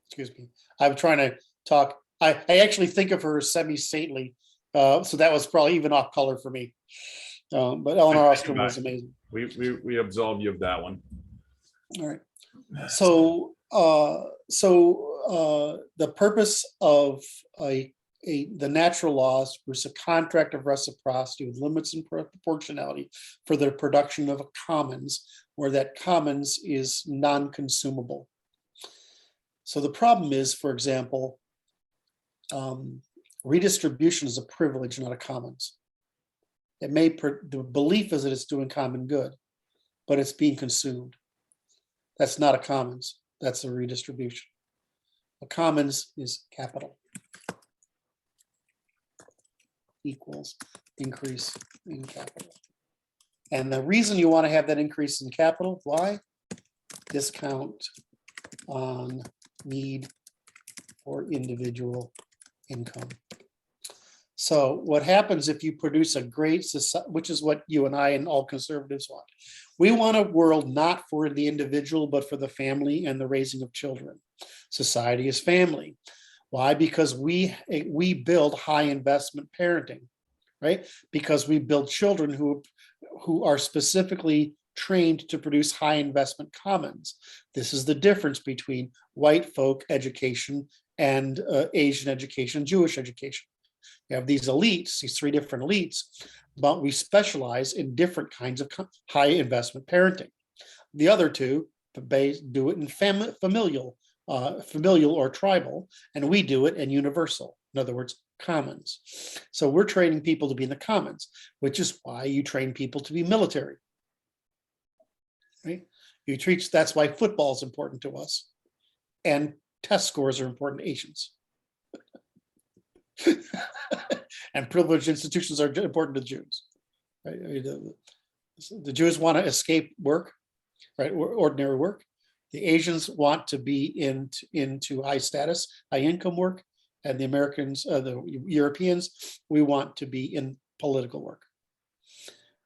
Speaker 1: Excuse me. I'm trying to talk. I actually think of her as semi-saintly. So that was probably even off color for me. But Eleanor Ostrom was amazing.
Speaker 2: We absolve you of that one.
Speaker 1: All right. So the purpose of the natural laws was a contract of reciprocity with limits and proportionality for the production of a commons, where that commons is non-consumable. So the problem is, for example, redistribution is a privilege, not a commons. The belief is that it's doing common good, but it's being consumed. That's not a commons. That's a redistribution. The commons is capital. Equals increase in capital. And the reason you want to have that increase in capital, why? Discount on need for individual income. So what happens if you produce a great society, which is what you and I and all conservatives want. We want a world not for the individual, but for the family and the raising of children. Society is family. Why? Because we build high investment parenting, right? Because we build children who are specifically trained to produce high investment commons. This is the difference between white folk education and Asian education, Jewish education. You have these elites, these three different elites, but we specialize in different kinds of high investment parenting. The other two do it in familial or tribal, and we do it in universal. In other words, commons. So we're training people to be in the commons, which is why you train people to be military. Right? That's why football is important to us, and test scores are important to Asians. And privileged institutions are important to Jews. Right? The Jews want to escape work, right? Ordinary work. The Asians want to be into high status, high income work, and the Americans, the Europeans, we want to be in political work,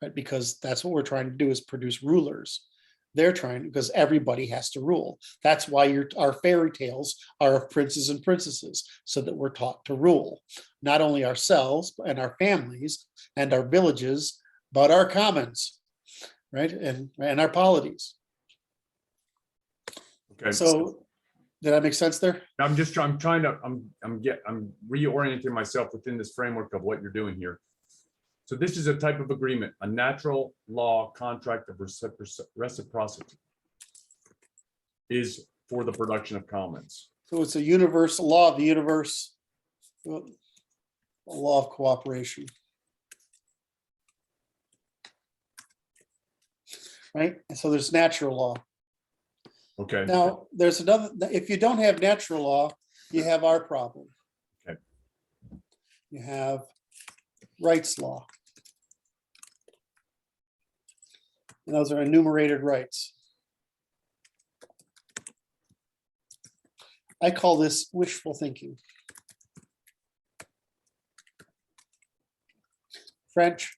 Speaker 1: right? Because that's what we're trying to do, is produce rulers. They're trying, because everybody has to rule. That's why our fairy tales are of princes and princesses, so that we're taught to rule, not only ourselves and our families and our villages, but our commons, right? And our polities.
Speaker 2: Okay.
Speaker 1: So did that make sense there?
Speaker 2: I'm reorienting myself within this framework of what you're doing here. So this is a type of agreement, a natural law contract of reciprocity is for the production of commons.
Speaker 1: So it's a universal law of the universe, a law of cooperation. Right? And so there's natural law.
Speaker 2: Okay.
Speaker 1: Now, there's another, if you don't have natural law, you have our problem.
Speaker 2: Okay.
Speaker 1: You have rights law. And those are enumerated rights. I call this wishful thinking. French,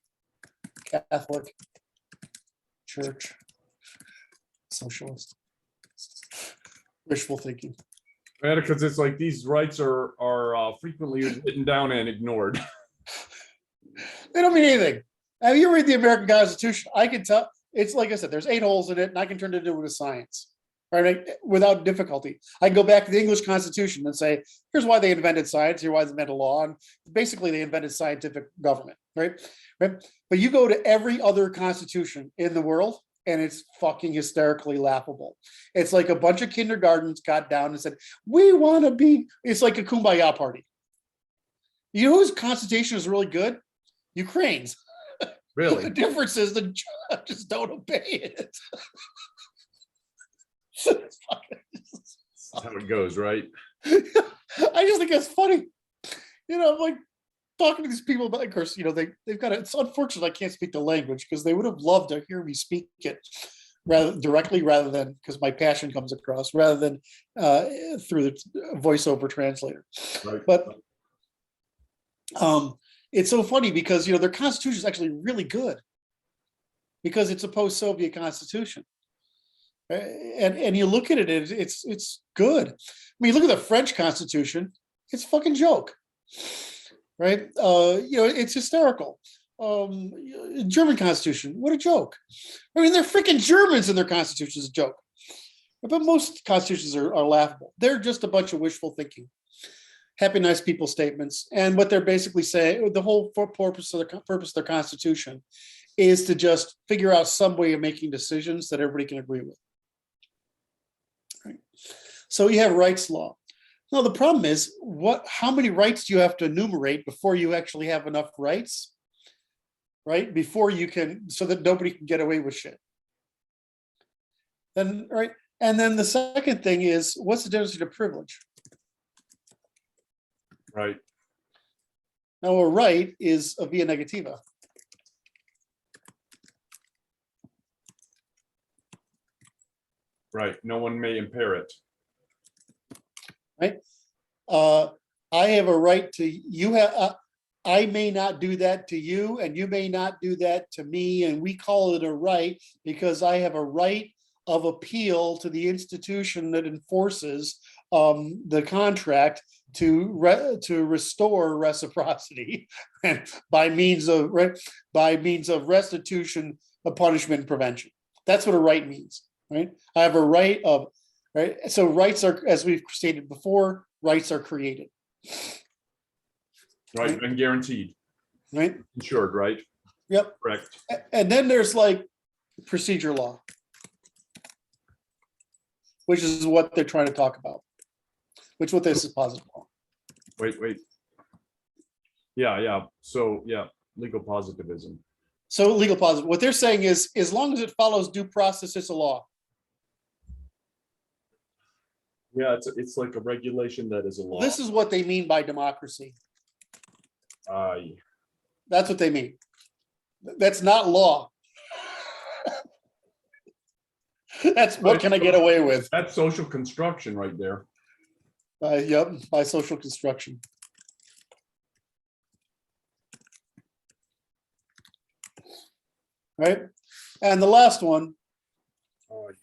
Speaker 1: Catholic, Church, Socialist. Wishful thinking.
Speaker 2: And because it's like these rights are frequently written down and ignored.
Speaker 1: They don't mean anything. Now, you read the American Constitution, I can tell, it's like I said, there's 8 holes in it, and I can turn it into a science, right? Without difficulty. I can go back to the English Constitution and say, here's why they invented science, here's why they invented law, and basically they invented scientific government, right? But you go to every other constitution in the world, and it's fucking hysterically laughable. It's like a bunch of kindergartens got down and said, we want to be, it's like a kumbaya party. You know whose constitution is really good? Ukraine's.
Speaker 2: Really?
Speaker 1: The difference is the judges don't obey it. That's
Speaker 2: how it goes, right?
Speaker 1: I just think that's funny. You know, I'm like talking to these people about, of course, you know, they've got it's unfortunate I can't speak the language, because they would have loved to hear me speak it rather than because my passion comes across rather than through the voiceover translator.
Speaker 2: Right.
Speaker 1: But it's so funny because, you know, their constitution is actually really good because it's a post-Soviet constitution. And you look at it, it's good. I mean, look at the French constitution, it's a fucking joke, right? You know, it's hysterical. German constitution, what a joke. I mean, they're freaking Germans and their constitution is a joke. But most constitutions are laughable. They're just a bunch of wishful thinking. Happy, nice people statements. And what they're basically saying, the whole purpose of their constitution is to just figure out some way of making decisions that everybody can agree with. Right. So you have rights law. Now the problem is, how many rights do you have to enumerate before you actually have enough rights? Right? Before you can, so that nobody can get away with shit. Then, right? And then the second thing is, what's the difference between a privilege?
Speaker 2: Right.
Speaker 1: Now, a right is a via negativa.
Speaker 2: Right. No one may impair it.
Speaker 1: Right? I have a right to, you have, I may not do that to you, and you may not do that to me, and we call it a right because I have a right of appeal to the institution that enforces the contract to restore reciprocity and by means of restitution of punishment and prevention. That's what a right means, right? I have a right of, right? So rights are, as we've stated before, rights are created.
Speaker 2: Right. And guaranteed.
Speaker 1: Right?
Speaker 2: Insured, right?
Speaker 1: Yep.
Speaker 2: Correct.
Speaker 1: And then there's like procedure law, which is what they're trying to talk about, which what this is positive law.
Speaker 2: Wait. Yeah. So yeah, legal positivism.
Speaker 1: So legal positive, what they're saying is, as long as it follows due process, it's a law.
Speaker 2: Yeah, it's like a regulation that is a law.
Speaker 1: This is what they mean by democracy.
Speaker 2: Uh,
Speaker 1: That's what they mean. That's not law. That's what can I get away with?
Speaker 2: That's social construction right there.
Speaker 1: Yep, by social construction. Right? And the last one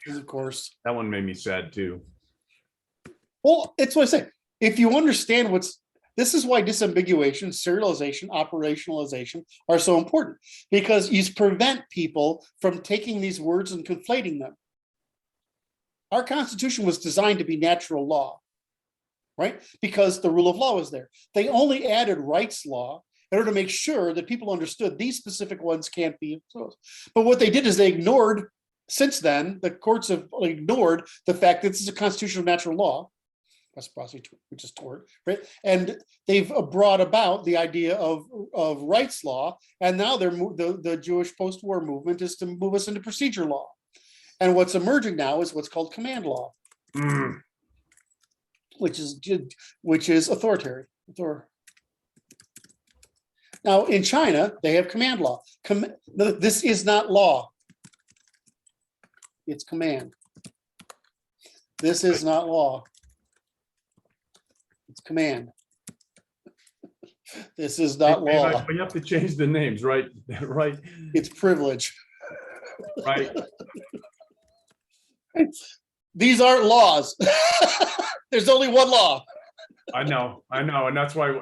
Speaker 1: is, of course,
Speaker 2: That one made me sad too.
Speaker 1: well, it's what I say. If you understand this is why disambiguation, serialization, operationalization are so important, because you prevent people from taking these words and conflating them. Our Constitution was designed to be natural law, right? Because the rule of law was there. They only added rights law in order to make sure that people understood these specific ones can't be imposed. But what they did is they ignored, since then, the courts have ignored the fact that this is a constitutional natural law, reciprocity, which is tort, right? And they've brought about the idea of rights law, and now the Jewish post-war movement is to move us into procedure law. And what's emerging now is what's called command law, which is authoritarian. Now in China, they have command law. This is not law. It's command. This is not law. It's command. This is not law.
Speaker 2: You have to change the names, right? Right.
Speaker 1: It's privilege.
Speaker 2: Right.
Speaker 1: These aren't laws. There's only one law.
Speaker 2: I know, and that's why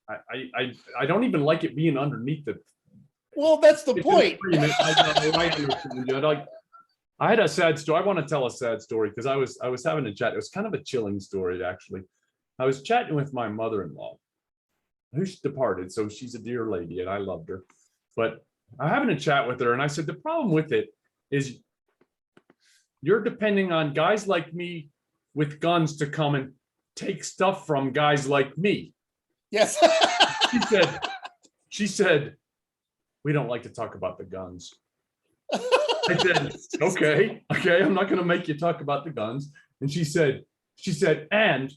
Speaker 2: I don't even like it being underneath the.
Speaker 1: Well, that's the point.
Speaker 2: I understand you. Like, I had a sad story. I want to tell a sad story because I was having a chat. It was kind of a chilling story, actually. I was chatting with my mother-in-law, who's departed, so she's a dear lady, and I loved her. But I'm having a chat with her, and I said the problem with it is you're depending on guys like me with guns to come and take stuff from guys like me.
Speaker 1: Yes.
Speaker 2: She said, we don't like to talk about the guns. I said, okay, I'm not going to make you talk about the guns. And she said, and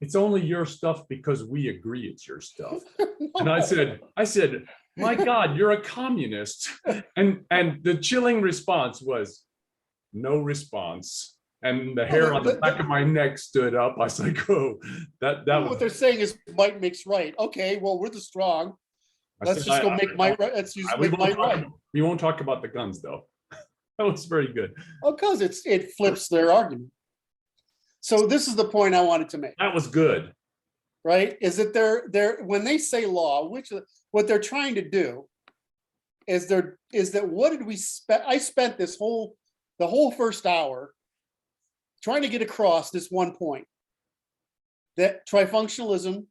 Speaker 2: it's only your stuff because we agree it's your stuff. And I said, my God, you're a communist. And the chilling response was no response. And the hair on the back of my neck stood up. I was like, oh, that
Speaker 1: what
Speaker 2: was.
Speaker 1: they're saying is might makes right. Okay, well, we're the strong. Let's just go make might right. Let's use make might right.
Speaker 2: We won't talk about the guns though. That was very good.
Speaker 1: Oh, because it flips their argument. So this is the point I wanted to make.
Speaker 2: That was good.
Speaker 1: Right? Is that they're when they say law, what they're trying to do is that what did we spend? I spent the whole first hour trying to get across this one point, that tri-functionalism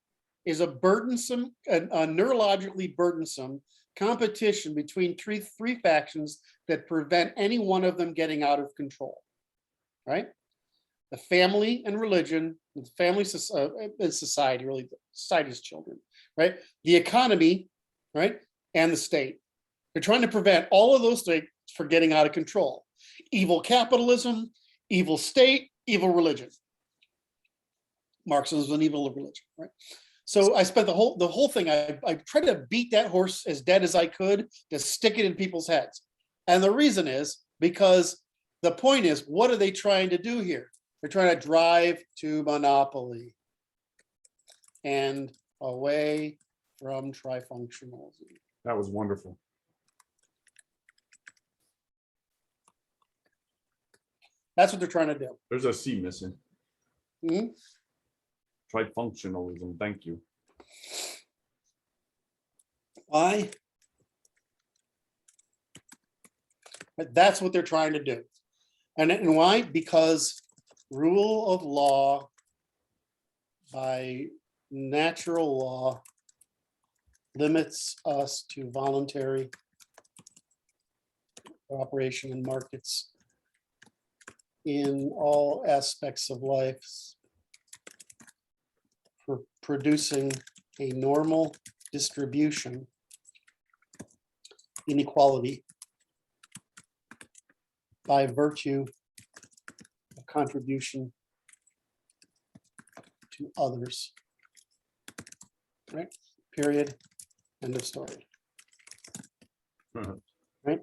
Speaker 1: is a burdensome, a neurologically burdensome competition between three factions that prevent any one of them getting out of control, right? The family and religion, the family and society, really society's children, right? The economy, right? And the state. They're trying to prevent all of those things from getting out of control. evil capitalism, evil state, evil religion. Marxism is an evil religion, right? So I spent the whole thing, I tried to beat that horse as dead as I could, to stick it in people's heads. And the reason is because the point is, what are they trying to do here? They're trying to drive to monopoly and away from tri-functionalism.
Speaker 2: That was wonderful.
Speaker 1: That's what they're trying to do.
Speaker 2: There's a C missing.
Speaker 1: Mhm.
Speaker 2: Tri-functionalism. Thank you.
Speaker 1: Why? But that's what they're trying to do. And why? Because rule of law by natural law limits us to voluntary cooperation in markets in all aspects of life, for producing a normal distribution inequality by virtue of contribution to others. Right? Period. End of story. Right?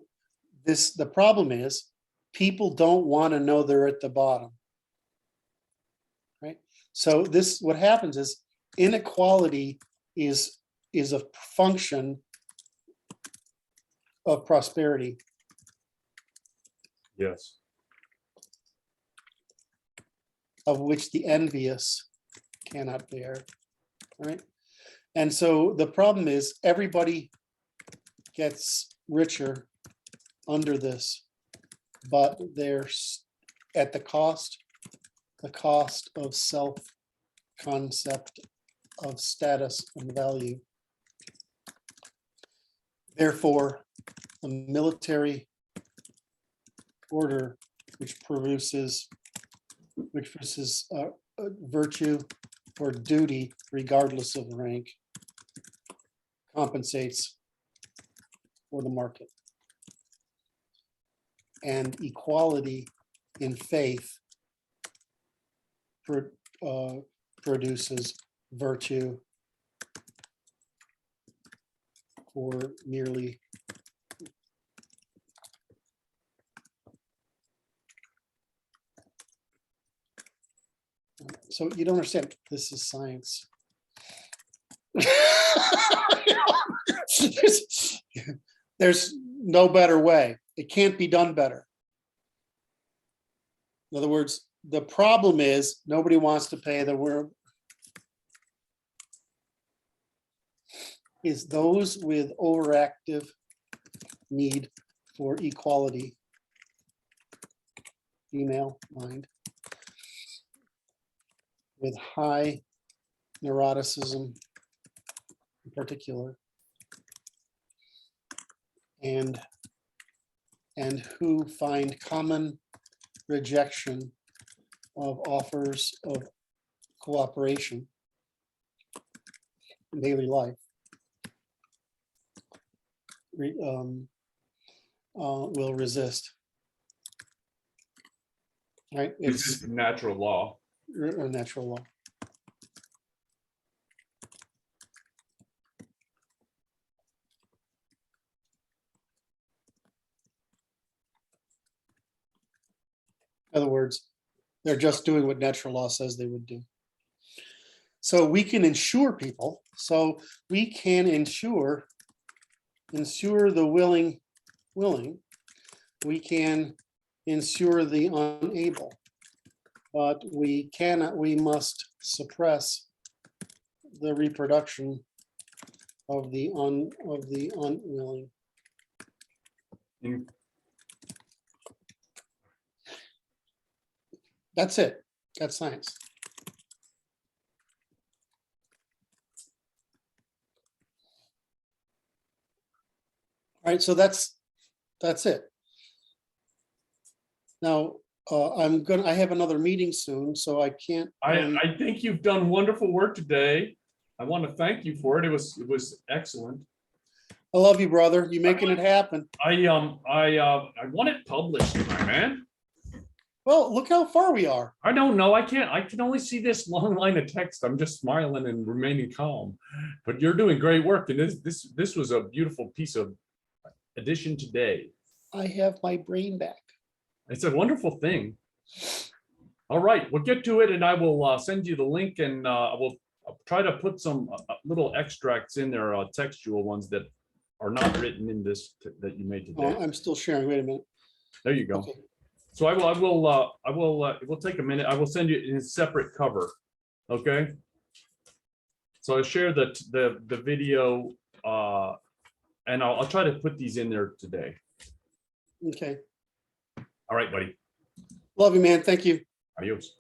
Speaker 1: The problem is people don't want to know they're at the bottom. Right? So what happens is inequality is a function of prosperity.
Speaker 2: Yes.
Speaker 1: Of which the envious cannot bear. Right? And so the problem is everybody gets richer under this, but they're at the cost of self-concept, of status and value. Therefore, a military order which produces virtue or duty regardless of rank compensates for the market. And equality in faith produces virtue for merely so you don't understand, this is science. There's no better way. It can't be done better. In other words, the problem is nobody wants to pay the word. Is those with overactive need for equality, female mind, with high neuroticism in particular, and who find common rejection of offers of cooperation in daily life, will resist. Right?
Speaker 2: It's natural law.
Speaker 1: A natural law. In other words, they're just doing what natural law says they would do. So we can insure people. So we can insure the willing. We can insure the unable. But we must suppress the reproduction of the unwilling. That's it. That's science. All right, so that's it. Now, I have another meeting soon, so I can't.
Speaker 2: I think you've done wonderful work today. I want to thank you for it. It was excellent.
Speaker 1: I love you, brother. You making it happen.
Speaker 2: I want it published, my man.
Speaker 1: Well, look how far we are.
Speaker 2: I don't know. I can only see this long line of text. I'm just smiling and remaining calm. But you're doing great work. And this was a beautiful piece of addition today.
Speaker 1: I have my brain back.
Speaker 2: It's a wonderful thing. All right, we'll get to it, and I will send you the link, and I will try to put some little extracts in there, textual ones that are not written in this that you made
Speaker 1: Oh,
Speaker 2: today.
Speaker 1: I'm still sharing. Wait a minute.
Speaker 2: There you go.
Speaker 1: Okay.
Speaker 2: So it will take a minute. I will send you in a separate cover. Okay. So I share the video, and I'll try to put these in there today.
Speaker 1: Okay.
Speaker 2: All right, buddy.
Speaker 1: Love you, man. Thank you.
Speaker 2: Adios.